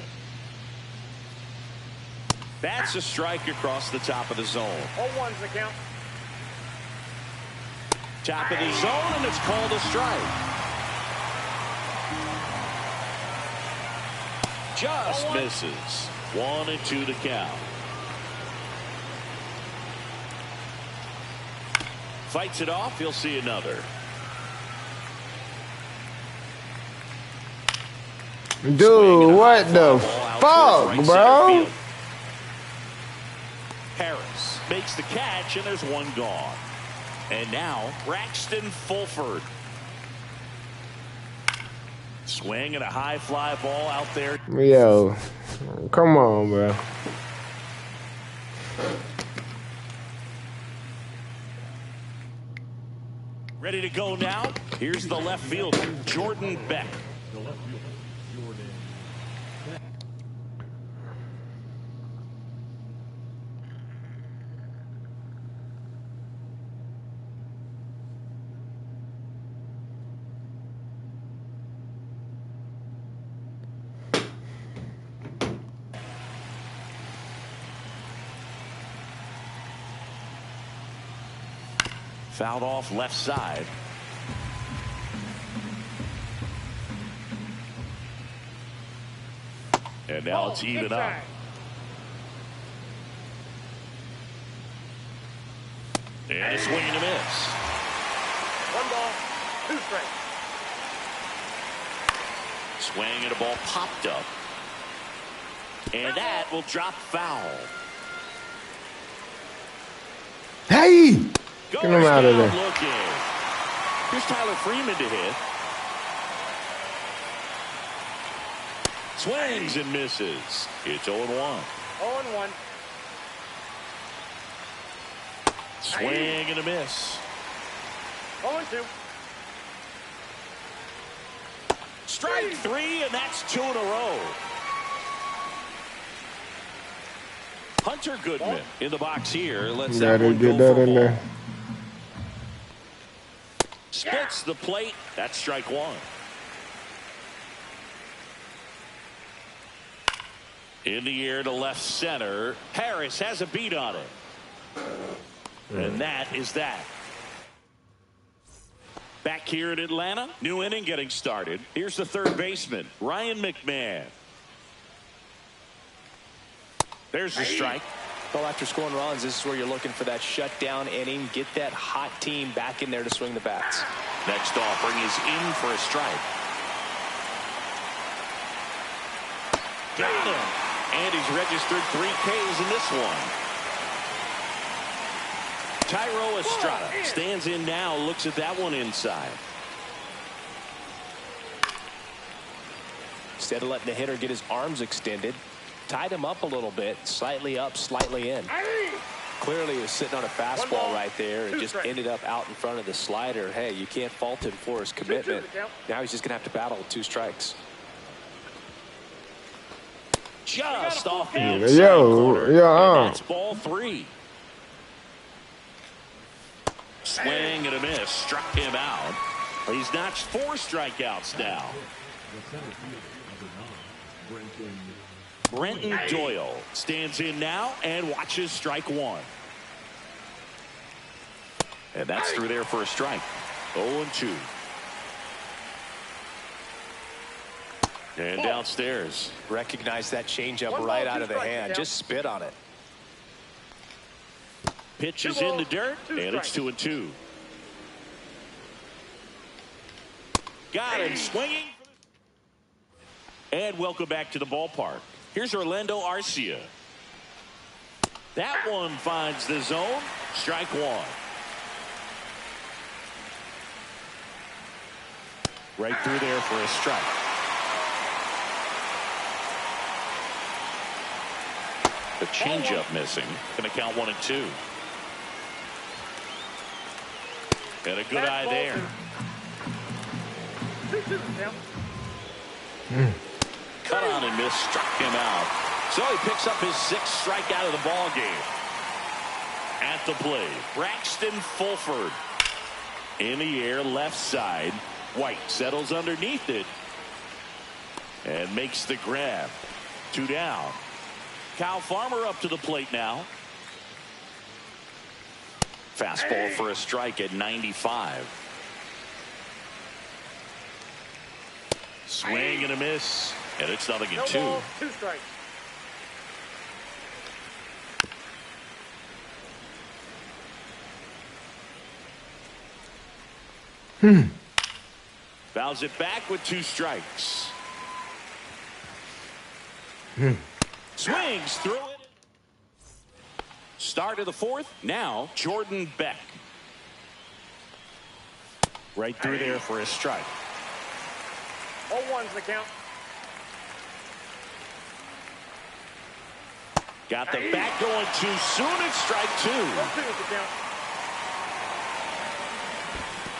That's a strike across the top of the zone. 0-1's the count. Top of the zone, and it's called a strike. Just misses. 1-2 to count. Fights it off. He'll see another. Dude, what the fuck, bro? Harris makes the catch, and there's one gone. And now Braxton Fulford. Swing and a high fly ball out there. Yo, come on, bro. Ready to go now. Here's the left fielder, Jordan Beck. Fouled off left side. And now it's even up. And a swing and a miss. 1 ball, 2 strikes. Swing and a ball popped up. And that will drop foul. Hey! Get him out of there. Looking. Here's Tyler Freeman to hit. Swings and misses. It's 0-1. 0-1. Swing and a miss. 0-2. Strike 3, and that's 2 in a row. Hunter Goodman in the box here. Let's that one go for a ball. Splits the plate. That's strike 1. In the air to left center. Harris has a beat on it. And that is that. Back here in Atlanta, new inning getting started. Here's the third baseman, Ryan McMahon. There's the strike. Well, after scoring runs, this is where you're looking for that shutdown inning. Get that hot team back in there to swing the bats. Next offering is in for a strike. Got him. And he's registered 3 Ks in this one. Tyro Estrada stands in now, looks at that one inside. Instead of letting the hitter get his arms extended, tied him up a little bit, slightly up, slightly in. Clearly he was sitting on a fastball right there and just ended up out in front of the slider. Hey, you can't fault him for his commitment. Now he's just going to have to battle with 2 strikes. Just off the inside corner. And that's ball 3. Swing and a miss. Struck him out. He's notched 4 strikeouts now. Brenton Doyle stands in now and watches strike 1. And that's through there for a strike. 0-2. And downstairs. Recognize that changeup right out of the hand. Just spit on it. Pitch is in the dirt, and it's 2-2. Got him swinging. And welcome back to the ballpark. Here's Orlando Arcia. That one finds the zone. Strike 1. Right through there for a strike. The changeup missing. Going to count 1-2. Got a good eye there. Cut on and miss, struck him out. So he picks up his 6th strikeout of the ball game. At the plate, Braxton Fulford. In the air, left side. White settles underneath it and makes the grab. 2 down. Kyle Farmer up to the plate now. Fastball for a strike at 95. Swing and a miss, and it's 0-2. 2 strikes. Fouls it back with 2 strikes. Swings through it. Start of the 4th. Now Jordan Beck. Right through there for a strike. 0-1's the count. Got the bat going too soon. It's strike 2. 1-2's the count.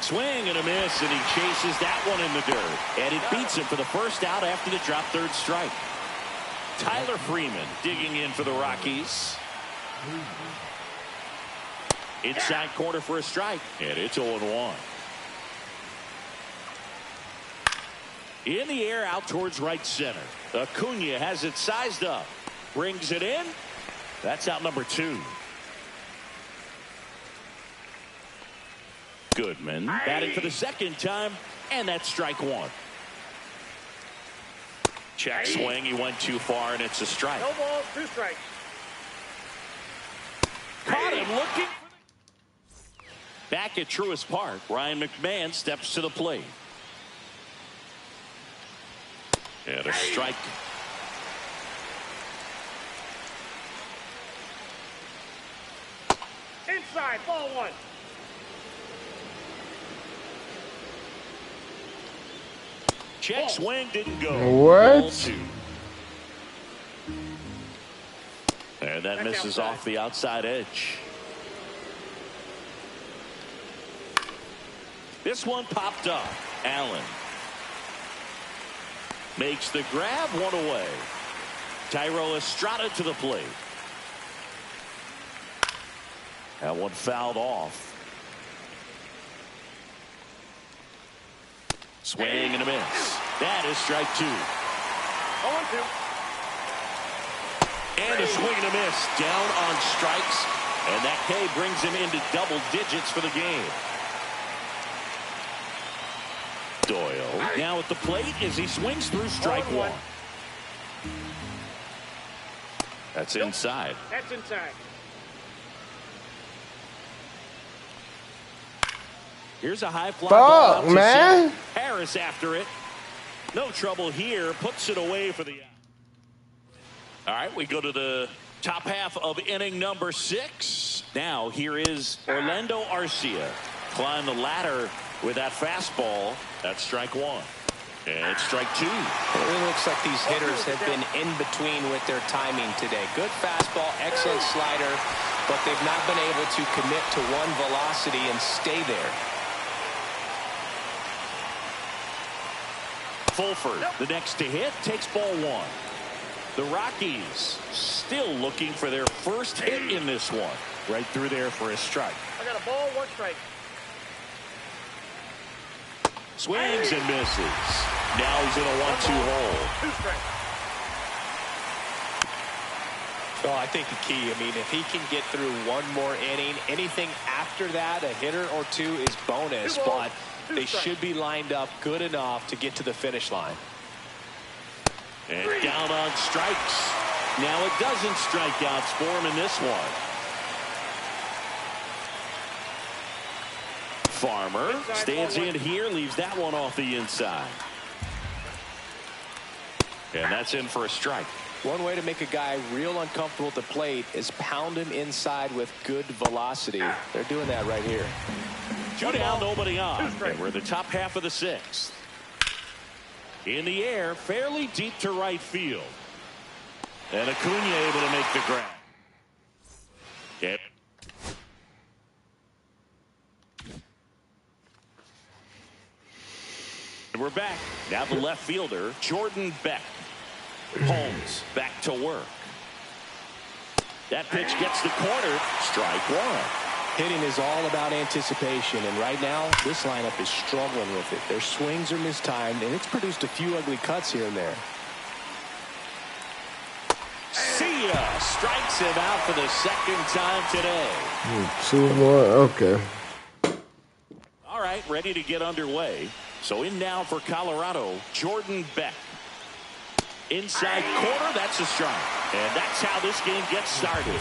Swing and a miss, and he chases that one in the dirt. And it beats him for the first out after the drop 3rd strike. Tyler Freeman digging in for the Rockies. Inside corner for a strike, and it's 0-1. In the air out towards right center. Acuna has it sized up. Brings it in. That's out number 2. Goodman batting for the 2nd time, and that's strike 1. Check swing. He went too far, and it's a strike. No balls, 2 strikes. Caught him looking. Back at Truist Park, Ryan McMahon steps to the plate. And a strike. Inside, ball 1. Check swing didn't go. What? Ball 2. And that misses off the outside edge. This one popped up. Allen makes the grab, 1 away. Tyro Estrada to the plate. That one fouled off. Swing and a miss. That is strike 2. 0-2. And a swing and a miss. Down on strikes. And that K brings him into double digits for the game. Doyle now at the plate as he swings through strike 1. That's inside. That's inside. Here's a high fly ball out to man. center. Harris after it. No trouble here. Puts it away for the out. All right, we go to the top half of inning number 6. Now here is Orlando Arcia. Climb the ladder with that fastball. That's strike 1. And it's strike 2. It really looks like these hitters have been in between with their timing today. Good fastball, excellent slider, but they've not been able to commit to one velocity and stay there. Fulford, the next to hit, takes ball 1. The Rockies still looking for their first hit in this one. Right through there for a strike. I got a ball, 1 strike. Swings and misses. Now he's in a 1-2 hole. 2 strikes. Well, I think the key, I mean, if he can get through one more inning, anything after that, a hitter or 2 is bonus, but they should be lined up good enough to get to the finish line. And down on strikes. Now a dozen strikeouts for him in this one. Farmer stands in here, leaves that one off the inside. And that's in for a strike. One way to make a guy real uncomfortable at the plate is pound him inside with good velocity. They're doing that right here. 2 down, nobody on. And we're in the top half of the 6th. In the air, fairly deep to right field. And Acuna able to make the grab. Yep. And we're back. Now the left fielder, Jordan Beck. Holmes back to work. That pitch gets the corner. Strike 1. Hitting is all about anticipation, and right now this lineup is struggling with it. Their swings are mistimed, and it's produced a few ugly cuts here and there. See ya. Strikes him out for the 2nd time today. 2 more. Okay. All right, ready to get underway. So in now for Colorado, Jordan Beck. Inside corner, that's a strike. And that's how this game gets started.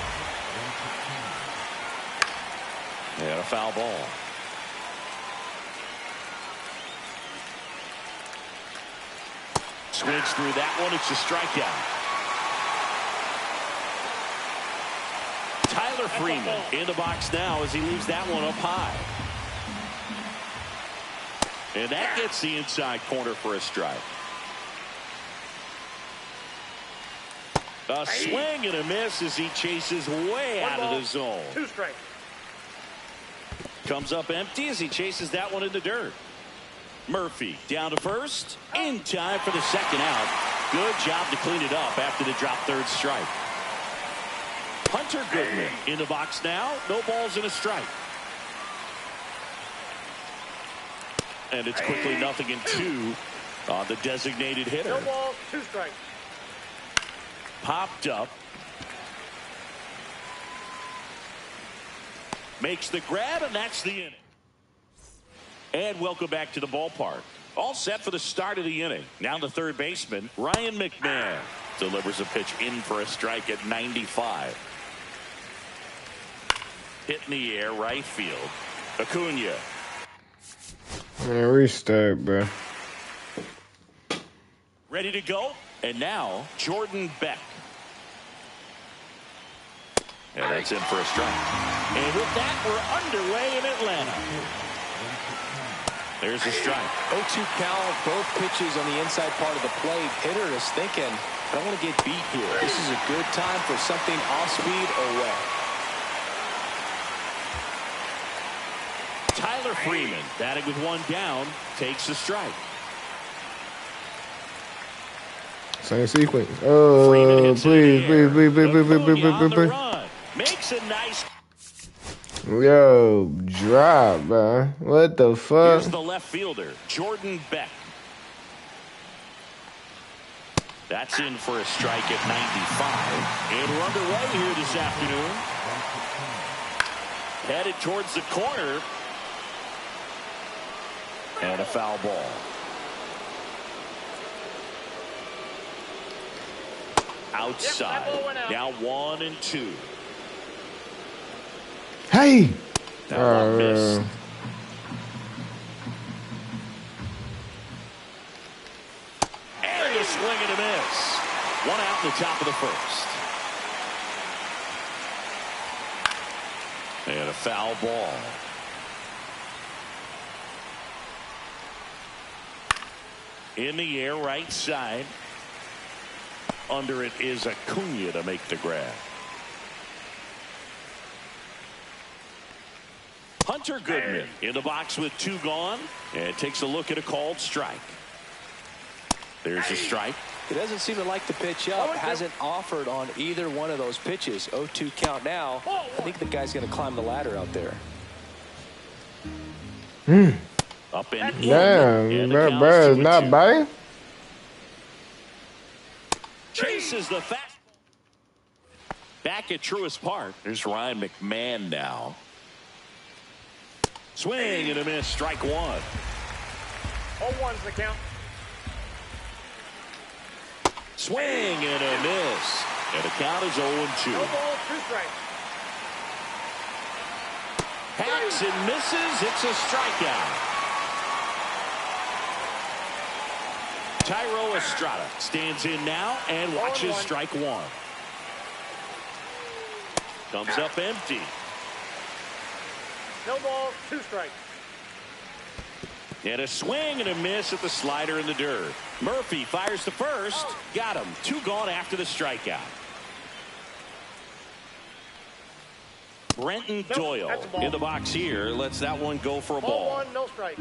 And a foul ball. Swings through that one. It's a strikeout. Tyler Freeman in the box now as he leaves that one up high. And that gets the inside corner for a strike. A swing and a miss as he chases way out of the zone. 2 strikes. Comes up empty as he chases that one in the dirt. Murphy down to first. In time for the second out. Good job to clean it up after the drop third strike. Hunter Goodman in the box now. No balls and a strike. And it's quickly 0-2 on the designated hitter. No balls, 2 strikes. Popped up. Makes the grab, and that's the inning. And welcome back to the ballpark. All set for the start of the inning. Now the third baseman, Ryan McMahon, delivers a pitch in for a strike at 95. Hit in the air, right field. Acuna. Man, restart, bro. Ready to go. And now, Jordan Beck. And that's in for a strike. And with that, we're underway in Atlanta. There's a strike. 0-2 count, both pitches on the inside part of the plate. Hitter is thinking, I don't want to get beat here. This is a good time for something off speed or wet. Tyler Freeman, batting with one down, takes a strike. Same sequence. Oh, please. Makes a nice. Yo, drop, man. What the fuck? Here's the left fielder, Jordan Beck. That's in for a strike at 95. And we're underway here this afternoon. Headed towards the corner. And a foul ball. Outside. Now 1-2. Hey! That one missed. And a swing and a miss. One out in the top of the first. And a foul ball. In the air, right side. Under it is Acuna to make the grab. Hunter Goodman in the box with 2 gone, and takes a look at a called strike. There's a strike. He doesn't seem to like the pitch up. Hasn't offered on either one of those pitches. 0-2 count now. I think the guy's going to climb the ladder out there. Up and damn, bro, is not biting. Chases the fastball. Back at Truist Park. There's Ryan McMahon now. Swing and a miss. Strike 1. 0-1's the count. Swing and a miss. And the count is 0-2. No balls, 2 strikes. Hacks and misses. It's a strikeout. Tyro Estrada stands in now and watches strike 1. Comes up empty. No balls, 2 strikes. And a swing and a miss at the slider in the dirt. Murphy fires to first. Got him. 2 gone after the strikeout. Brenton Doyle in the box here. Lets that one go for a ball. 0-1, no strikes.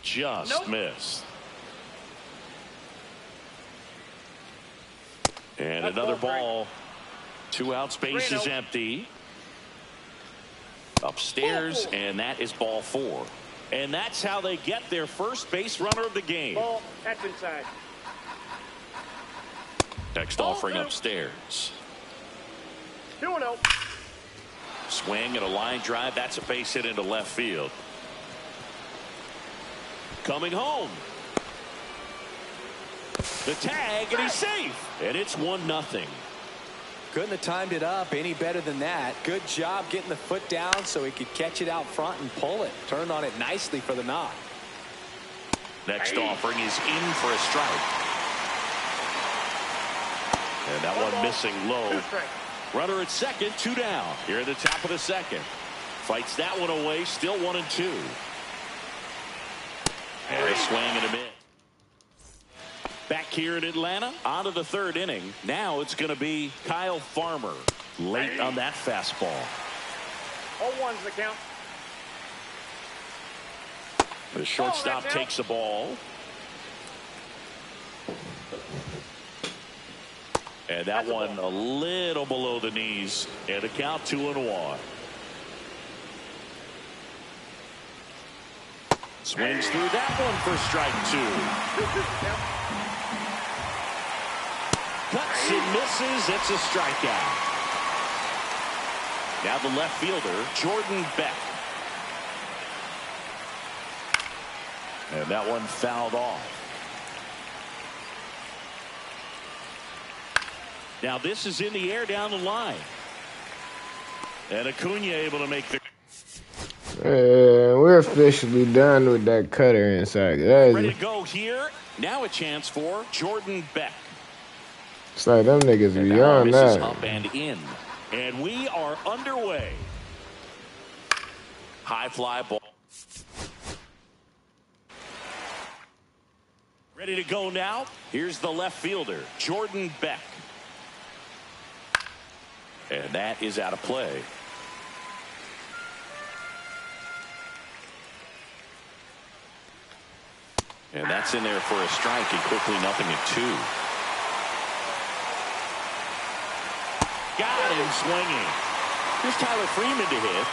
Just missed. And another ball. 2 out, space is empty. Upstairs, and that is ball 4. And that's how they get their first base runner of the game. Ball, that's inside. Next offering upstairs. 2-0. Swing and a line drive. That's a base hit into left field. Coming home. The tag, and he's safe. And it's 1-0. Couldn't have timed it up any better than that. Good job getting the foot down so he could catch it out front and pull it. Turned on it nicely for the knock. Next offering is in for a strike. And that one missing low. Runner at second, 2 down. Here at the top of the second. Fights that one away, still 1-2. And a swing and a miss. Back here in Atlanta, on to the 3rd inning. Now it's going to be Kyle Farmer. Late on that fastball. 0-1's the count. The shortstop takes the ball. And that one a little below the knees. And a count 2-1. Swings through that one for strike 2. Cuts and misses. It's a strikeout. Now the left fielder, Jordan Beck. And that one fouled off. Now this is in the air down the line. And Acuna able to make the... We're officially done with that cutter inside. Ready to go here. Now a chance for Jordan Beck. It's like them niggas And beyond this is that. up and in. And we are underway. High fly ball. Ready to go now. Here's the left fielder, Jordan Beck. And that is out of play. And that's in there for a strike, and quickly 0-2. Got him swinging. Here's Tyler Freeman to hit.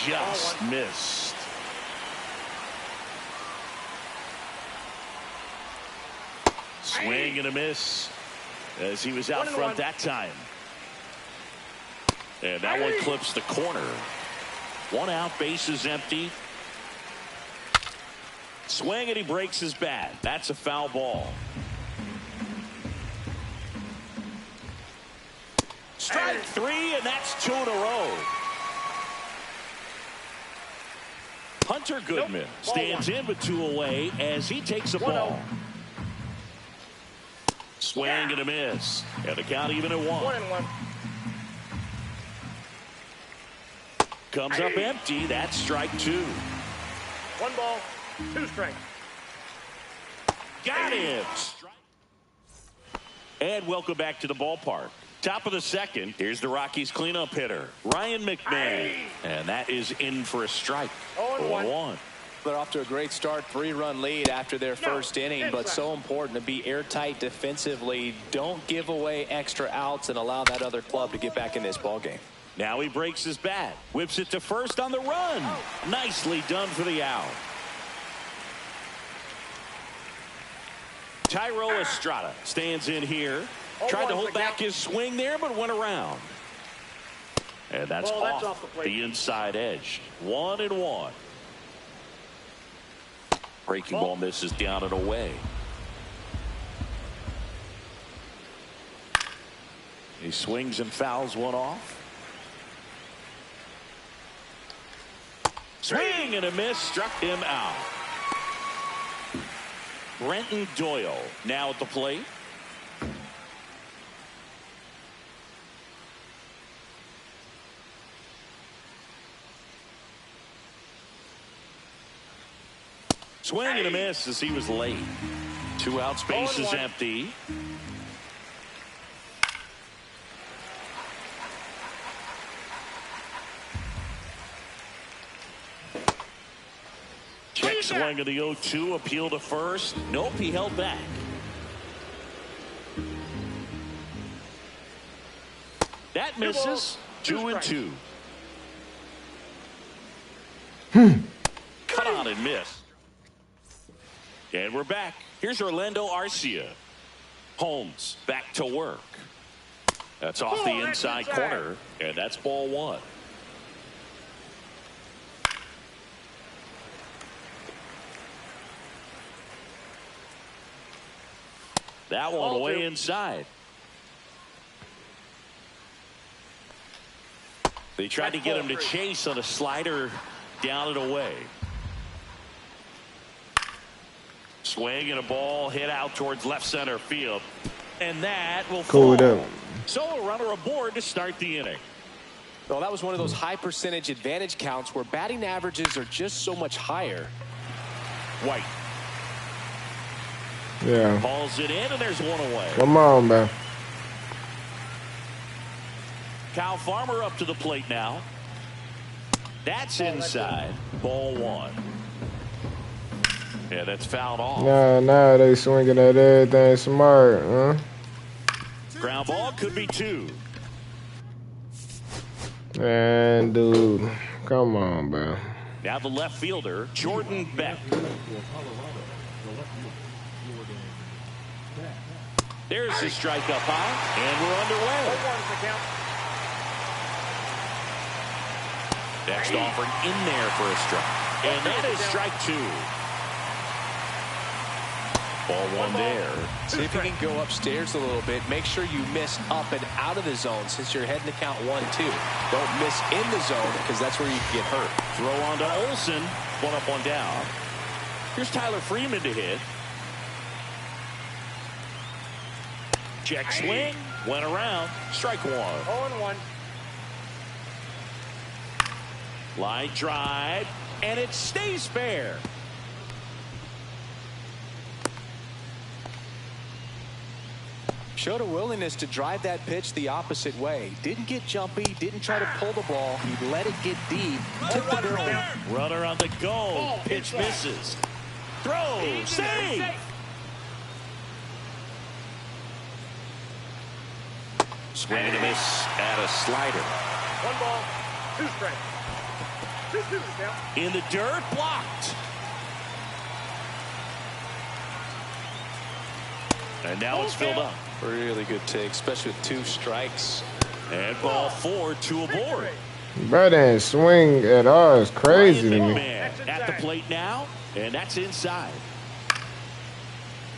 Just missed. Swing and a miss as he was out front that time. And that one clips the corner. 1 out, bases empty. Swing and he breaks his bat. That's a foul ball. Strike 3, and that's 2 in a row. Hunter Goodman stands in with 2 away as he takes a ball. Swing and a miss. And the count even at 1. Comes up empty. That's strike 2. 1 ball, 2 strikes. Got him. And welcome back to the ballpark. Top of the second. Here's the Rockies cleanup hitter, Ryan McMahon. And that is in for a strike. 0-1. They're off to a great start, 3-run lead after their first inning, but so important to be airtight defensively. Don't give away extra outs and allow that other club to get back in this ballgame. Now he breaks his bat, whips it to first on the run. Nicely done for the out. Thairo Estrada stands in here. Tried to hold back his swing there, but went around. And that's off the inside edge. 1-1. Breaking ball misses down and away. He swings and fouls one off. Swing and a miss, struck him out. Brenton Doyle now at the plate. Swing and a miss as he was late. 2 outs, bases empty. Check swing of the 0-2, appeal to first. Nope, he held back. That misses. 2-2. Cut on and miss. And we're back. Here's Orlando Arcia. Holmes back to work. That's off the inside corner, and that's ball 1. That one way inside. They tried to get him to chase on a slider down and away. Swing and a ball hit out towards left center field. And that will Cool fall. it up. So a runner aboard to start the inning. Well, that was one of those high percentage advantage counts where batting averages are just so much higher. White Yeah. hauls it in, and there's one away. Come on, man. Kyle Farmer up to the plate now. That's inside. Ball one. Yeah, that's fouled off. Nah, they swinging at everything smart, huh? Ground ball could be two. Man, dude. Come on, bro. Now the left fielder, Jordan Beck. There's the strike up high, and we're underway. 0-1's the count. Next offering in there for a strike. And that is strike two. Ball one there. See if you can go upstairs a little bit. Make sure you miss up and out of the zone since you're heading to count 1-2. Don't miss in the zone because that's where you can get hurt. Throw on to Olsen. One up, one down. Here's Tyler Freeman to hit. Check swing. Went around. Strike one. 0-1. Line drive. And it stays fair. Showed a willingness to drive that pitch the opposite way. Didn't get jumpy. Didn't try to pull the ball. He let it get deep. Took the barrel. Runner on the go. Pitch misses. Throw. Save. Swing and a miss at a slider. 1 ball, 2 strikes. 2-2 the count. In the dirt. Blocked. And now it's filled up. Really good take, especially with 2 strikes. And ball 4, 2 aboard. Bro, that swing at all is crazy to Ryan me. McMahon at the plate now, and that's inside.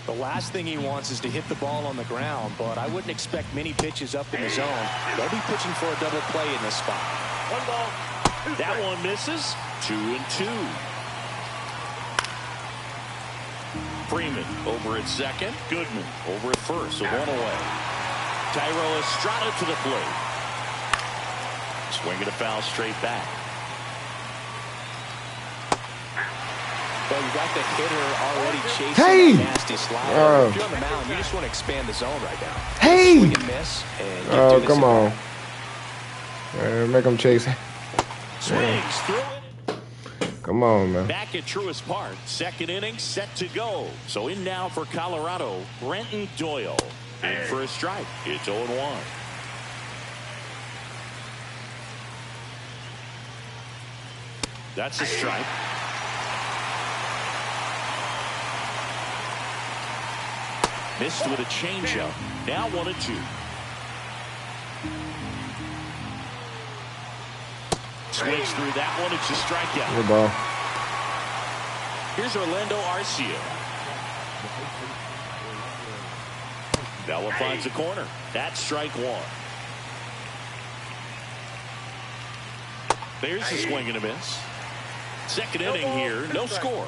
The last thing he wants is to hit the ball on the ground, but I wouldn't expect many pitches up in the zone. They'll be pitching for a double play in this spot. 1 ball, 2 That strikes. one misses. 2-2. Freeman over at second. Goodman over at first. So one away. Thairo Estrada to the plate. Swinging a foul straight back. Well, you got the hitter already chasing Hey! that nasty slider. If you're on the mound, you just want to expand the zone right now. Hey! Swing and miss. And get Oh, to come the on. Make them chase. Swings through it. Come on, man. Back at Truist Park. Second inning set to go. So in now for Colorado, Brenton Doyle. In for a strike. It's 0-1. That's a strike. Missed with a changeup. Now 1-2. Swings through that one. It's a strikeout. Good ball. Here's Orlando Arcia. That one finds the corner. That's strike one. There's the swing and a miss. Second inning here. No score.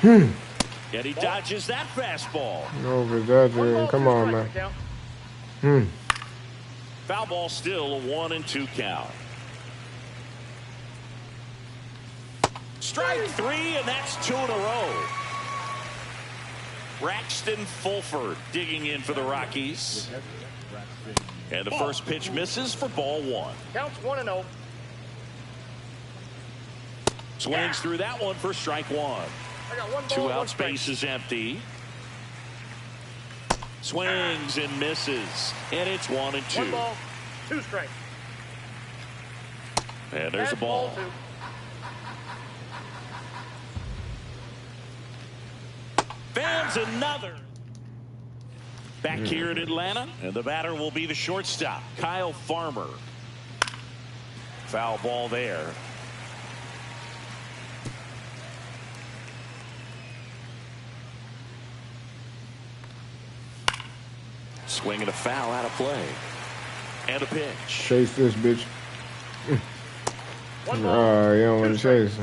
And he dodges that fastball. Over that, come on, man. Foul ball still a 1-2 count. Strike three, and that's 2 in a row. Braxton Fulford digging in for the Rockies. And the first pitch misses for ball one. Counts 1-0. Swings through that one for strike one. I got 1 ball, 2 1 out, strike. base is empty. Swings and misses. And it's 1-2. 1 ball, 2 strikes. And there's a ball. Ball 2. Fans another. Back here in Atlanta, and the batter will be the shortstop, Kyle Farmer. Foul ball there. Swinging a foul out of play. And a pitch. Chase this bitch. 1 ball, Oh, you don't want to chase.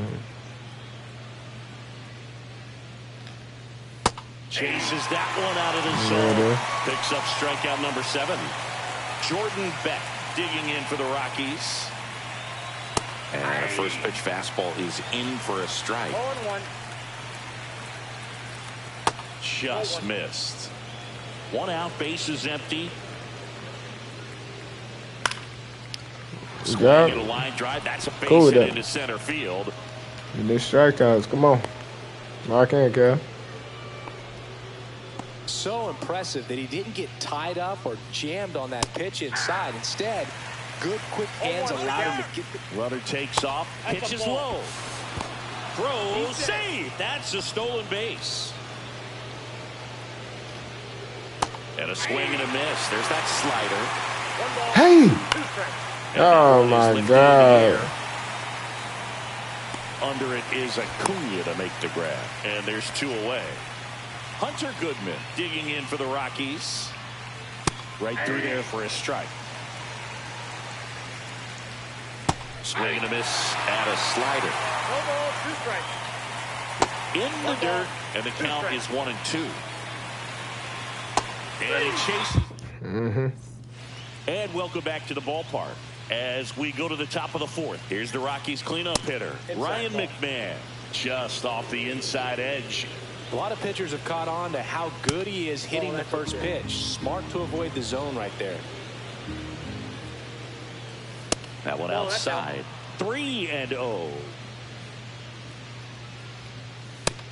Chases that one out of the zone. Picks up strikeout number 7. Jordan Beck digging in for the Rockies. And a first pitch fastball is in for a strike. 0-1. Just missed. 1 out, bases empty. Swing and a line drive. That's a base hit into center field. The strikeouts. Come on. Lock in, Kealz. So impressive that he didn't get tied up or jammed on that pitch inside. Instead, good quick hands allowed him to get the runner takes off, pitches low. Throw, save. That's a stolen base. And a swing and a miss. There's that slider. Hey! Oh my God. Under it is Acuna to make the grab. And there's 2 away. Hunter Goodman digging in for the Rockies. Right through there for a strike. Swing and a miss at a slider. 2 strikes. In the dirt, and the count is 1-2. And it chases. And welcome back to the ballpark as we go to the top of the 4th. Here's the Rockies cleanup hitter, Ryan McMahon, just off the inside edge. A lot of pitchers have caught on to how good he is hitting the first pitch. Smart to avoid the zone right there. That one outside. 3-0.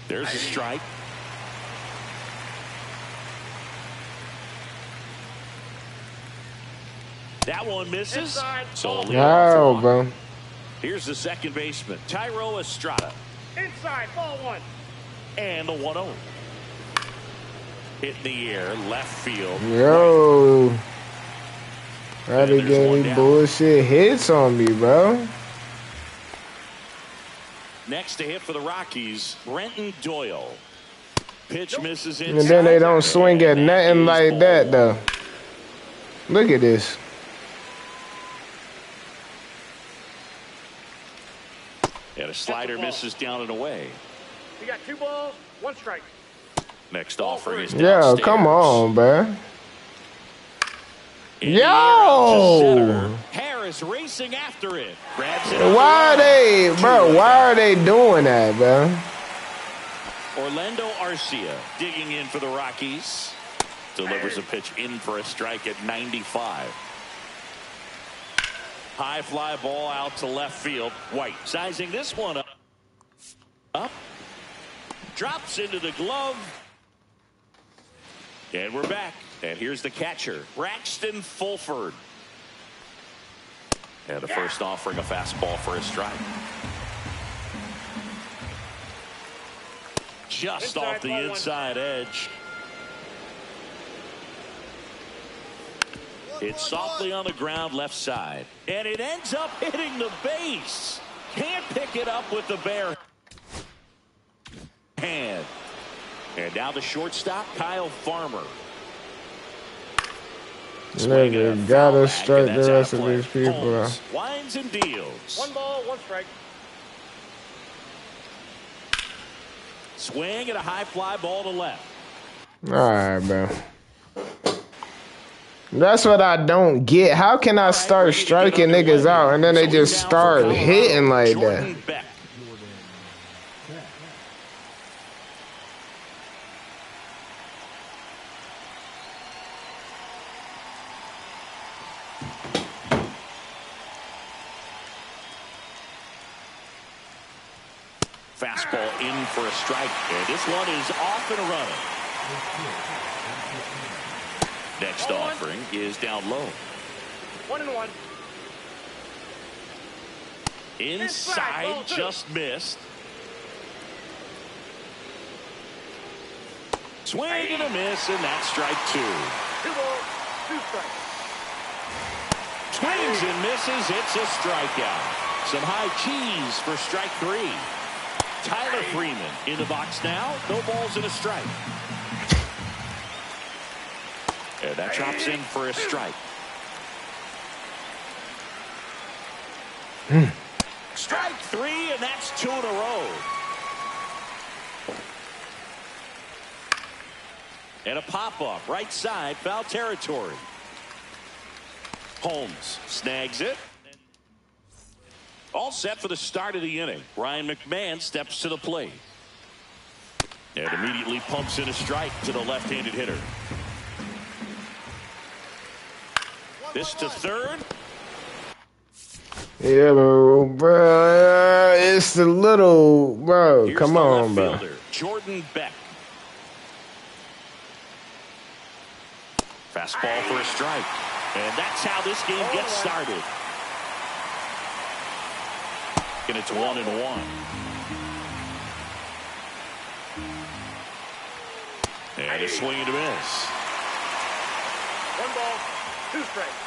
There's a strike. That one misses. So No, bro. here's the second baseman, Tyro Estrada. Inside, ball 1. And the 1-0. Hit in the air, left field. Yo. Try to get any bullshit hits on me, bro. Next to hit for the Rockies, Brenton Doyle. Pitch misses inside. And then they don't swing at nothing like that, though. Look at this. And a slider misses down and away. We got 2 balls, 1 strike. Next offering is Yeah, downstairs. come on, bro. In the air, Yo! to center. Harris racing after it. Grabs it. Why are they, bro? Why are they doing that, bro? Orlando Arcia digging in for the Rockies. Delivers a pitch in for a strike at 95. High fly ball out to left field. White sizing this one up. Drops into the glove. And we're back. And here's the catcher, Braxton Fulford. And the first offering a fastball for a strike. Just off the inside edge. It's softly on the ground left side. And it ends up hitting the base. Can't pick it up with the bare hand. And now the shortstop, Kyle Farmer. Nigga, gotta strike the rest of these people out. Winds and deals. 1 ball, 1 strike. Swing and a high fly ball to left. All right, bro. That's what I don't get. How can I start striking niggas out and then they just start hitting like that? Fastball in for a strike, and this one is off and running. Next offering is down low. 1-1. Inside, just missed. Swing and a miss, and that's strike 2. 2 balls, 2 strikes. Swings and misses, it's a strikeout. Some high cheese for strike 3. Tyler Freeman in the box now. No balls and a strike. And that drops in for a strike. Strike 3, and that's 2 in a row. And a pop-up right side, foul territory. Holmes snags it. All set for the start of the inning. Ryan McMahon steps to the plate. And immediately pumps in a strike to the left-handed hitter. This to third. Yeah, bro. It's the little, bro. Here's Come on, bro. Fielder, Jordan Beck. Fastball for a strike. And that's how this game gets started. And it's 1-1. And a swing and a miss. 1 ball, 2 strikes.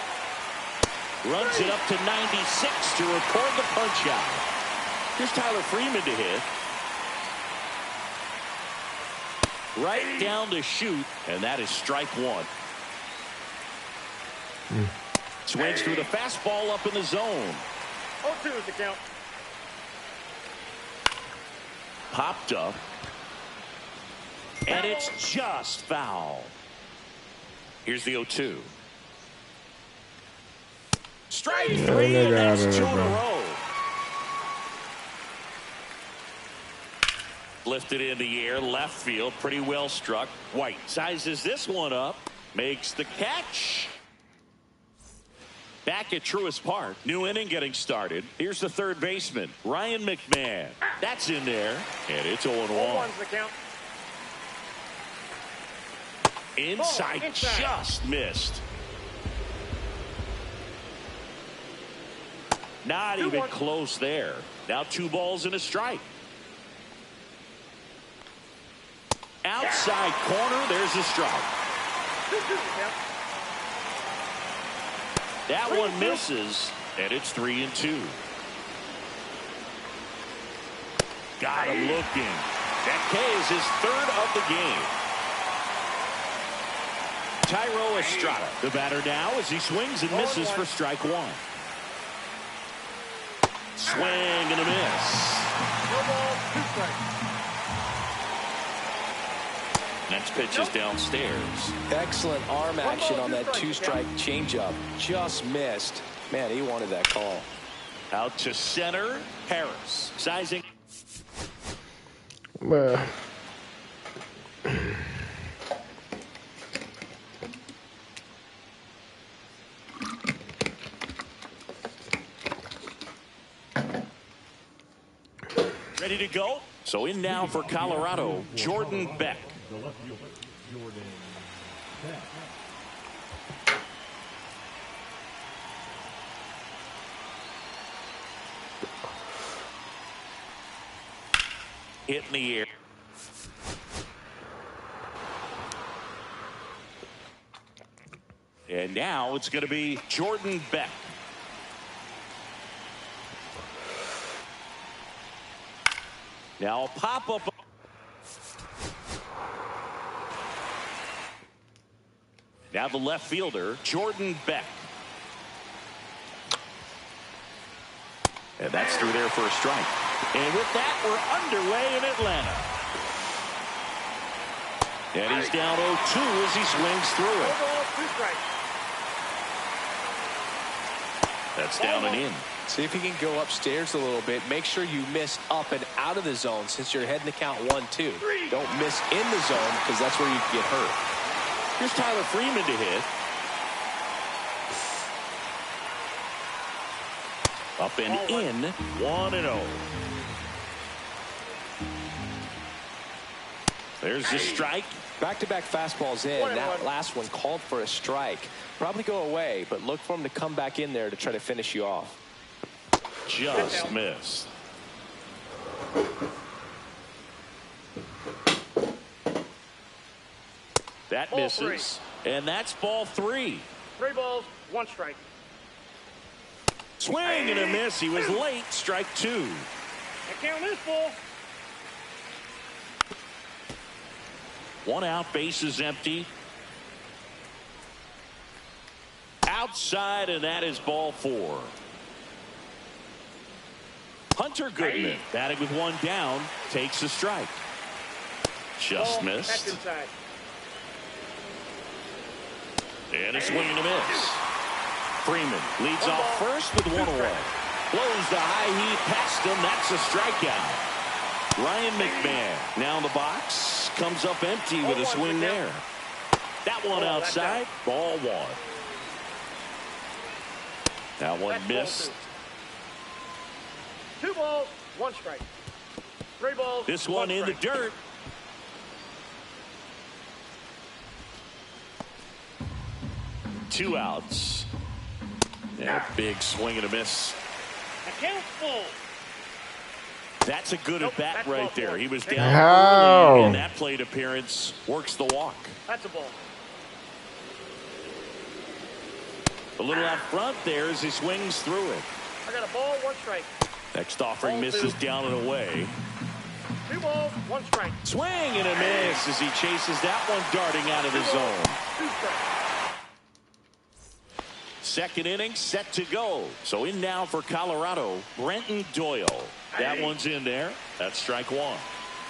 Runs it up to 96 to record the punch out. Here's Tyler Freeman to hit. Right down to shoot, and that is strike 1. Swings through the fastball up in the zone. 0-2 is the count. Popped up. And it's just foul. Here's the 0-2. Strike 3, and that's 2 in a row. Lifted in the air, left field, pretty well struck. White sizes this one up, makes the catch. Back at Truist Park, new inning getting started. Here's the third baseman, Ryan McMahon. That's in there, and it's 0-1. 0-1's the count. Inside, just missed. Not even close there. Now 2 balls and a strike. Outside corner, there's a strike. That one misses, and it's 3-2. Got him looking. That K is his 3rd of the game. Tyro Estrada, the batter now, as he swings and misses for strike 1. Swing and a miss. 1 ball, 2 strikes. Next pitch is downstairs. Excellent arm action on that 2-strike changeup. Just missed. Man, he wanted that call. Out to center, Harris. Sizing. Well. Ready to go? So in now for Colorado, Jordan Beck. Hit in the air. And now it's going to be Jordan Beck. Now a pop-up. Now the left fielder, Jordan Beck. And that's through there for a strike. And with that, we're underway in Atlanta. And he's down 0-2 as he swings through it. 1 ball, 2 strikes. That's down and in. See if you can go upstairs a little bit. Make sure you miss up and out of the zone since you're heading to count 1-2. Don't miss in the zone because that's where you can get hurt. Here's Tyler Freeman to hit. Up and in, 1-0. There's the strike. Back-to-back fastballs in. That last one called for a strike. Probably go away, but look for him to come back in there to try to finish you off. Just missed. That misses. And that's ball 3. 3 balls, 1 strike. Swing and a miss. He was late. Strike 2. The count is full. 1 out. Base is empty. Outside, and that is ball 4. Hunter Goodman, batting with 1 down, takes a strike. Just Ball, missed. that's inside. And a swing and a miss. Freeman leads off first with one away. Blows the high heat past him. That's a strikeout. Ryan McMahon now in the box. Comes up empty with a swing there. That one outside. Ball one. That one missed. 2 balls, 1 strike. 3 balls. This one in the dirt. Two outs. Yeah, big swing and a miss. Account full. That's a good at bat right there. He was down How? early, and that plate appearance works the walk. That's a ball. A little out front there as he swings through it. I got a ball, 1 strike. Next offering misses down and away. 2 balls, 1 strike. Swing and a miss as he chases that one darting out of the zone. 2 strikes. Second inning set to go. So in now for Colorado, Brenton Doyle. That one's in there. That's strike one.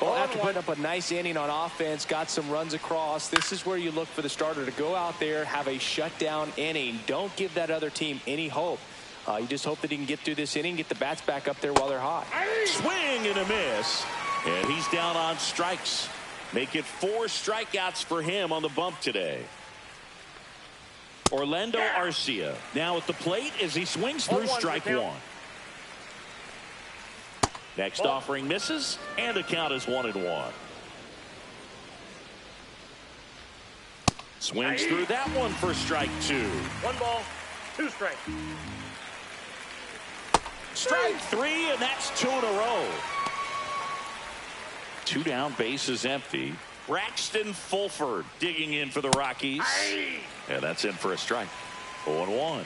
Well, after putting up a nice inning on offense, got some runs across, this is where you look for the starter to go out there, have a shutdown inning. Don't give that other team any hope. You just hope that he can get through this inning, get the bats back up there while they're hot. Swing and a miss. And he's down on strikes. Make it 4 strikeouts for him on the bump today. Orlando Arcia now at the plate as he swings through strike one. Next offering misses, and the count is 1-1. Swings through that one for strike 2. 1 ball, 2 strikes. Strike 3, and that's 2 in a row. 2 down, bases empty. Braxton Fulford digging in for the Rockies. And that's in for a strike. 0-1.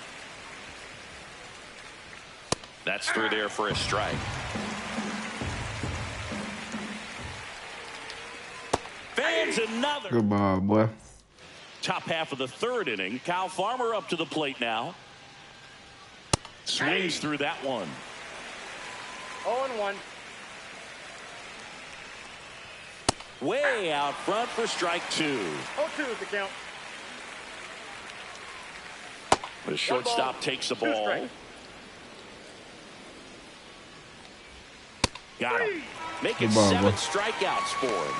That's through there for a strike. Fans another. Goodbye, boy. Top half of the third inning. Kyle Farmer up to the plate now. Swings through that one. 0-1. Way out front for strike 2. 0-2 is the count. The shortstop takes the ball. Got him. Making 7 strikeouts for him.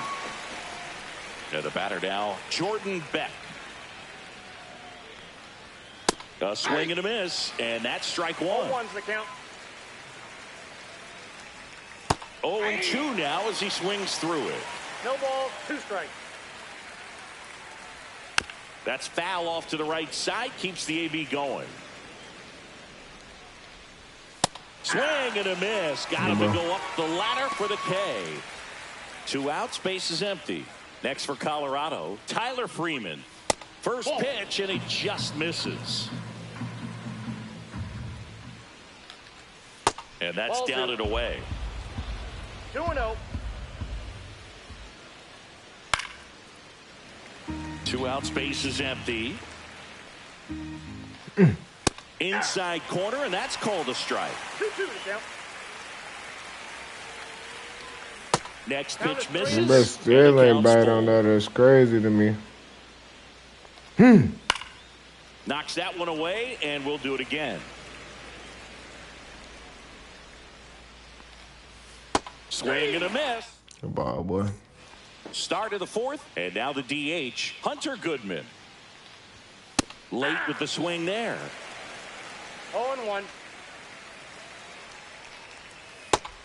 And the batter now, Jordan Beck. A swing and a miss, and that's strike 1. 0-1's the count. 0-2 now as he swings through it. No balls, 2 strikes. That's foul off to the right side, keeps the AB going. Swing and a miss. Got him to go up the ladder for the K. 2 outs, base is empty. Next for Colorado, Tyler Freeman. First pitch, and he just misses. And that's Ball down 2. and away. 2-0. 2 outs, base is empty. Inside corner, and that's called a strike. 2-2 the count. Next pitch misses. But still ain't bite on that. That's crazy to me. Knocks that one away, and we'll do it again. Swing and a miss. Goodbye, boy. Start of the 4th, and now the DH, Hunter Goodman. Late with the swing there. 0-1.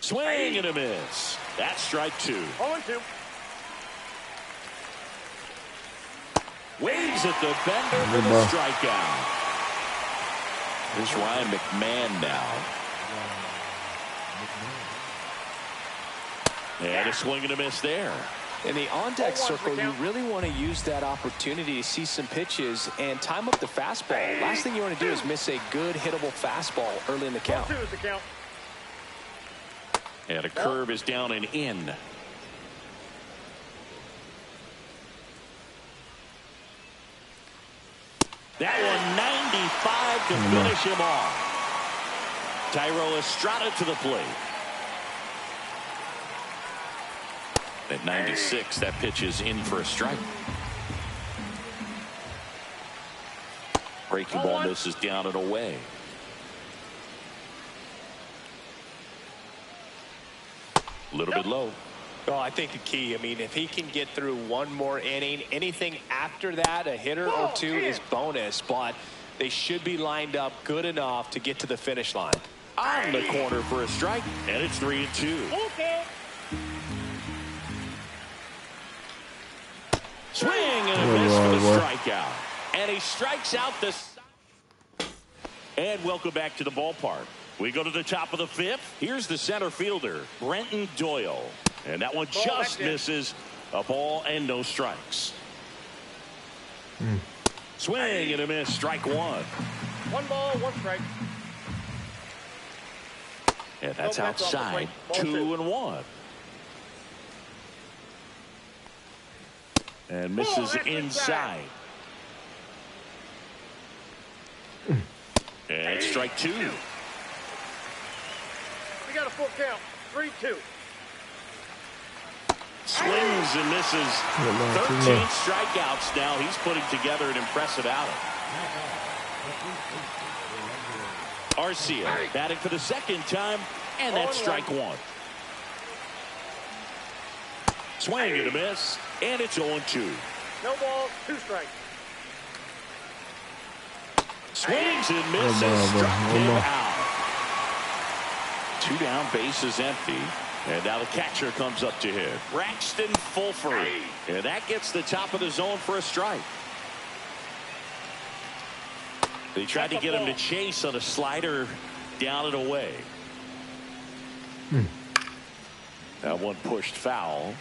Swing and a miss. That's strike 2. 0-2. Waves at the bender for the strikeout. Here's Ryan McMahon now. And a swing and a miss there. In the on-deck circle, you really want to use that opportunity to see some pitches and time up the fastball. Last thing you want to do is miss a good hittable fastball early in the count. 2 is the count. And a curve is down and in. That one 95 to finish him off. Thairo Estrada to the plate. At 96, that pitch is in for a strike. Breaking ball misses down and away. A little bit low. Oh, I think the key, I mean, if he can get through one more inning, anything after that, a hitter or two is bonus, but they should be lined up good enough to get to the finish line. On the corner for a strike, and it's 3-2. Okay. Swing and a miss for the strikeout. And he strikes out the... And welcome back to the ballpark. We go to the top of the fifth. Here's the center fielder, Brenton Doyle. And that one just misses. A ball and no strikes. Swing and a miss. Strike one. 1 ball, 1 strike. And that's outside. 2-1. And misses inside. And strike 2. We got a full count. 3-2. Swings and misses. 13 strikeouts now. He's putting together an impressive outing. Arcia batting for the second time, and that's strike 1. Swing and a miss, and it's 0-2. No balls, 2 strikes. Swings and misses, struck him out. 2 down, bases empty. And now the catcher comes up to hit. Braxton Fulford. And that gets the top of the zone for a strike. They tried to get him to chase on a slider down and away. That one pushed foul.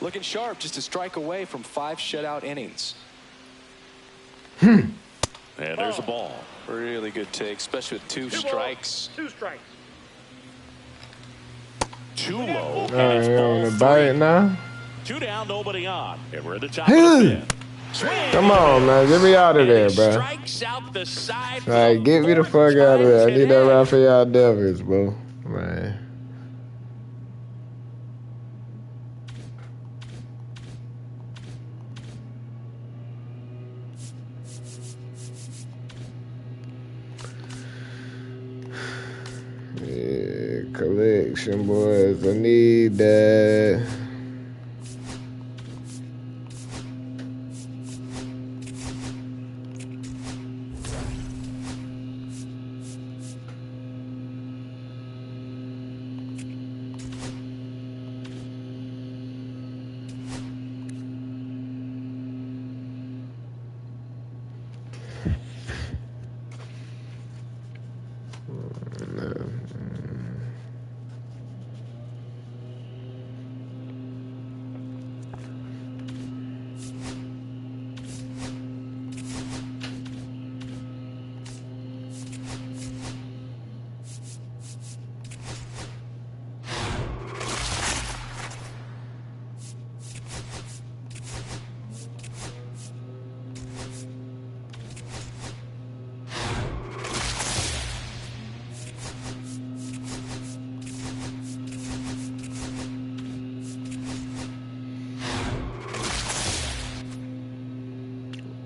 Looking sharp, just a strike away from 5 shutout innings. And there's a ball. Really good take, especially with 2 strikes. 2 strikes. Too low. All right, on the bite now. 2 down, nobody on. And we're at the top of the fifth. Swing. Come on, man. Get me out of there, bro. Strikes out the side. All right, get me the fuck out of there. I need that Rafael Devers, bro. Man. Yeah, collection, boys. I need that.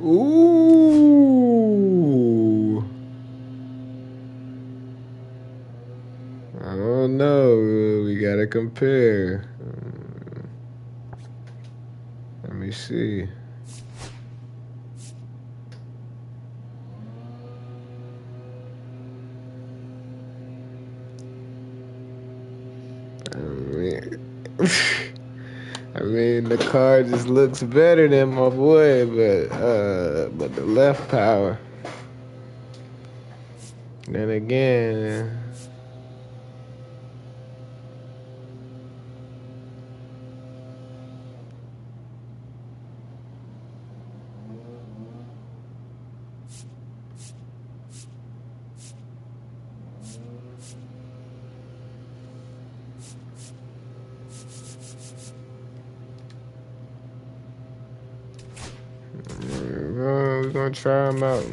Ooh. I don't know. We gotta compare. Let me see. I mean, the car just looks better than my boy, but the left power. Then again, we're gonna try him out.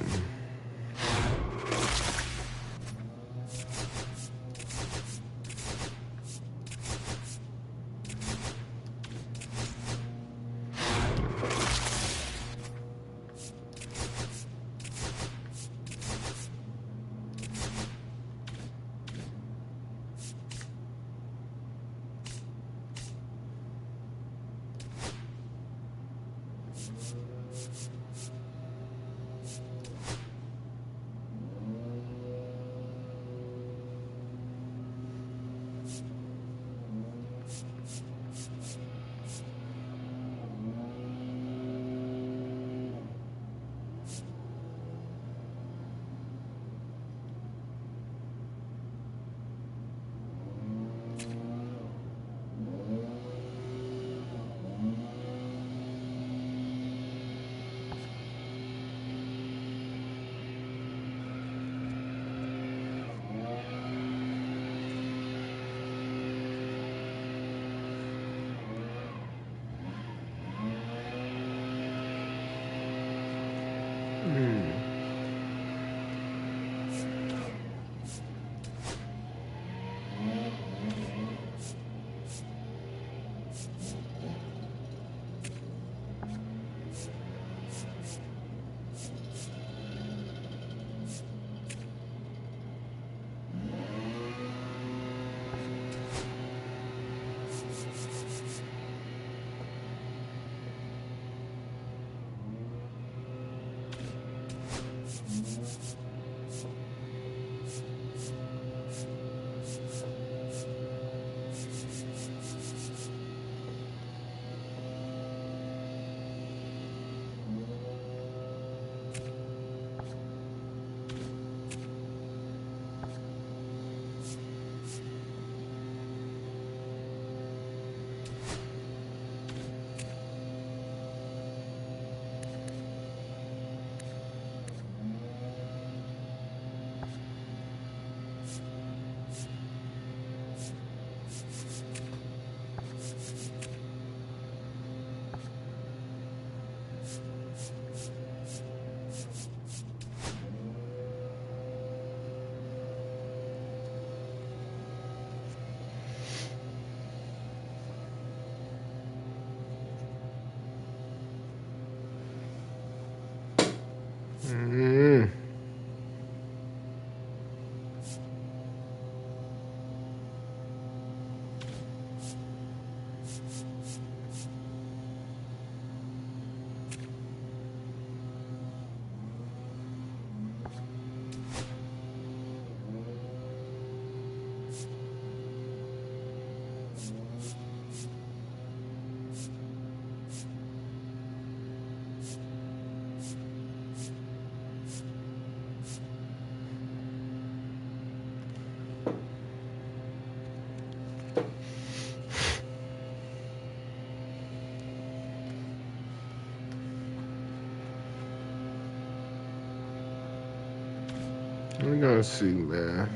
We're gonna see, man.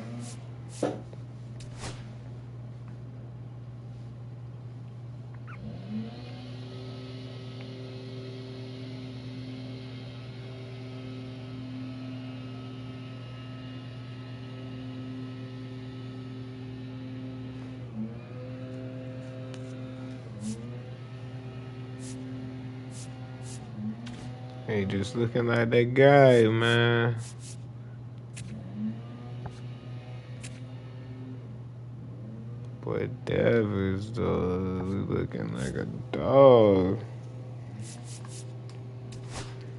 He just looking like that guy, man. Boy, Devers, though, looking like a dog.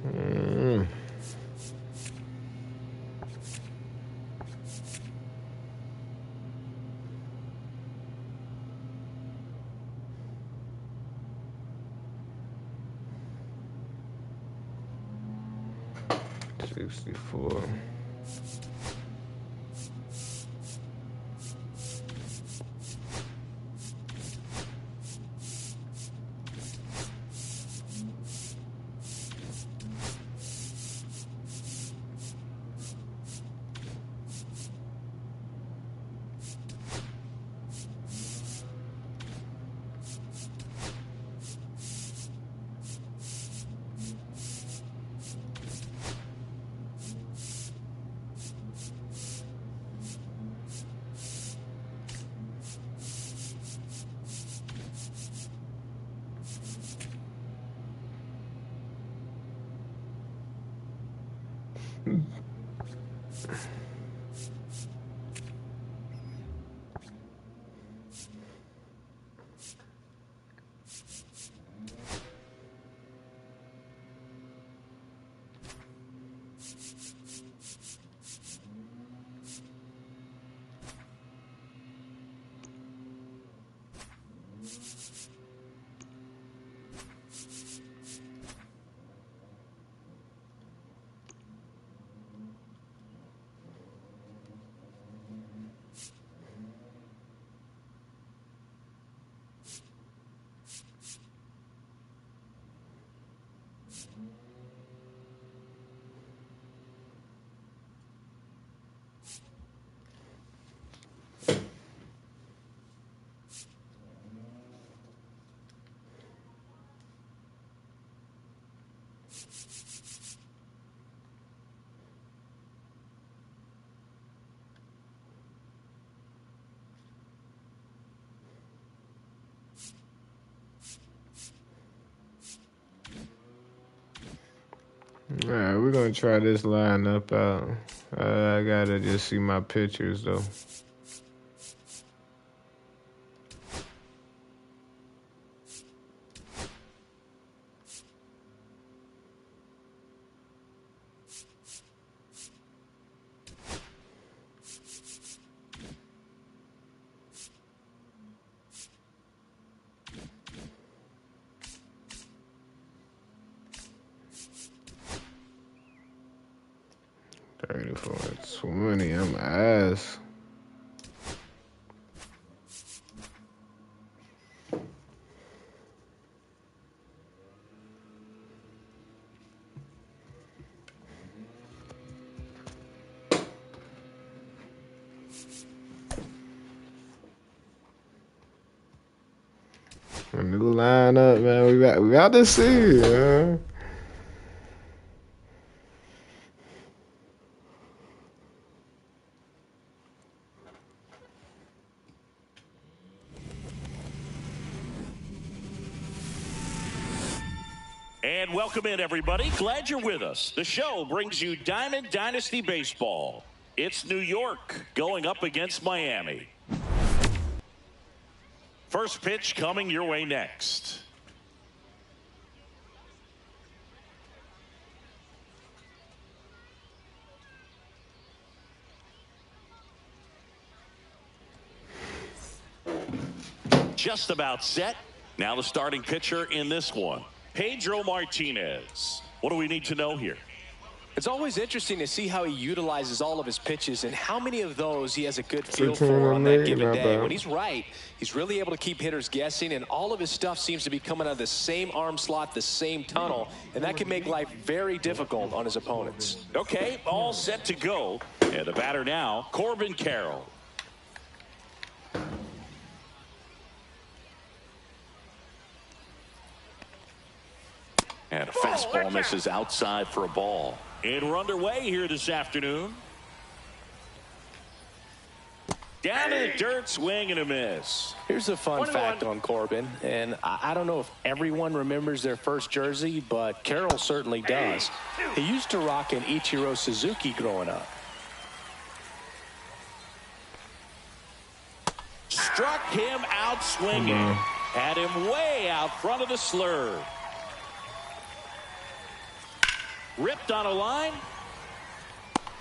Mm. $64. All right, we're gonna try this lineup out. I gotta just see my pictures though. $34 and $20. I'm ass. A new lineup, man. We got to see, man. And welcome in, everybody. Glad you're with us. The show brings you Diamond Dynasty Baseball. It's New York going up against Miami. First pitch coming your way next. Just about set. Now the starting pitcher in this one, Pedro Martinez. What do we need to know here? It's always interesting to see how he utilizes all of his pitches and how many of those he has a good feel for on that given day. When he's right, he's really able to keep hitters guessing, and all of his stuff seems to be coming out of the same arm slot, the same tunnel, and that can make life very difficult on his opponents. Okay, all set to go. And the batter now, Corbin Carroll. And a fastball misses outside for a ball. And we're underway here this afternoon. Down to the dirt, swing and a miss. Here's a fun fact on Corbin, and I don't know if everyone remembers their first jersey, but Carroll certainly does. He used to rock an Ichiro Suzuki growing up. Struck him out swinging. Had him way out front of the slur. Ripped on a line.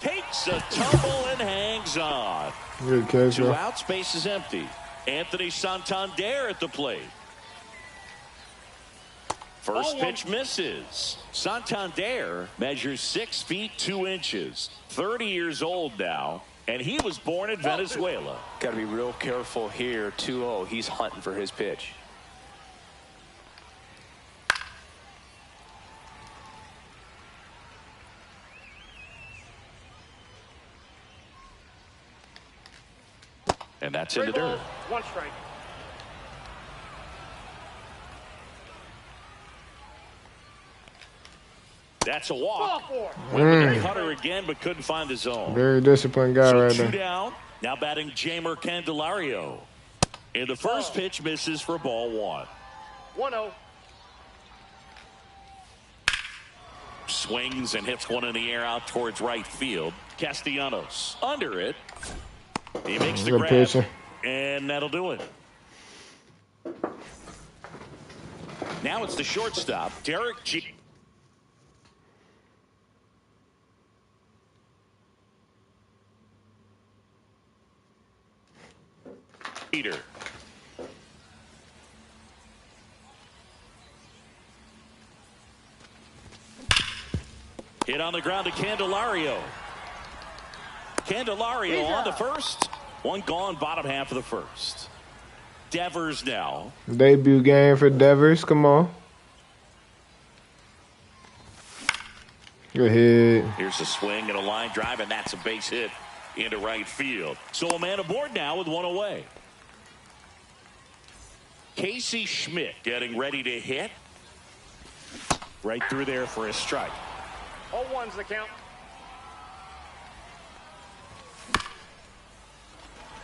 Takes a tumble and hangs on. Good catch. 2 outs, base is empty. Anthony Santander at the plate. First pitch misses. Santander measures 6 feet 2 inches. 30 years old now. And he was born in Venezuela. Got to be real careful here. 2-0. He's hunting for his pitch. And that's in the dirt. 1 strike. That's a walk. Ball 4. Went with the cutter again, but couldn't find the zone. Very disciplined guy right So 2 there. down. Now batting Jamer Candelario. And the first pitch misses for ball 1. 1-0. Swings and hits one in the air out towards right field. Castellanos under it. He makes the Good grab. pitcher. And that'll do it. Now it's the shortstop, Derek G. Peter. Hit on the ground to Candelario. Candelario on the first. 1 gone, bottom half of the first. Devers now. Debut game for Devers. Come on. Good hit. Here's a swing and a line drive, and that's a base hit into right field. So a man aboard now with 1 away. Casey Schmidt getting ready to hit. Right through there for a strike. 0-1's the count.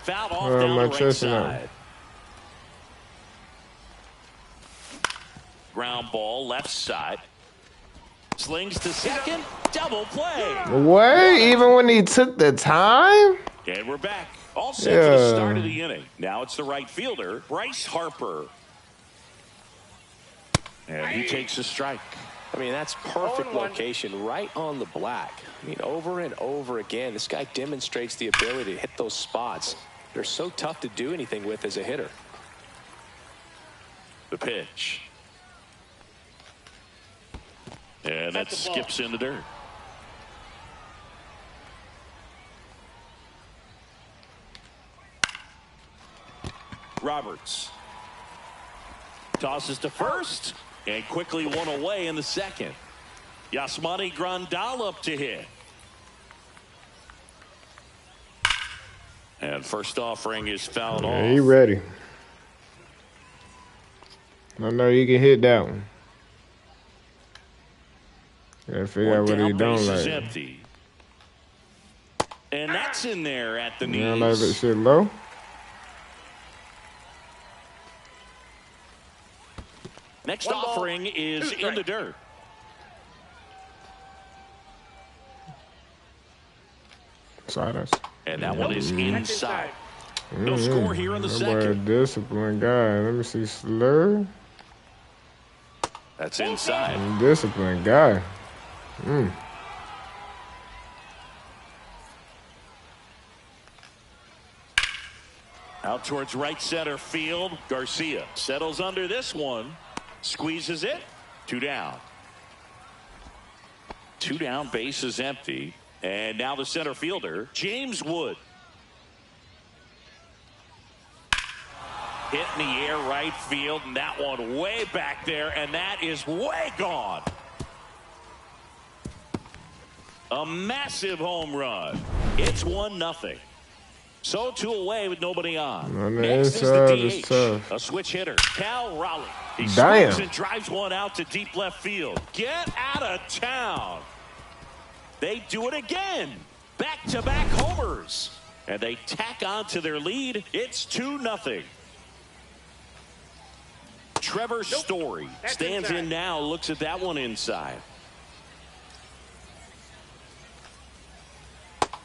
Fouled off down the right side. Ground ball left side. Slings to second. Double play. Wait, even when he took the time? And we're back. All set for the start of the inning. Now it's the right fielder, Bryce Harper. And he takes a strike. I mean, that's perfect location, right on the black. I mean, over and over again, this guy demonstrates the ability to hit those spots. They're so tough to do anything with as a hitter. The pitch. And that skips in the dirt. Roberts tosses to first and quickly 1 away in the second. Yasmani Grandal up to hit. And first offering is fouled off. He ready. I know you can hit that one. Gotta figure out what he don't like. Empty. And that's in there at the knees. You don't like that shit low? Next offering is in the dirt. Sliders. And that one is inside. No score here in the second. Disciplined guy. Let me see. Slur. That's inside. Disciplined guy. Out towards right center field. Garcia settles under this one. Squeezes it. 2 down. 2 down, bases empty. And now the center fielder, James Wood. Hit in the air right field, and that one way back there, and that is way gone. A massive home run. It's 1-0. So 2 away with nobody on. Next is the DH, a switch hitter, Cal Raleigh. He swings and drives one out to deep left field. Get out of town. They do it again. Back-to-back homers. And they tack on to their lead. It's 2-0. Trevor Story stands in now, looks at that one inside.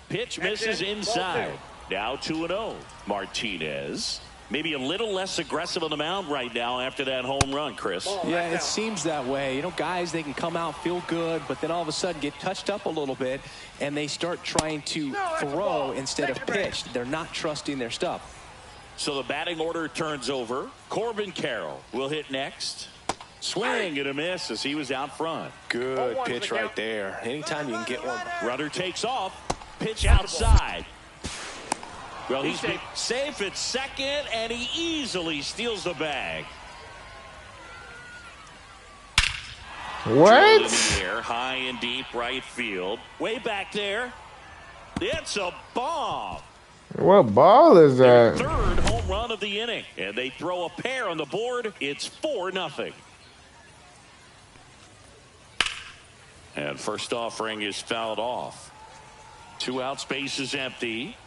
Pitch misses inside. Now 2-0. Martinez. Maybe a little less aggressive on the mound right now after that home run, Chris. Yeah, it seems that way. You know, guys, they can come out, feel good, but then all of a sudden get touched up a little bit, and they start trying to throw instead of pitch. They're not trusting their stuff. So the batting order turns over. Corbin Carroll will hit next. Swing and a miss as he was out front. Good pitch right there. Anytime you can get one. Runner takes off. Pitch outside. Well, he's safe at second, and he easily steals the bag. What? In the air, high and deep right field. Way back there. It's a bomb. What ball is that? Their 3rd home run of the inning. And they throw a pair on the board. It's 4-0. And first offering is fouled off. 2 outs, bases empty.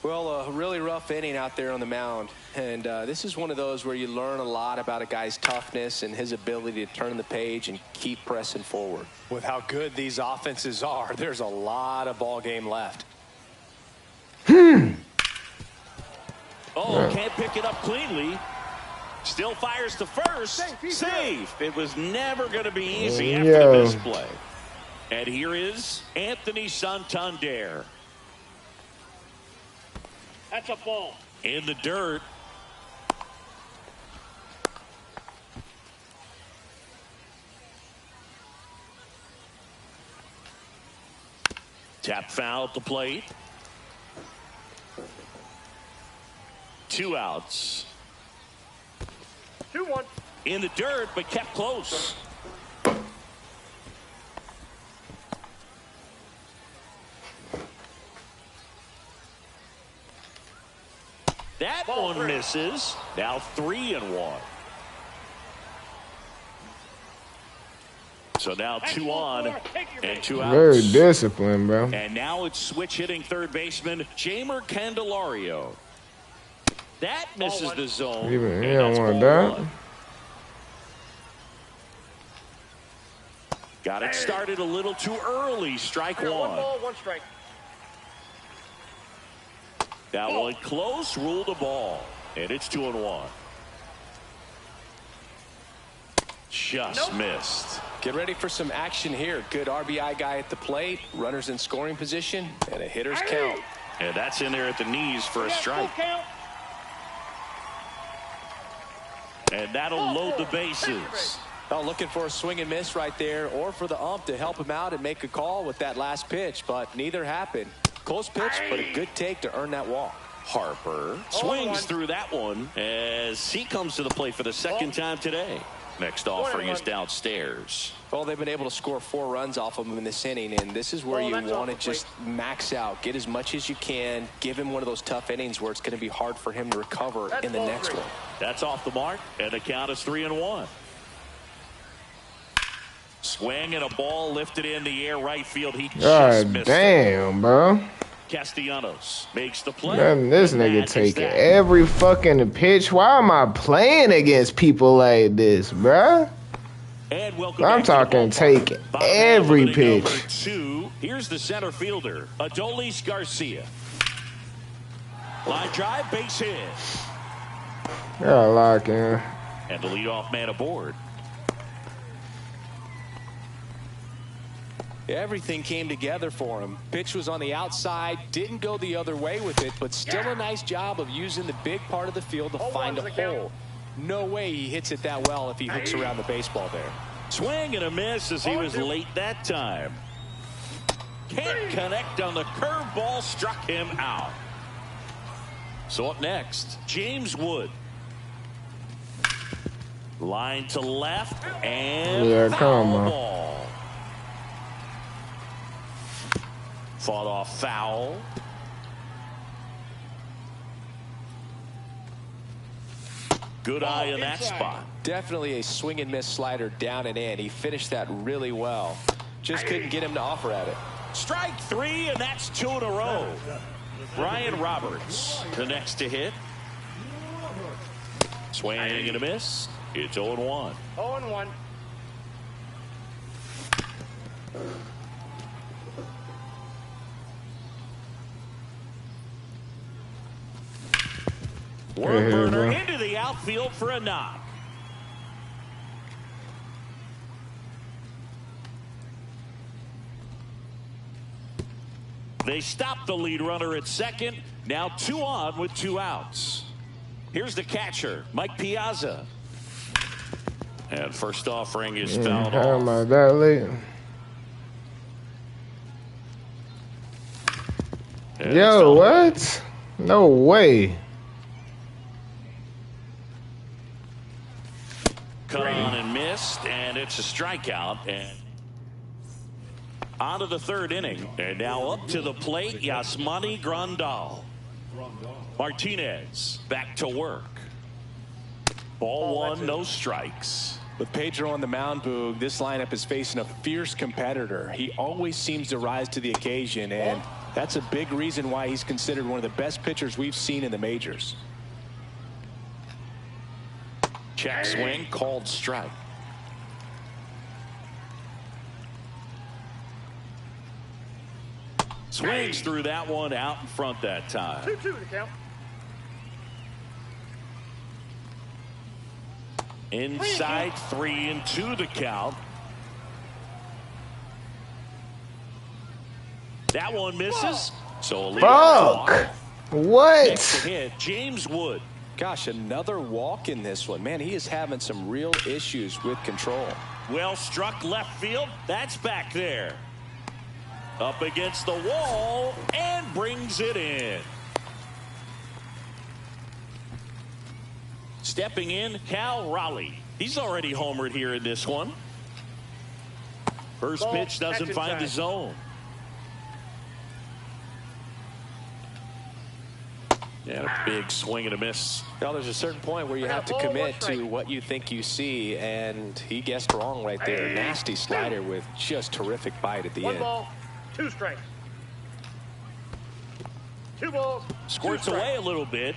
Well, a really rough inning out there on the mound. And this is one of those where you learn a lot about a guy's toughness and his ability to turn the page and keep pressing forward. With how good these offenses are, there's a lot of ball game left. Oh, can't pick it up cleanly. Still fires to first. Safe. It was never going to be easy after this play. And here is Anthony Santander. That's a ball. In the dirt. Tap foul at the plate. 2 outs. 2-1. In the dirt, but kept close. That one misses. Now 3-1. So now 2 on and 2 outs. Very disciplined, bro. And now it's switch hitting third baseman Jeimer Candelario. That misses the zone. You don't want that. Got it started a little too early. Strike 1. 1 ball, 1 strike. That one close, ruled a ball. And it's 2-1. Just missed. Get ready for some action here. Good RBI guy at the plate. Runners in scoring position. And a hitter's count. And that's in there at the knees for a strike. And that'll load the bases. Oh, looking for a swing and miss right there, or for the ump to help him out and make a call with that last pitch, but neither happened. Close pitch, but a good take to earn that walk. Harper swings through that one as he comes to the plate for the second time today. Next offering is downstairs. Well, they've been able to score 4 runs off of him in this inning, and this is where you want to just max out, get as much as you can, give him one of those tough innings where it's going to be hard for him to recover in the next one. That's off the mark, and the count is 3-1. Swing and a ball lifted in the air right field. He just missed damn, bro. Castellanos makes the play. Man, this nigga taking every fucking pitch. Why am I playing against people like this, bruh? And welcome I'm talking take every pitch. Number 2. Here's the center fielder, Adolis Garcia. Line drive, base hit. Got a lock in. And the leadoff man aboard. Everything came together for him. Pitch was on the outside, didn't go the other way with it, but still a nice job of using the big part of the field to find a hole. No way he hits it that well if he hooks around the baseball there. Swing and a miss as he was late that time. Can't connect on the curveball, struck him out. So up next, James Wood. Line to left and foul ball. Fought off foul. Good eye in that spot. Definitely a swing and miss slider down and in. He finished that really well. Just couldn't get him to offer at it. Strike 3, and that's 2 in a row. Brian Roberts, the next to hit. Swing and a miss. It's 0-1. 0-1. Worm burner into the outfield for a knock. They stop the lead runner at second. Now 2 on with 2 outs. Here's the catcher, Mike Piazza. And first offering is fouled off. How am I that late? Yo, what? No way. Cut on and missed, and it's a strikeout. And on to the 3rd inning. And now up to the plate, Yasmani Grandal. Martinez back to work. Ball 1, no strikes. With Pedro on the mound, Boog, this lineup is facing a fierce competitor. He always seems to rise to the occasion, and that's a big reason why he's considered one of the best pitchers we've seen in the majors. Check swing, called strike. Swings through that one, out in front that time. 2-2 the count. Inside 3-2 the count. That one misses. So a fuck. What? Next to hit, James Wood. Gosh, another walk in this one. Man, he is having some real issues with control. Well struck left field. That's back there. Up against the wall and brings it in. Stepping in, Cal Raleigh. He's already homered here in this one. First pitch doesn't find the zone. And a big swing and a miss. Well, there's a certain point where you have to commit to what you think you see, and he guessed wrong right there. Nasty slider with just terrific bite at the end. 1 ball, 2 strikes. 2 balls. Squirts away a little bit.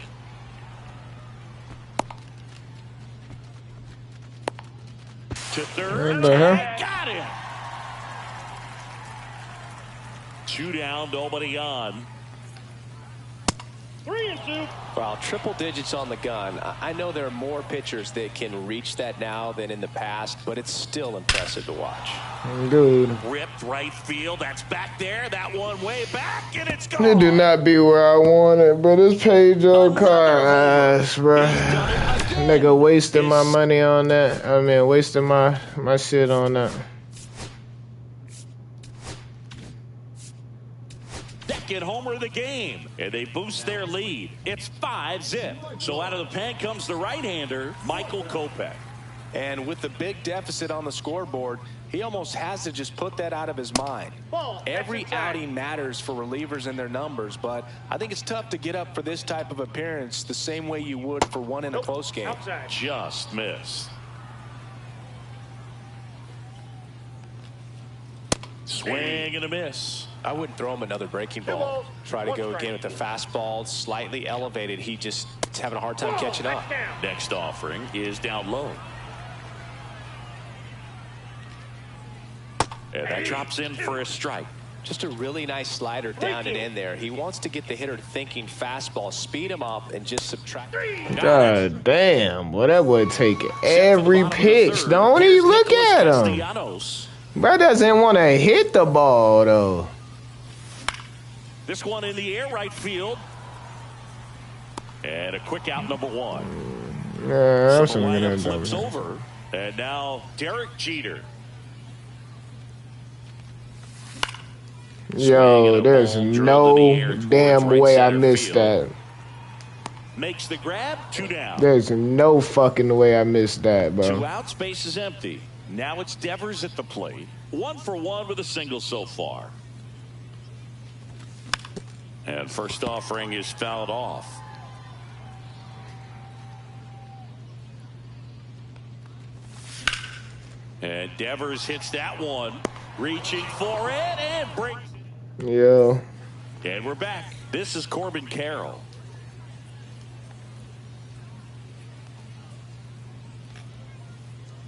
To third. Got him. 2 down, nobody on. 3-2. Well, triple digits on the gun. I know there are more pitchers that can reach that now than in the past, but it's still impressive to watch. Dude. Ripped right field. That's back there. That one way back, and it's gone. It do not be where I want it, but it's Pedro car ass, bro. Nigga wasting my money on that. I mean, wasting my shit on that. Second homer of the game, and they boost their lead. It's 5-0. So out of the pen comes the right-hander, Michael Kopech. And with the big deficit on the scoreboard, he almost has to just put that out of his mind. Every outing matters for relievers and their numbers, but I think it's tough to get up for this type of appearance the same way you would for one in a close game. Outside. Just missed. Swing and a miss. I wouldn't throw him another breaking ball. Try to go again with the fastball, slightly elevated. He's having a hard time catching up. Next offering is down low. And that drops in for a strike. Just a really nice slider down and in there. He wants to get the hitter thinking fastball, speed him up, and just subtract. God damn, boy, that boy take every pitch. Don't he? Look at him. Bro doesn't want to hit the ball, though. This one in the air, right field. And a quick out, number 1. Yeah, I'm So the gonna lineup get flips that. over. And now Derek Jeter. Yo, there's no damn way I missed that. Makes the grab, 2 down. There's no fucking way I missed that, 2 bro. out, base is empty. Now it's Devers at the plate. 1 for 1 with a single so far. And first offering is fouled off. And Devers hits that one. Reaching for it and breaks. Yo. And we're back. This is Corbin Carroll.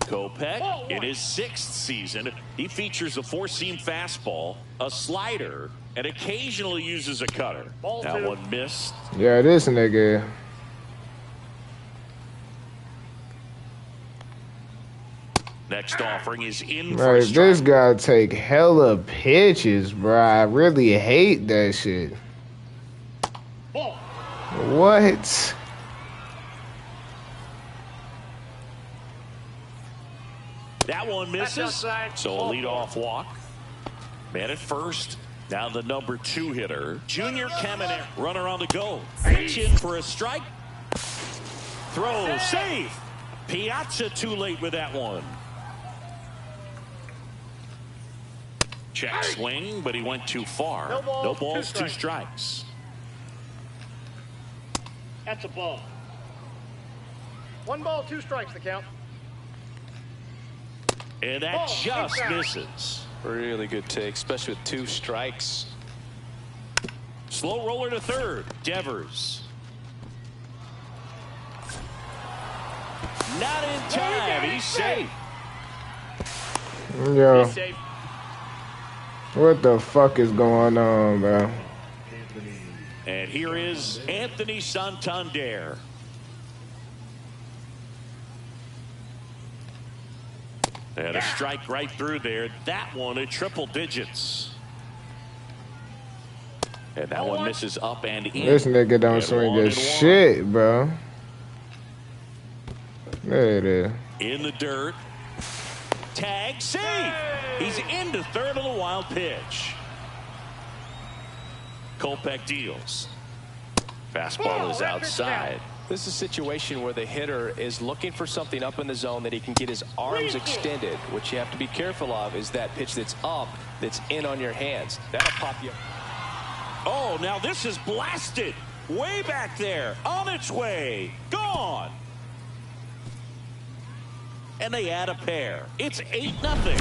Kopech in his 6th season. He features a 4-seam fastball, a slider, and occasionally uses a cutter. That one missed. Yeah, this nigga. Next offering is in for a Like, strike. this guy take hella pitches, bro. I really hate that shit. What? That one misses. So a leadoff walk. Man at first. Now the number 2 hitter, Junior Caminero. Runner on the go. Pitch in for a strike. Throw safe. Piazza too late with that one. Check swing, but he went too far. No balls, 2 strikes. That's a ball. 1 ball, 2 strikes, the count. And that just misses. Really good take, especially with 2 strikes. Slow roller to third. Devers. Not in time. He's safe. Yo. What the fuck is going on, bro? And here is Anthony Santander. And a strike right through there. That one at triple digits. And that one misses up and in. This nigga don't And swing 1 his and 1. shit, bro. There it is. In the dirt. Tag safe. He's into third on the wild pitch. Kopech deals. Fastball is outside. This is a situation where the hitter is looking for something up in the zone that he can get his arms extended. What you have to be careful of is that pitch that's up, that's in on your hands. That'll pop you. Oh, now this is blasted. Way back there. On its way. Gone. And they add a pair. It's 8-0.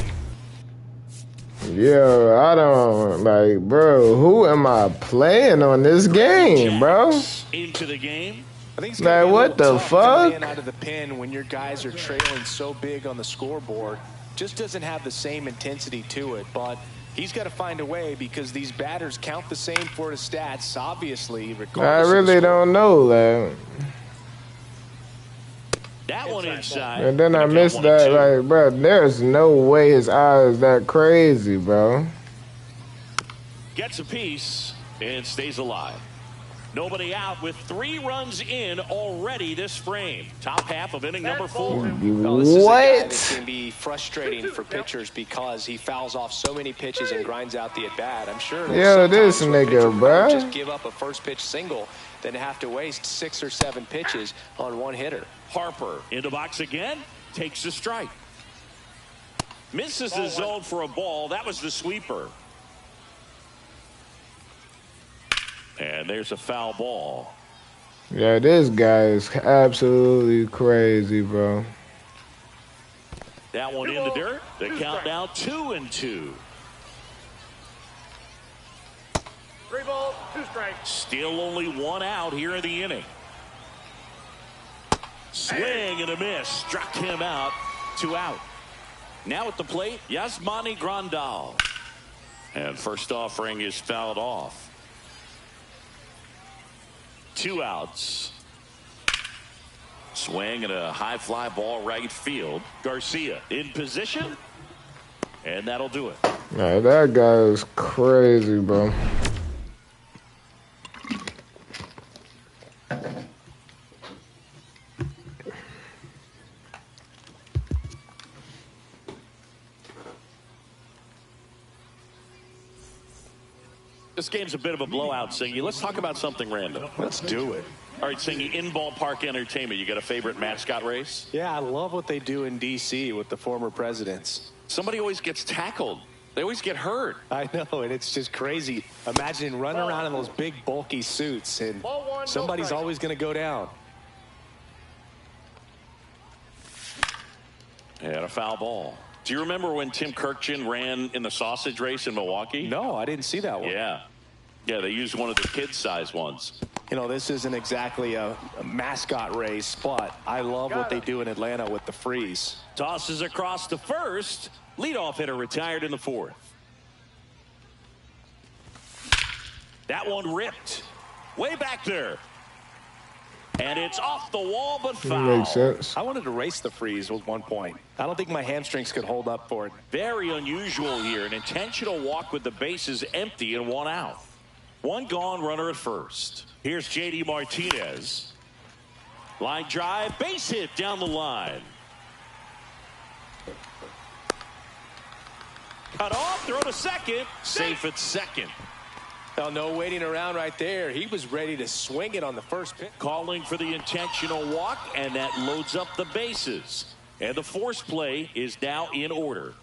Yo, I don't, like, bro, who am I playing on this game, bro? Into the game. I think it's Like, what the fuck? Out of the pen when your guys are trailing so big on the scoreboard, just doesn't have the same intensity to it. But he's got to find a way because these batters count the same for his stats, obviously. I Regardless of the really score. don't know, like. That one inside. And then I missed that, like, bro, there's no way his eyes that crazy, bro. Gets a piece and stays alive. Nobody out with 3 runs in already this frame. Top half of inning number 4. Well, this is a guy that What? can be frustrating for pitchers because he fouls off so many pitches and grinds out the at-bat. I'm sure Yo, this sometimes where a nigga, pitcher would bruh. just give up a first pitch single than have to waste 6 or 7 pitches on one hitter. Harper in the box again. Takes a strike. Misses the zone for a ball. That was the sweeper. And there's a foul ball. Yeah, this guy is absolutely crazy, bro. That one in the dirt. The count now 2-2. 3 balls, 2 strikes. Still only 1 out here in the inning. Swing and a miss. Struck him out. 2 out. Now at the plate, Yasmani Grandal. And first offering is fouled off. 2 outs. Swing and a high fly ball right field. Garcia in position. And that'll do it. Nah, that guy is crazy, bro. This game's a bit of a blowout, Singy. Let's talk about something random. Let's do it. All right, Singy, in ballpark entertainment, you got a favorite mascot race? Yeah, I love what they do in D.C. with the former presidents. Somebody always gets tackled. They always get hurt. I know, and it's just crazy. Imagine running around in those big, bulky suits, and somebody's always going to go down. And a foul ball. Do you remember when Tim Kirkjian ran in the sausage race in Milwaukee? No, I didn't see that one. Yeah. Yeah, they used one of the kid-size ones. You know, this isn't exactly a mascot race, but I love what they do in Atlanta with the freeze. Tosses across to first. Leadoff hitter retired in the fourth. That one ripped. Way back there. And it's off the wall, but foul. Makes sense. I wanted to race the freeze at one point. I don't think my hamstrings could hold up for it. Very unusual here. An intentional walk with the bases empty and one out. One gone, runner at first. Here's J.D. Martinez. Line drive, base hit down the line. Cut off, throw to second. Safe at second. Oh, no waiting around right there. He was ready to swing it on the first pitch. Calling for the intentional walk, and that loads up the bases. And the force play is now in order.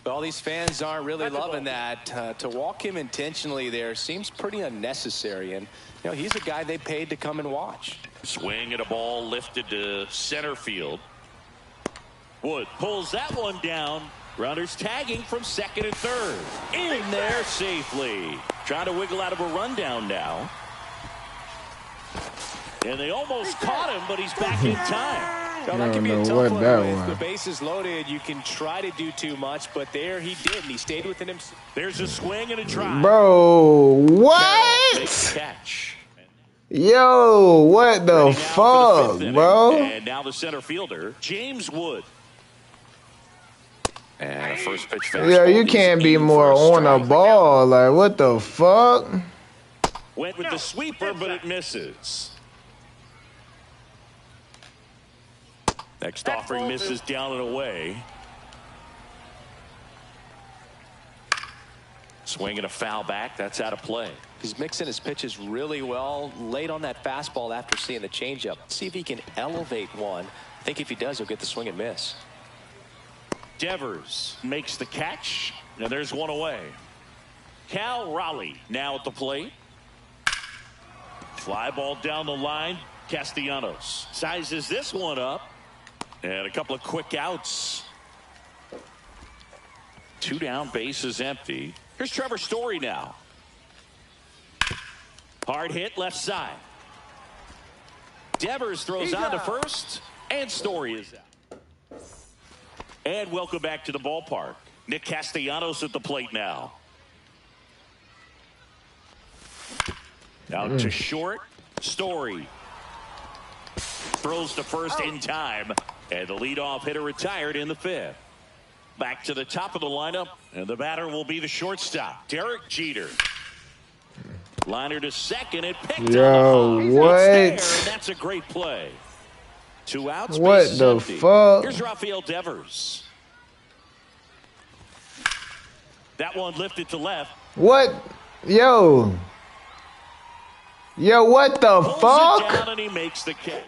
All these fans aren't really loving that. To walk him intentionally there seems pretty unnecessary. And, you know, he's a guy they paid to come and watch. Swing at a ball lifted to center field. Wood pulls that one down. Runners tagging from second and third. In there safely. Trying to wiggle out of a rundown now. And they almost caught him, but he's back in time. Well, that can be a tough one. With the bases loaded, you can try to do too much, but there he did, and he stayed within himself. There's a swing and a drive. Bro, what? Catch. Yo, what the fuck, bro? And now the center fielder, James Wood. And a first pitch fastball. Yeah, you can't be more on a ball. Like, what the fuck? Went with the sweeper, but it misses. Next offering misses down and away. Swinging a foul back. That's out of play. He's mixing his pitches really well. Late on that fastball after seeing the changeup. See if he can elevate one. I think if he does, he'll get the swing and miss. Devers makes the catch, and there's one away. Cal Raleigh now at the plate. Fly ball down the line. Castellanos sizes this one up, and a couple of quick outs. 2 down, bases empty. Here's Trevor Story now. Hard hit left side. Devers throws on to first, and Story is out. And welcome back to the ballpark. Nick Castellanos at the plate now. Out to short. Story throws to first in time. And the leadoff hitter retired in the fifth. Back to the top of the lineup. And the batter will be the shortstop, Derek Jeter. Liner to second and picked Yo, up. what? There, and that's a great play. 2 outs. What the fuck? Here's Rafael Devers. That one lifted to left. What? Yo, what the Pulls it down fuck? and he makes the catch.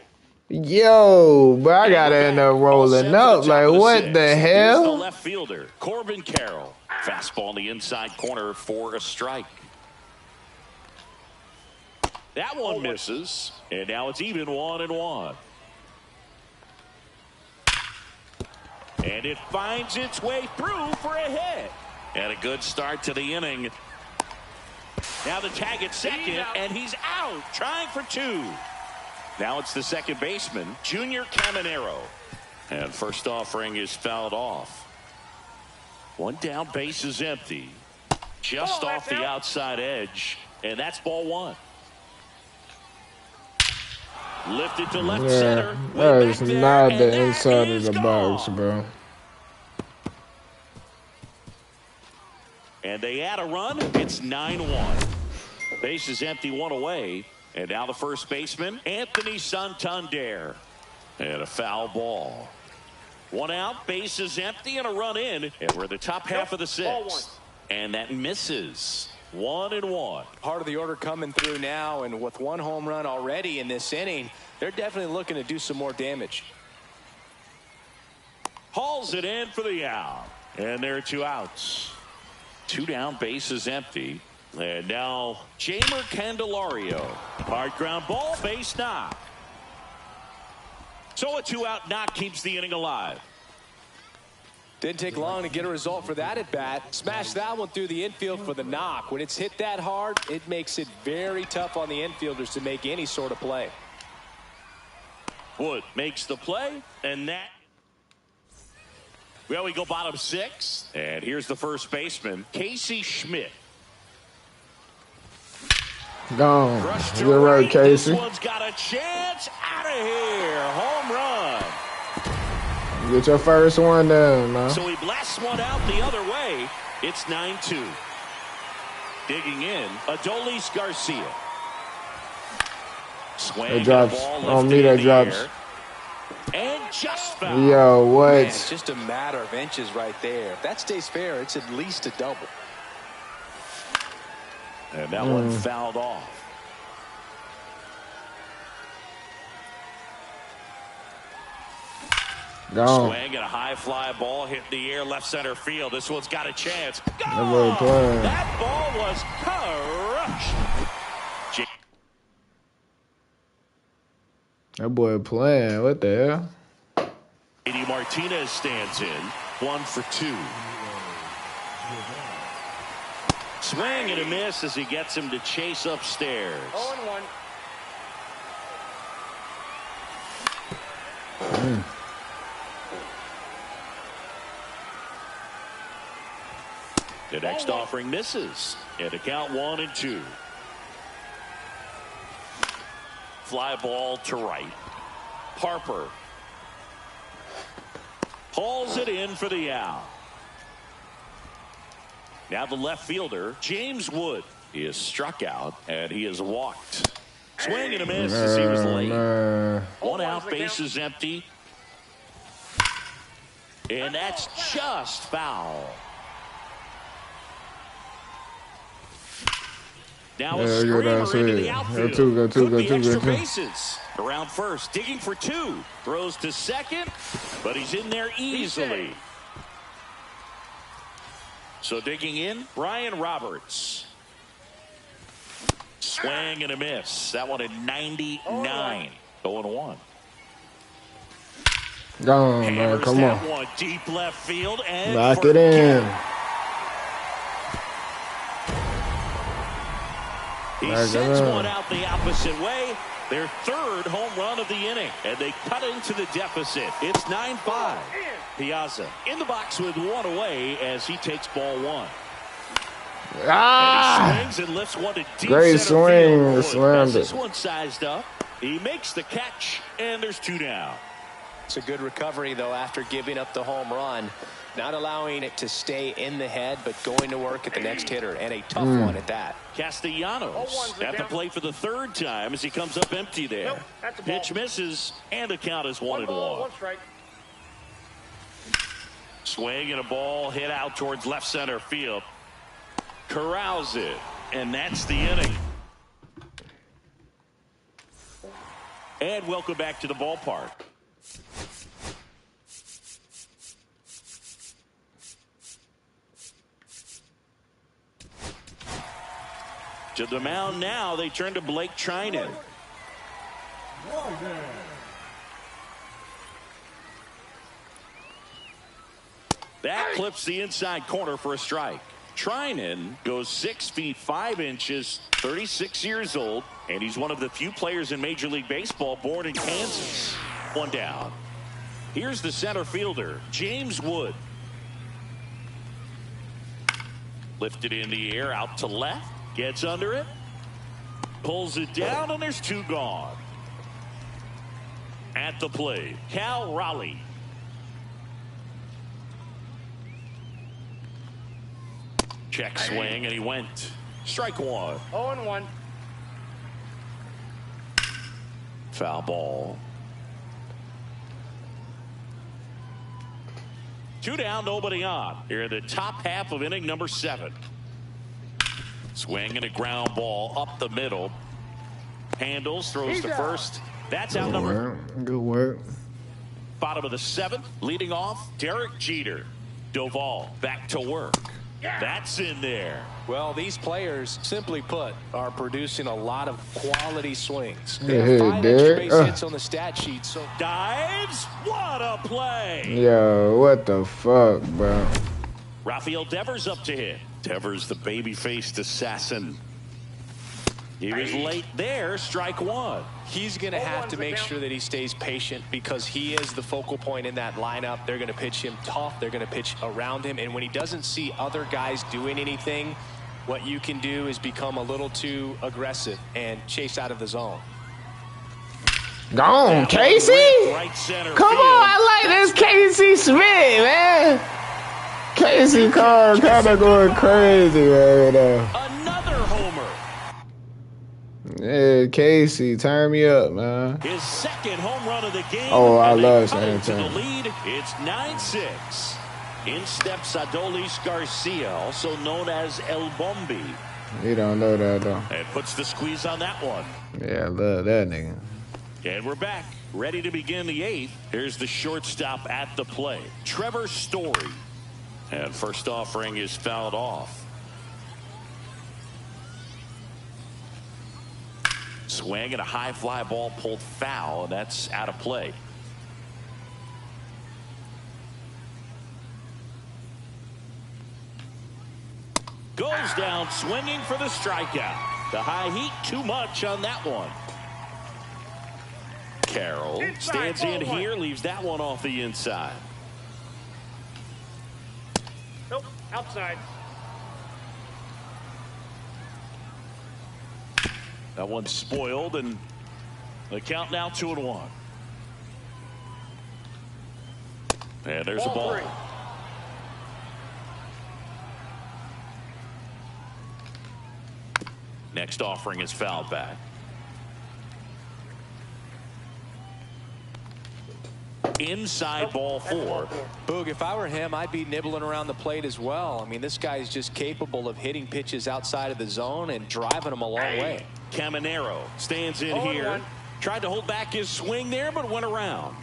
Yo, but I gotta end up rolling up. Like, what the Here's the hell? left fielder, Corbin Carroll. Fastball in the inside corner for a strike. That one misses, and now it's even 1-1. And it finds its way through for a hit. And a good start to the inning. Now the tag at second, and he's out, trying for 2. Now it's the second baseman, Junior Caminero. And first offering is fouled off. 1 down, base is empty. Just off the outside edge, and that's ball 1. Lifted to left center. That is not the inside of the box, bro. And they add a run. It's 9-1. Base is empty, 1 away. And now the first baseman, Anthony Santander. And a foul ball. 1 out, base is empty, and a run in. And we're the top half of the 6th. And that misses. 1-1. Part of the order coming through now, and with 1 home run already in this inning, they're definitely looking to do some more damage. Hauls it in for the out. And there are 2 outs. 2 down, bases empty. And now Jamer Candelario. Hard ground ball, base knock. So a 2-out knock keeps the inning alive. Didn't take long to get a result for that at bat. Smash that one through the infield for the knock. When it's hit that hard, it makes it very tough on the infielders to make any sort of play. Wood makes the play, and that. Well, we go bottom 6, and here's the first baseman, Casey Schmidt. Gone. Crushed to You're right, Casey. This one's got a chance. Out of here. Home run. Get your first one down, man. So he blasts one out the other way. It's 9-2. Digging in, Adolis Garcia. Swing. It drops. On me, that drops. And just foul. Yo, what? Man, it's just a matter of inches right there. If that stays fair, it's at least a double. And that one fouled off. Gone. Swing and a high fly ball hit the air left center field. This one's got a chance. That ball was crushed. That boy playing. What the hell? JD Martinez stands in. 1 for 2. Swing and a miss as he gets him to chase upstairs. 0-1. The next offering misses. And a count 1-2. Fly ball to right. Harper hauls it in for the out. Now the left fielder, James Wood, he is struck out and he is walked. Swing and a miss as he was late. 1 out, bases empty. And that's just foul. Now a screamer into the outfield. Go two. Extra bases. Around first, digging for 2. Throws to second, but he's in there easily. So digging in, Brian Roberts. Swing and a miss. That one at 99. 0-1. Gone, man. Come on. One deep left field and knock it in. He sends one out the opposite way. Their 3rd home run of the inning, and they cut into the deficit. It's 9-5. Piazza in the box with 1 away as he takes ball 1. And he swings and lifts one to deep great center swing. field. This one sized up. He makes the catch, and there's 2 down. It's a good recovery, though, after giving up the home run. Not allowing it to stay in the head, but going to work at the next hitter, and a tough one at that. Castellanos at the plate for the 3rd time as he comes up empty there. Nope, that's a ball. Pitch misses, and the count is 1-1. 1 strike. Swing and a ball hit out towards left center field. Corrals it, and that's the inning. And welcome back to the ballpark. To the mound now, they turn to Blake Trinan. That clips the inside corner for a strike. Trinan goes 6 feet 5 inches, 36 years old, and he's one of the few players in Major League Baseball born in Kansas. 1 down. Here's the center fielder, James Wood. Lifted in the air out to left. Gets under it. Pulls it down, and there's 2 gone. At the plate, Cal Raleigh. Check swing, and he went. Strike 1. 0-1. Foul ball. 2 down, nobody on. Here in the top half of inning number 7. Swing and a ground ball up the middle. Handles, throws to first. That's out number. Good work. Bottom of the 7th, leading off, Derek Jeter. Doval back to work. That's in there. Well, these players, simply put, are producing a lot of quality swings. They Hey, have 5 extra Derek. base hits on the stat sheet. So Dives. What a play. Yo, what the fuck, bro? Rafael Devers up to hit. Devers, the baby-faced assassin. He was late there, strike 1. he's going to have to make sure that he stays patient because he is the focal point in that lineup. They're going to pitch him tough. They're going to pitch around him. And when he doesn't see other guys doing anything, what you can do is become a little too aggressive and chase out of the zone. Gone, Casey? Right center Come field. on, I like this Casey Smith, man. Casey Carr kind of going crazy right now. Another homer. Yeah, Casey, turn me up, man. His second home run of the game. Oh, I and love they cut it to the Santana. lead. It's 9-6. In steps Adolis Garcia, also known as El Bombi. You don't know that, though. And puts the squeeze on that one. Yeah, I love that nigga. And we're back, ready to begin the 8th. Here's the shortstop at the plate, Trevor Story. And first offering is fouled off. Swing and a high fly ball pulled foul, and that's out of play. Goes down swinging for the strikeout. The high heat, too much on that one. Carroll stands in here, leaves that one off the inside. Nope, outside. That one's spoiled, and the count now 2-1. And there's a ball. 3. Next offering is fouled back. Inside ball 4. Boog, if I were him, I'd be nibbling around the plate as well. I mean, this guy's just capable of hitting pitches outside of the zone and driving them a long way. Caminero stands in 0-1. here. Tried to hold back his swing there, but went around.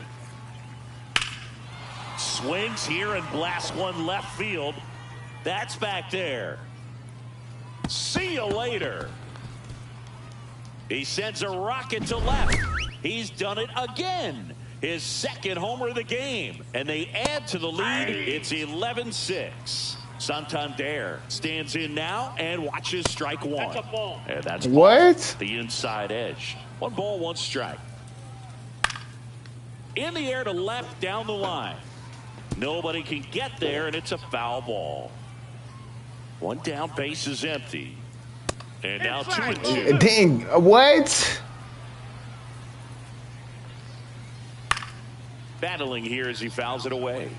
Swings here and blasts one left field. That's back there. See you later. He sends a rocket to left. He's done it again. His second homer of the game. And they add to the lead. It's 11-6. Santander stands in now and watches strike 1. That's a ball. And that's What? the inside edge. 1 ball, 1 strike. In the air to left down the line. Nobody can get there, and it's a foul ball. 1 down, base is empty. And now 2-2. Dang, what? Battling here as he fouls it away.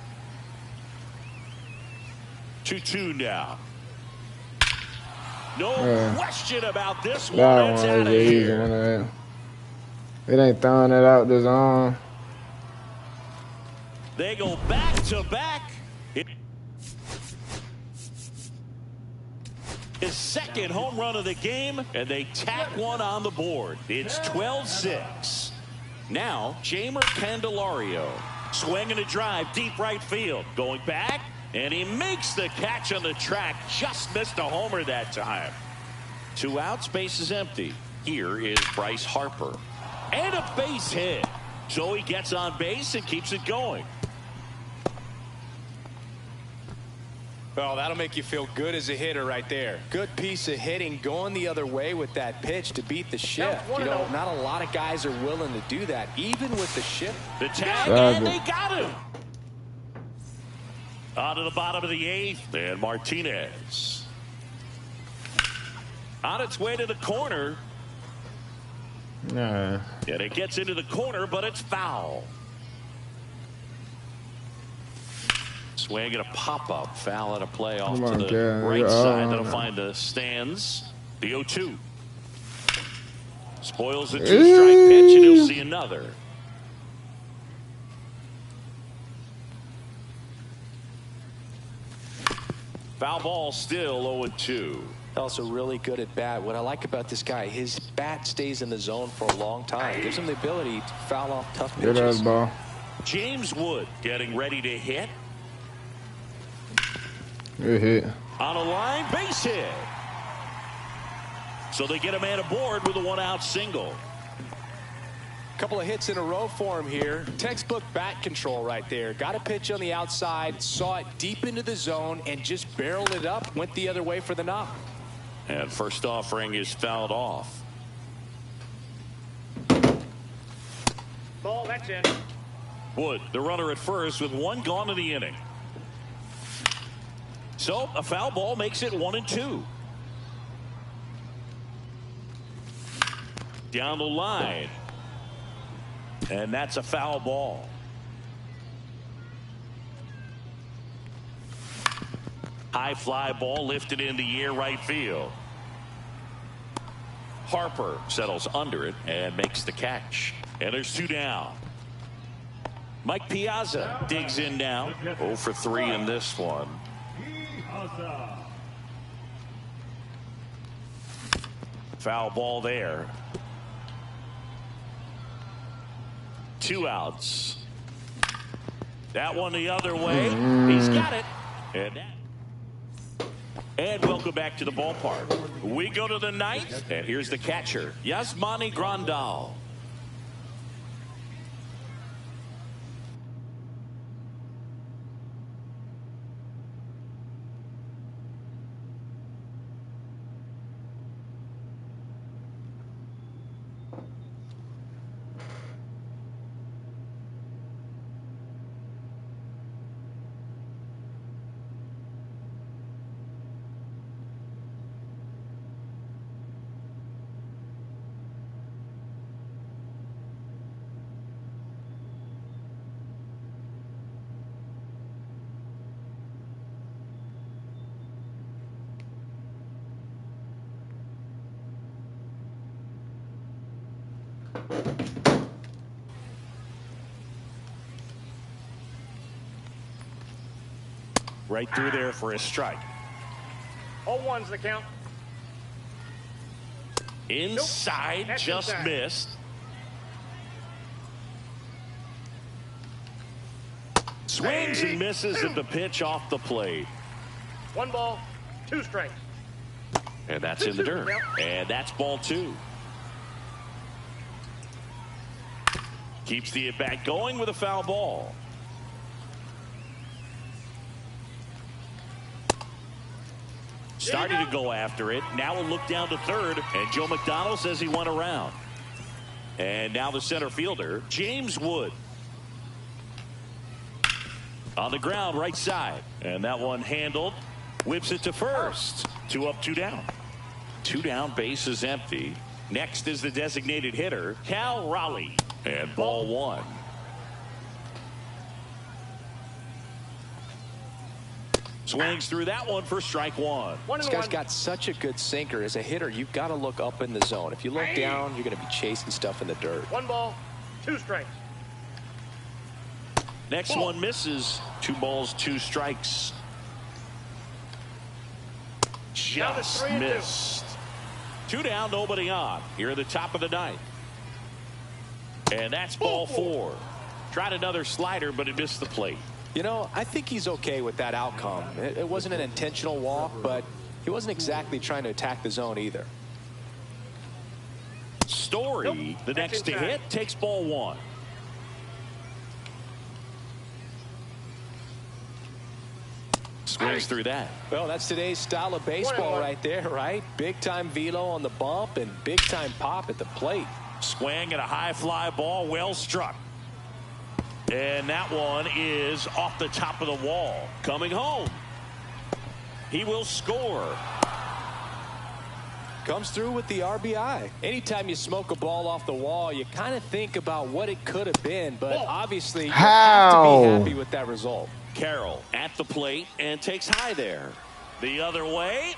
2-2 now. No question about this one. That It's one out is of an easy here. one. It ain't throwing it out the zone. They go back to back. His second home run of the game, and they tack one on the board. It's 12-6. Now, Jamer Candelario. Swinging a drive, deep right field. Going back, and he makes the catch on the track. Just missed a homer that time. 2 outs, base is empty. Here is Bryce Harper. And a base hit. So he gets on base and keeps it going. Well, that'll make you feel good as a hitter right there. Good piece of hitting going the other way with that pitch to beat the shift. You know, not a lot of guys are willing to do that, even with the shift. The tag, and they got him. On to the bottom of the 8th, and Martinez. On its way to the corner. Nah. And it gets into the corner, but it's foul. Swing and a pop-up. Foul and a play off Come on, to the Ken. right side. That'll find the stands. The 0-2. Spoils the 2-strike pitch, and he'll see another. Foul ball still 0-2. Also really good at bat. What I like about this guy, his bat stays in the zone for a long time. Gives him the ability to foul off tough pitches. Good ass ball. James Wood getting ready to hit. Good hit. On a line, base hit. So they get a man aboard with a 1-out single. Couple of hits in a row for him here. Textbook bat control right there. Got a pitch on the outside, saw it deep into the zone, and just barreled it up. Went the other way for the knock. And first offering is fouled off. Ball, that's in. Wood, the runner at first with 1 gone in the inning. So a foul ball makes it 1-2. Down the line. And that's a foul ball. High fly ball lifted in the air right field. Harper settles under it and makes the catch. And there's 2 down. Mike Piazza digs in now. 0 for 3 in this one. Foul ball there. 2 outs. That one the other way. He's got it. And welcome back to the ballpark. We go to the 9th. And here's the catcher, Yasmani Grandal. Right through there for a strike. 0-1's the count. Inside, Nope. just inside. missed. Swings and misses at the pitch off the plate. 1 ball, 2 strikes. And that's in the dirt. And that's ball 2. Keeps the at-bat going with a foul ball. Starting to go after it. Now a look down to third. And Joe McDonald says he went around. And now the center fielder, James Wood. On the ground, right side. And that one handled. Whips it to first. 2 up, 2 down. 2 down, base is empty. Next is the designated hitter, Cal Raleigh. And ball 1. Swings through that one for strike 1. This guy's got such a good sinker. As a hitter, you've got to look up in the zone. If you look down, you're going to be chasing stuff in the dirt. 1 ball, 2 strikes. Next one misses. 2 balls, 2 strikes. Just missed. 2 down, nobody on. Here at the top of the 9th. And that's ball 4. Tried another slider, but it missed the plate. You know, I think he's okay with that outcome. It wasn't an intentional walk, but he wasn't exactly trying to attack the zone either. Story, the next to hit, takes ball 1. Swings through that. Well, that's today's style of baseball right there, right? Big time velo on the bump and big time pop at the plate. Swing and a high fly ball, well struck. And that one is off the top of the wall. Coming home. He will score. Comes through with the RBI. Anytime you smoke a ball off the wall, you kind of think about what it could have been, but obviously you have to be happy with that result. Carroll at the plate and takes high there. The other way.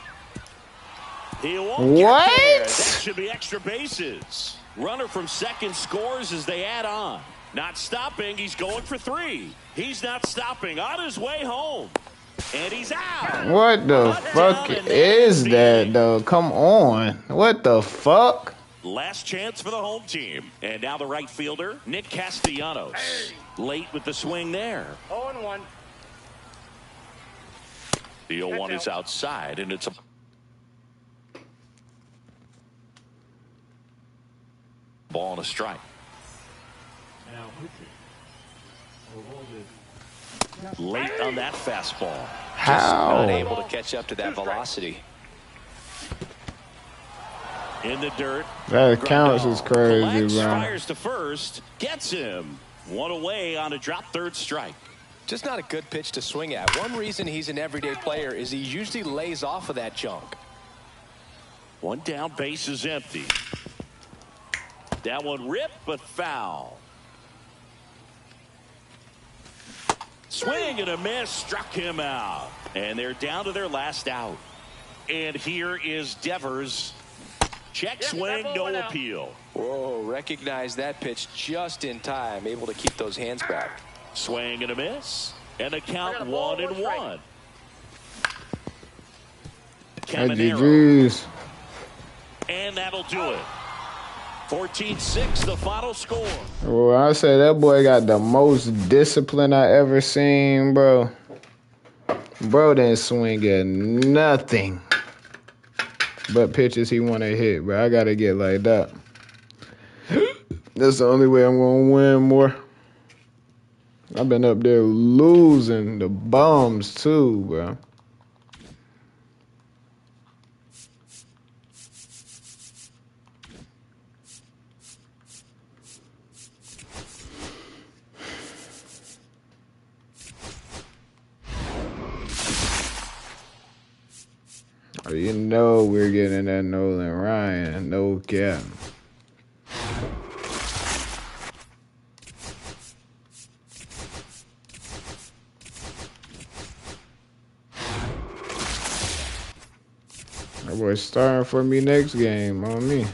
He won't get there. That should be extra bases. Runner from second scores as they add on. Not stopping. He's going for 3. He's not stopping. On his way home. And he's out. What the fuck is that, though? Come on. What the fuck? Last chance for the home team. And now the right fielder, Nick Castellanos. Late with the swing there. 0-1. The 0-1 is outside, and it's a ball and a strike. Late on that fastball. How? Unable to catch up to that velocity. In the dirt. That counts as crazy, Collects, bro. fires to first, gets him. One away on a drop third strike. Just not a good pitch to swing at. One reason he's an everyday player is he usually lays off of that junk. One down, base is empty. That one ripped, but foul. Swing and a miss, struck him out. And they're down to their last out. And here is Devers. Check swing, no appeal. Whoa, recognize that pitch just in time. Able to keep those hands back. Swing and a miss. And a count 1-1. GG's. And that'll do it. 14-6, the final score. Well, I say that boy got the most discipline I ever seen, bro. Bro didn't swing at nothing but pitches he want to hit, bro. I got to get like that. That's the only way I'm going to win more. I've been up there losing the bums, too, bro. You know we're getting that Nolan Ryan, no cap. That boy starting for me next game on me.